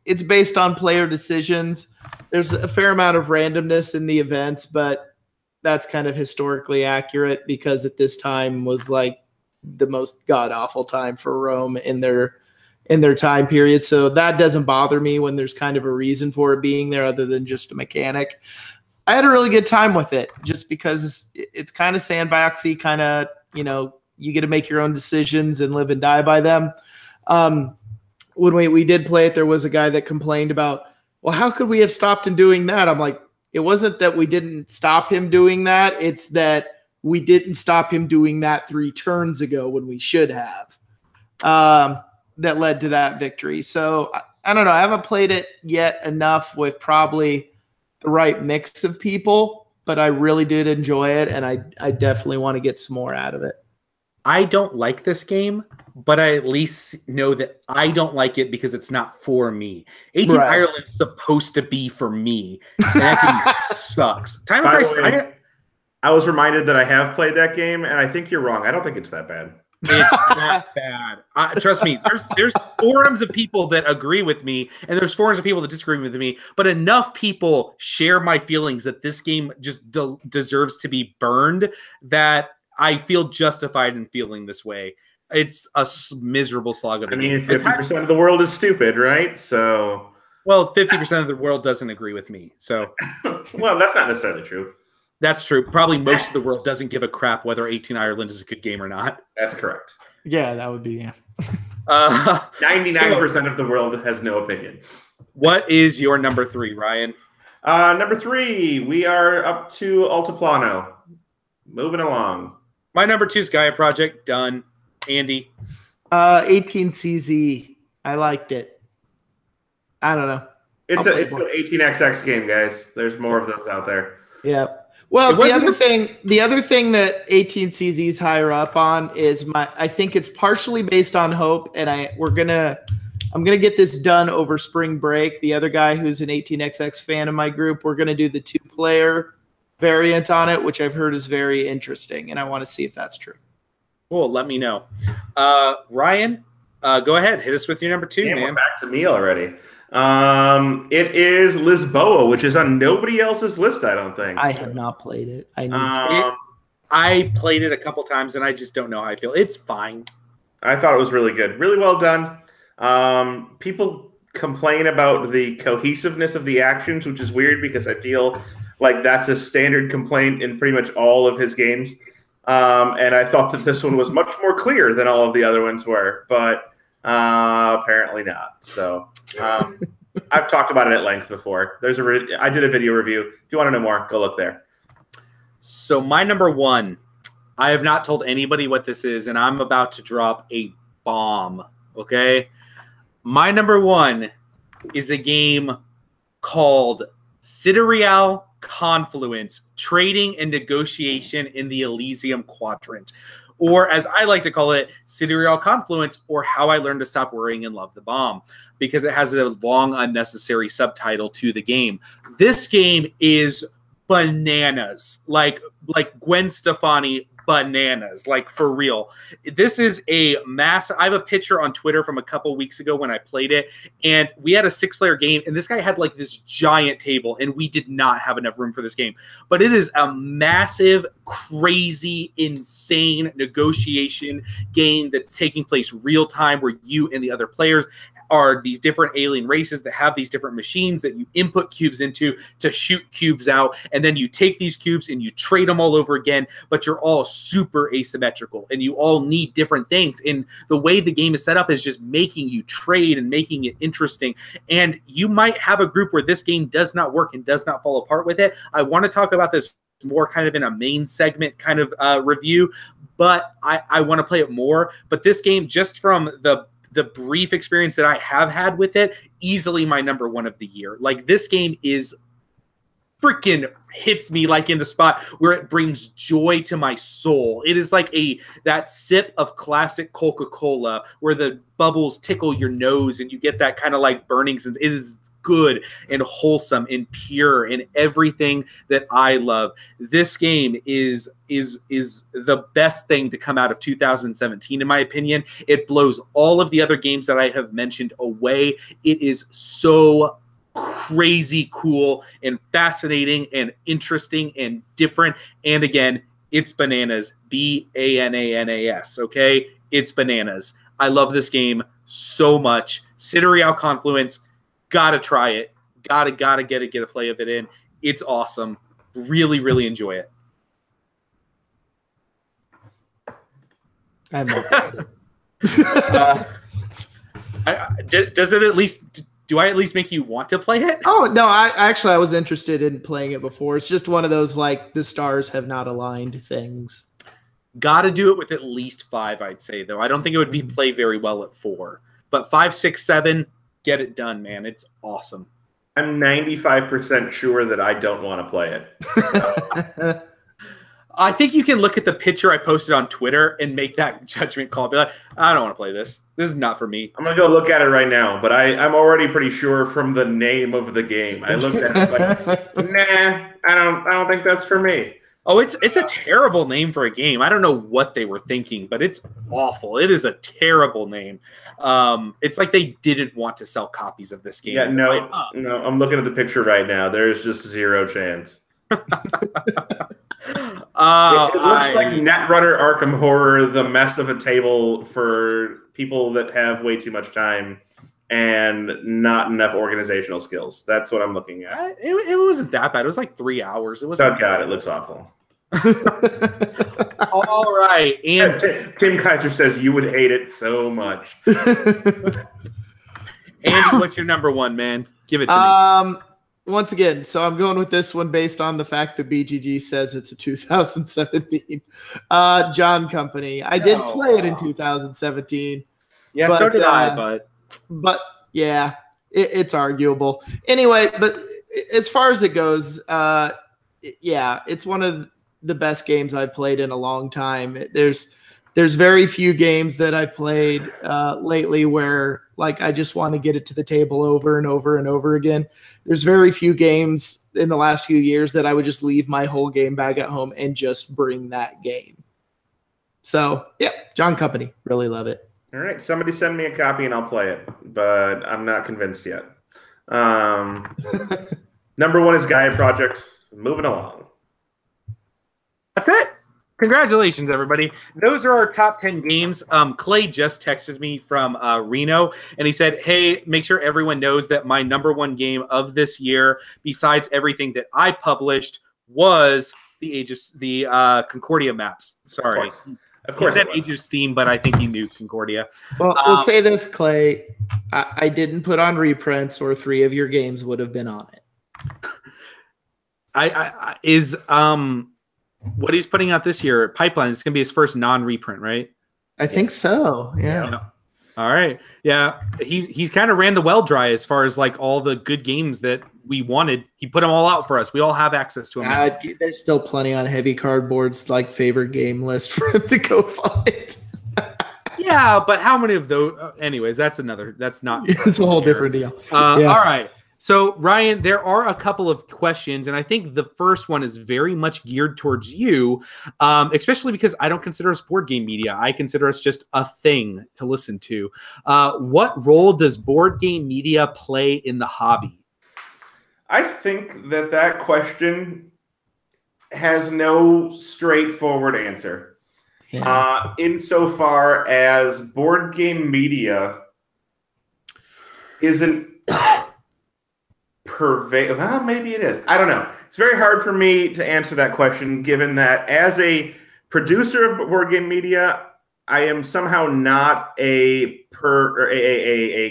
Speaker 3: it's based on player decisions. There's a fair amount of randomness in the events, but that's kind of historically accurate because at this time was like the most god-awful time for Rome in their time period. So that doesn't bother me when there's kind of a reason for it being there other than just a mechanic. I had a really good time with it just because it's kind of sandboxy, kind of, you get to make your own decisions and live and die by them. When we did play it, there was a guy that complained about, well, how could we have stopped him doing that? I'm like, it wasn't that we didn't stop him doing that. It's that we didn't stop him doing that 3 turns ago when we should have. That led to that victory. So I don't know. I haven't played it yet enough with probably the right mix of people, but I really did enjoy it, and I definitely want to get some more out of it.
Speaker 1: I don't like this game, but I at least know that I don't like it because it's not for me. 18
Speaker 3: Right.
Speaker 1: Ireland is supposed to be for me, and that game sucks. Time of Crisis.
Speaker 2: I was reminded that I have played that game, and I think you're wrong. I don't think it's that bad.
Speaker 1: It's not bad. Trust me, there's forums of people that agree with me, and there's forums of people that disagree with me, but enough people share my feelings that this game just deserves to be burned that I feel justified in feeling this way. It's a miserable slog of a game.
Speaker 2: 50% of the world is stupid, right? So,
Speaker 1: well, 50% of the world doesn't agree with me. So,
Speaker 2: well, that's not necessarily true.
Speaker 1: That's true. Probably most of the world doesn't give a crap whether 18 Ireland is a good game or not.
Speaker 2: That's correct.
Speaker 3: Yeah, that would be, yeah.
Speaker 2: 99% of the world has no opinion.
Speaker 1: What is your number 3, Ryan?
Speaker 2: Number 3, we are up to Altiplano. Moving along.
Speaker 1: My number 2 is Gaia Project. Done. Andy?
Speaker 3: 18CZ. I liked it. I don't know.
Speaker 2: It's an 18XX game, guys. There's more of those out there.
Speaker 3: Yeah. Well, the other thing that 18CZ is higher up on is I think it's partially based on hope, and I'm gonna get this done over spring break. The other guy who's an 18XX fan in my group, we're gonna do the 2-player variant on it, which I've heard is very interesting, and I want to see if that's true.
Speaker 1: Cool, let me know. Ryan, go ahead, hit us with your number 2, man.
Speaker 2: We're back to me already. It is Lisboa, which is on nobody else's list, I don't think.
Speaker 3: I have not played it.
Speaker 1: I played it a couple times, and I just don't know how I feel. It's fine.
Speaker 2: I thought it was really good. Really well done. People complain about the cohesiveness of the actions, which is weird because I feel like that's a standard complaint in pretty much all of his games. And I thought that this one was much more clear than all of the other ones were, but apparently not. So I've talked about it at length before. I did a video review. If you want to know more, go look there.
Speaker 1: So my number 1, I have not told anybody what this is, and I'm about to drop a bomb, okay? My number 1 is a game called Sidereal Confluence, Trading and Negotiation in the Elysium Quadrant. Or as I like to call it, Sidereal Confluence, or How I Learned to Stop Worrying and Love the Bomb, because it has a long, unnecessary subtitle to the game. This game is bananas, like Gwen Stefani bananas, like for real. This is a massive. I have a picture on Twitter from a couple weeks ago when I played it, and we had a 6-player game, and this guy had like this giant table, and we did not have enough room for this game. But it is a massive, crazy, insane negotiation game that's taking place real time, where you and the other players are these different alien races that have these different machines that you input cubes into to shoot cubes out, and then you take these cubes and you trade them all over again, but you're all super asymmetrical and you all need different things. And the way the game is set up is just making you trade and making it interesting. And you might have a group where this game does not work and does not fall apart with it. I want to talk about this more kind of in a main segment kind of review, but I want to play it more. But this game, just from the brief experience that I have had with it, easily my number one of the year. Like, this game is freaking hits me like in the spot where it brings joy to my soul. It is like that sip of classic Coca-Cola where the bubbles tickle your nose and you get that kind of like burning sense. It is good and wholesome and pure and everything that I love. This game is the best thing to come out of 2017, in my opinion. It blows all of the other games that I have mentioned away. It is so crazy cool and fascinating and interesting and different. And again, it's bananas. BANANAS. Okay, it's bananas. I love this game so much. City Real Confluence. Gotta try it. Gotta get a play of it in. It's awesome. Really, really enjoy it.
Speaker 3: I'm
Speaker 1: does it at least? Do I at least make you want to play it?
Speaker 3: Oh no, I was interested in playing it before. It's just one of those like the stars have not aligned things.
Speaker 1: Gotta do it with at least 5, I'd say, though. I don't think it would be play very well at 4, but 5, 6, 7. Get it done, man. It's awesome.
Speaker 2: I'm 95% sure that I don't want to play it.
Speaker 1: I think you can look at the picture I posted on Twitter and make that judgment call. Be like, I don't want to play this. This is not for me.
Speaker 2: I'm going to go look at it right now, but I'm already pretty sure from the name of the game. I looked at it like, nah, I don't think that's for me.
Speaker 1: Oh, it's a terrible name for a game. I don't know what they were thinking, but it's awful. It is a terrible name. It's like they didn't want to sell copies of this game.
Speaker 2: Yeah, no. I'm looking at the picture right now. There's just zero chance. It looks like Netrunner Arkham Horror, the mess of a table for people that have way too much time and not enough organizational skills. That's what I'm looking at.
Speaker 1: It wasn't that bad. It was like 3 hours. It wasn't.
Speaker 2: Oh God, it looks awful.
Speaker 1: All right, and
Speaker 2: Tim Kaiser says you would hate it so much.
Speaker 1: Andy, what's your number one, man? Give it to me.
Speaker 3: Once again, so I'm going with this one based on the fact that BGG says it's a 2017 John Company. I did play it in 2017.
Speaker 1: Yeah, so did I,
Speaker 3: but yeah, it's arguable. Anyway, but as far as it goes, yeah, it's one of the best games I've played in a long time. There's very few games that I've played lately where like I just want to get it to the table over and over and over again. There's very few games in the last few years that I would just leave my whole game bag at home and just bring that game. So yeah, John Company, really love it.
Speaker 2: All right, somebody send me a copy and I'll play it, but I'm not convinced yet. Number one is Gaia Project. Moving along.
Speaker 1: That's it. Congratulations, everybody. Those are our top 10 games. Clay just texted me from Reno, and he said, hey, make sure everyone knows that my number one game of this year, besides everything that I published, was the Concordia maps. Sorry.
Speaker 2: Of course.
Speaker 1: He said Age of Steam, but I think he knew Concordia.
Speaker 3: Well, we'll say this, Clay. I didn't put on reprints, or 3 of your games would have been on it.
Speaker 1: What he's putting out this year, Pipeline, it's going to be his first non-reprint, right?
Speaker 3: I think so. Yeah.
Speaker 1: All right. Yeah. He's kind of ran the well dry as far as like all the good games that we wanted. He put them all out for us. We all have access to them.
Speaker 3: There's still plenty on Heavy Cardboard's like favorite game list for him to go find.
Speaker 1: Yeah, but how many of those? Anyways, that's not.
Speaker 3: It's a whole different deal.
Speaker 1: All right. So, Ryan, there are a couple of questions, and I think the first one is very much geared towards you, especially because I don't consider us board game media. I consider us just a thing to listen to. What role does board game media play in the hobby?
Speaker 2: I think that question has no straightforward answer.
Speaker 3: Yeah.
Speaker 2: Insofar as board game media isn't pervasive. Well, maybe it is. I don't know. It's very hard for me to answer that question, given that as a producer of board game media, I am somehow not a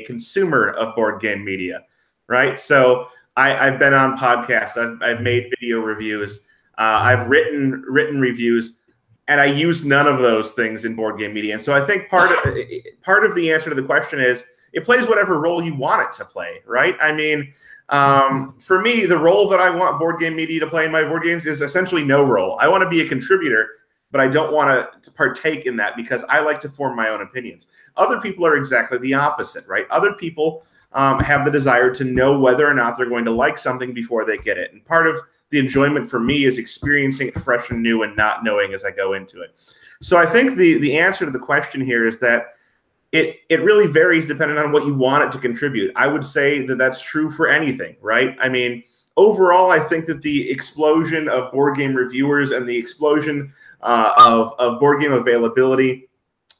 Speaker 2: consumer of board game media, right? So I've been on podcasts, I've made video reviews, I've written reviews, and I use none of those things in board game media. And so I think part of the answer to the question is it plays whatever role you want it to play, right? I mean, for me, the role that I want board game media to play in my board games is essentially no role. I want to be a contributor, but I don't want to partake in that because I like to form my own opinions. Other people are exactly the opposite, right? Other people have the desire to know whether or not they're going to like something before they get it. And part of the enjoyment for me is experiencing it fresh and new and not knowing as I go into it. So I think the answer to the question here is that it really varies depending on what you want it to contribute. I would say that that's true for anything, right? I mean, overall, I think that the explosion of board game reviewers and the explosion of board game availability,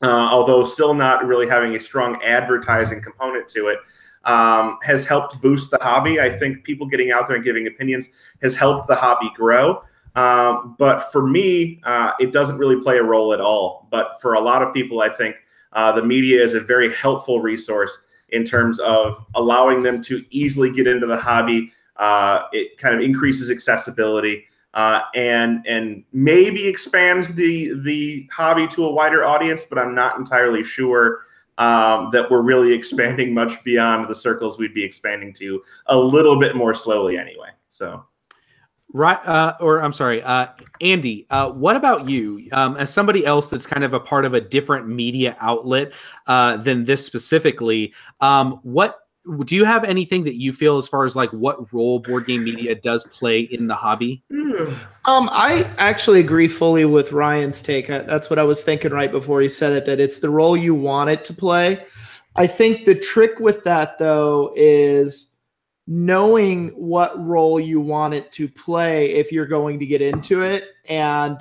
Speaker 2: although still not really having a strong advertising component to it, has helped boost the hobby. I think people getting out there and giving opinions has helped the hobby grow. But for me, it doesn't really play a role at all. But for a lot of people, I think the media is a very helpful resource in terms of allowing them to easily get into the hobby. It kind of increases accessibility and maybe expands the hobby to a wider audience, but I'm not entirely sure that we're really expanding much beyond the circles we'd be expanding to a little bit more slowly anyway. So.
Speaker 1: Right. I'm sorry, Andy, what about you? As somebody else that's kind of a part of a different media outlet than this specifically, what do you have anything that you feel as far as like what role board game media does play in the hobby?
Speaker 3: I actually agree fully with Ryan's take. That's what I was thinking right before he said it, that it's the role you want it to play. I think the trick with that, though, is knowing what role you want it to play if you're going to get into it and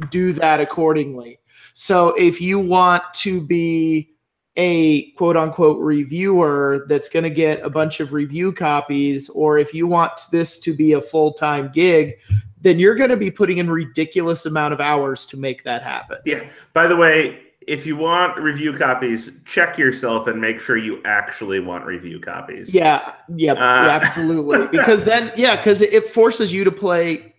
Speaker 3: do that accordingly. So if you want to be a quote unquote reviewer that's going to get a bunch of review copies, or if you want this to be a full-time gig, then you're going to be putting in ridiculous amount of hours to make that happen.
Speaker 2: Yeah. By the way, if you want review copies, check yourself and make sure you actually want review copies.
Speaker 3: Yeah. Yep. Absolutely. Because then, because it forces you to play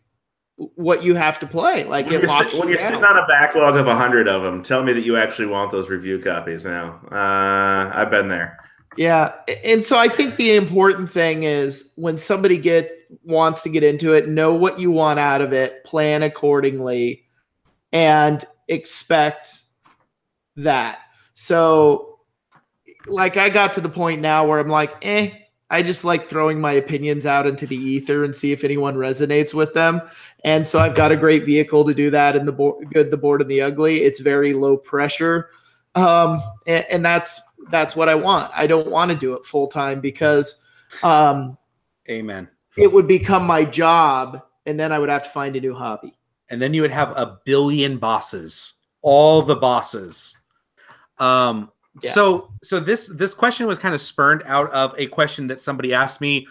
Speaker 3: what you have to play. Like
Speaker 2: when you're sitting on a backlog of 100 of them, tell me that you actually want those review copies now. I've been there.
Speaker 3: Yeah. And so I think the important thing is when somebody wants to get into it, know what you want out of it, plan accordingly, and expect that. So like I got to the point now where I'm like, I just like throwing my opinions out into the ether and see if anyone resonates with them. And so I've got a great vehicle to do that in the Good, the Board, and the Ugly. It's very low pressure. And that's what I want. I don't want to do it full time because
Speaker 1: Amen.
Speaker 3: It would become my job and then I would have to find a new hobby.
Speaker 1: And then you would have a billion bosses, all the bosses. So this question was kind of spurned out of a question that somebody asked me,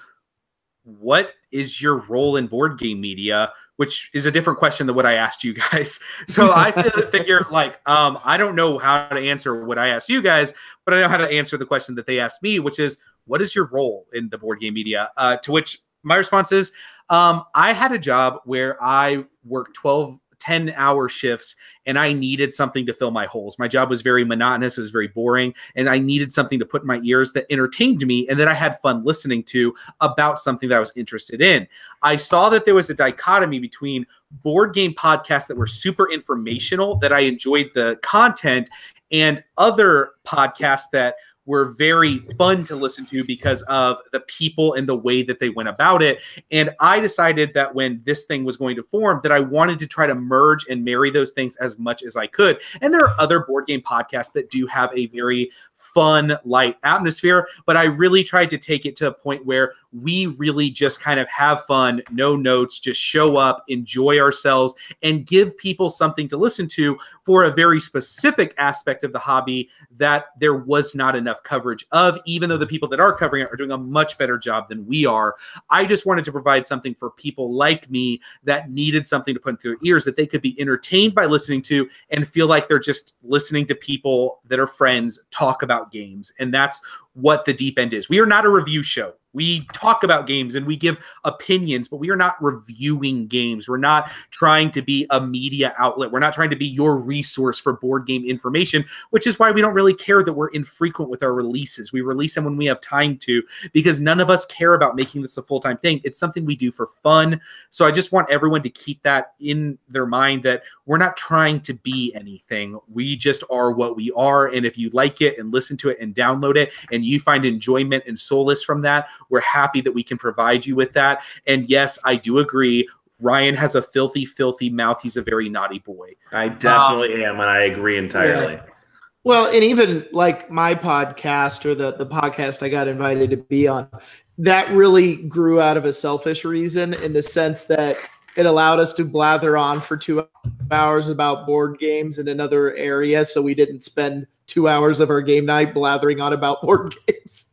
Speaker 1: what is your role in board game media? Which is a different question than what I asked you guys. So I figure like, I don't know how to answer what I asked you guys, but I know how to answer the question that they asked me, which is, what is your role in the board game media? To which my response is, I had a job where I worked 10-hour shifts and I needed something to fill my holes. My job was very monotonous. It was very boring. And I needed something to put in my ears that entertained me and that I had fun listening to about something that I was interested in. I saw that there was a dichotomy between board game podcasts that were super informational, that I enjoyed the content, and other podcasts that were very fun to listen to because of the people and the way that they went about it. And I decided that when this thing was going to form, that I wanted to try to merge and marry those things as much as I could. And there are other board game podcasts that do have a very fun, light atmosphere, but I really tried to take it to a point where we really just kind of have fun, no notes, just show up, enjoy ourselves, and give people something to listen to for a very specific aspect of the hobby that there was not enough coverage of, even though the people that are covering it are doing a much better job than we are. I just wanted to provide something for people like me that needed something to put into their ears that they could be entertained by listening to and feel like they're just listening to people that are friends talk about games. And that's what the Deep End is. We are not a review show. We talk about games and we give opinions, but we are not reviewing games. We're not trying to be a media outlet. We're not trying to be your resource for board game information, which is why we don't really care that we're infrequent with our releases. We release them when we have time to, because none of us care about making this a full-time thing. It's something we do for fun. So I just want everyone to keep that in their mind, that we're not trying to be anything. We just are what we are. And if you like it and listen to it and download it and you find enjoyment and solace from that, we're happy that we can provide you with that. And yes, I do agree. Ryan has a filthy, filthy mouth. He's a very naughty boy.
Speaker 2: I definitely am, and I agree entirely.
Speaker 3: Yeah. Well, and even like my podcast or the podcast I got invited to be on, that really grew out of a selfish reason, in the sense that it allowed us to blather on for 2 hours about board games in another area. So we didn't spend 2 hours of our game night blathering on about board games.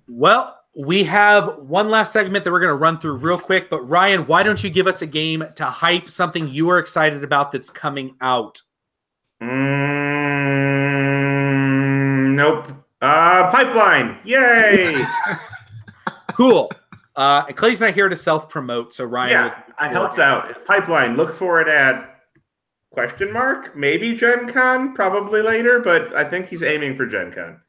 Speaker 1: Well, we have one last segment that we're going to run through real quick. But Ryan, why don't you give us a game to hype something you are excited about that's coming out?
Speaker 2: Nope. Pipeline. Yay.
Speaker 1: Cool. Clay's not here to self-promote, so Ryan.
Speaker 2: Yeah, I helped out. Pipeline. Look for it at question mark. Maybe Gen Con, probably later, but I think he's aiming for Gen Con.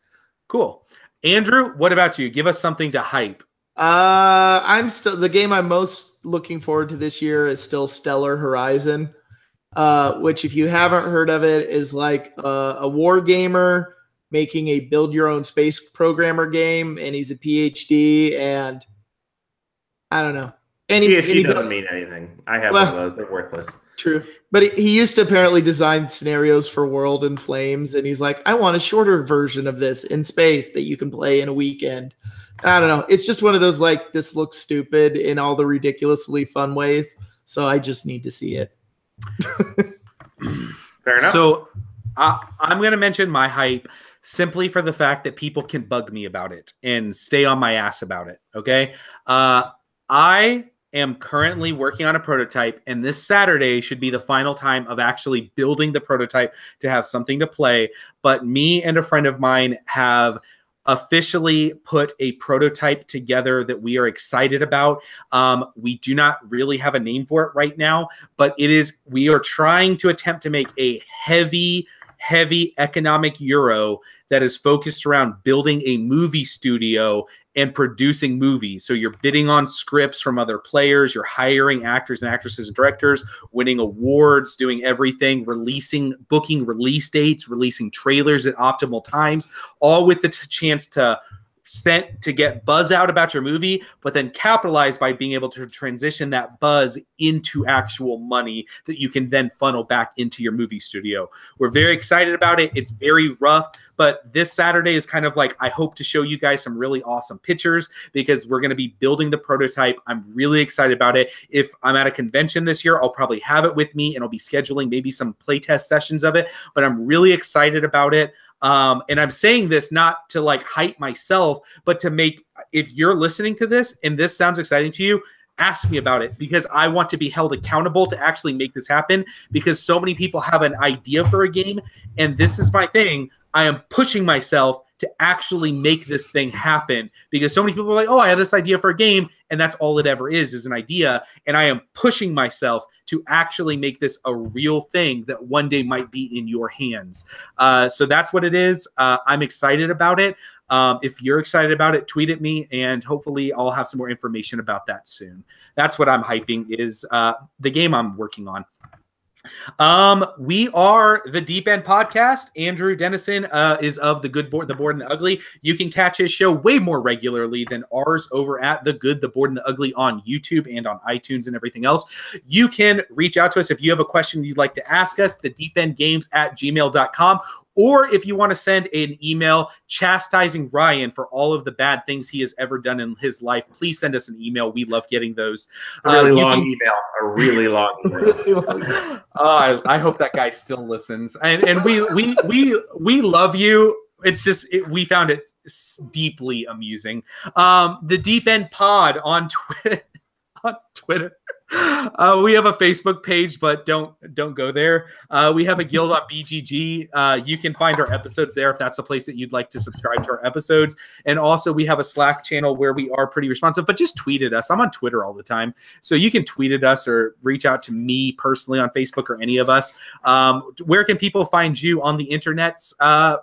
Speaker 1: Cool. Andrew, what about you? Give us something to hype.
Speaker 3: The game I'm most looking forward to this year is still Stellar Horizon, which, if you haven't heard of it, is like a war gamer making a build your own space programmer game, and he's a PhD, and I don't know.
Speaker 2: PhD doesn't mean anything. I have one of those. They're worthless.
Speaker 3: True. But he used to apparently design scenarios for World in Flames, and he's like, I want a shorter version of this in space that you can play in a weekend. I don't know. It's just one of those, like, this looks stupid in all the ridiculously fun ways, so I just need to see it.
Speaker 2: Fair enough.
Speaker 1: So I'm going to mention my hype simply for the fact that people can bug me about it and stay on my ass about it, okay? I am currently working on a prototype, and this Saturday should be the final time of actually building the prototype to have something to play. But me and a friend of mine have officially put a prototype together that we are excited about. We do not really have a name for it right now, but we are trying to attempt to make a heavy economic Euro that is focused around building a movie studio and producing movies. So you're bidding on scripts from other players, you're hiring actors and actresses and directors, winning awards, doing everything, booking release dates, releasing trailers at optimal times, all with the chance to get buzz out about your movie, but then capitalize by being able to transition that buzz into actual money that you can then funnel back into your movie studio. We're very excited about it. It's very rough, but this Saturday is kind of like, I hope to show you guys some really awesome pictures, because we're going to be building the prototype. I'm really excited about it. If I'm at a convention this year, I'll probably have it with me, and I'll be scheduling maybe some playtest sessions of it, but I'm really excited about it. And I'm saying this not to like hype myself, but to make, if you're listening to this and this sounds exciting to you, ask me about it, because I want to be held accountable to actually make this happen, because so many people have an idea for a game, and this is my thing. I am pushing myself to actually make this thing happen, because so many people are like, oh, I have this idea for a game, and that's all it ever is an idea. And I am pushing myself to actually make this a real thing that one day might be in your hands. So that's what it is. I'm excited about it. If you're excited about it, tweet at me, and hopefully I'll have some more information about that soon. That's what I'm hyping, is the game I'm working on. We are the Deep End Podcast. Andrew Dennison is of The Good, The Board, and the Ugly. You can catch his show way more regularly than ours over at The Good, The Board, and the Ugly on YouTube and on iTunes and everything else. You can reach out to us if you have a question you'd like to ask us, thedeependgames@gmail.com, Or if you want to send an email chastising Ryan for all of the bad things he has ever done in his life, please send us an email. We love getting those.
Speaker 2: A really long email.
Speaker 1: I hope that guy still listens. And we love you. It's just we found it deeply amusing. The Deep End Pod on Twitter. We have a Facebook page, but don't go there. We have a guild on BGG. You can find our episodes there if that's a place that you'd like to subscribe to our episodes. And also we have a Slack channel where we are pretty responsive, but just tweet at us. I'm on Twitter all the time. So you can tweet at us or reach out to me personally on Facebook or any of us. Where can people find you on the internets,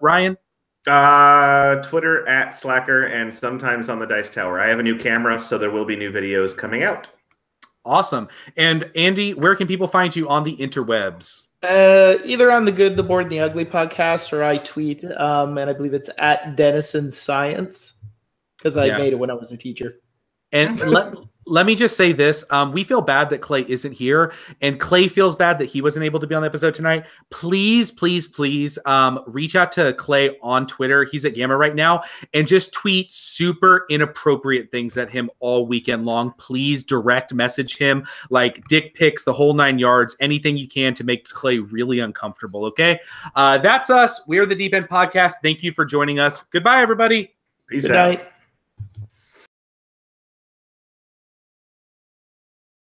Speaker 1: Ryan?
Speaker 2: Twitter at Slacker and sometimes on the Dice Tower. I have a new camera, so there will be new videos coming out.
Speaker 1: Awesome. And Andy, where can people find you on the interwebs?
Speaker 3: Either on the Good, the Bored, and the Ugly podcast, or I tweet, and I believe it's at Denison Science, because I made it when I was a teacher.
Speaker 1: And let me just say this. We feel bad that Clay isn't here, and Clay feels bad that he wasn't able to be on the episode tonight. Please, please, please reach out to Clay on Twitter. He's at Gamma right now, and just tweet super inappropriate things at him all weekend long. Please direct message him, like dick pics, the whole 9 yards, anything you can to make Clay really uncomfortable, okay? That's us. We are the Deep End Podcast. Thank you for joining us. Goodbye, everybody.
Speaker 2: Peace out.
Speaker 3: Night.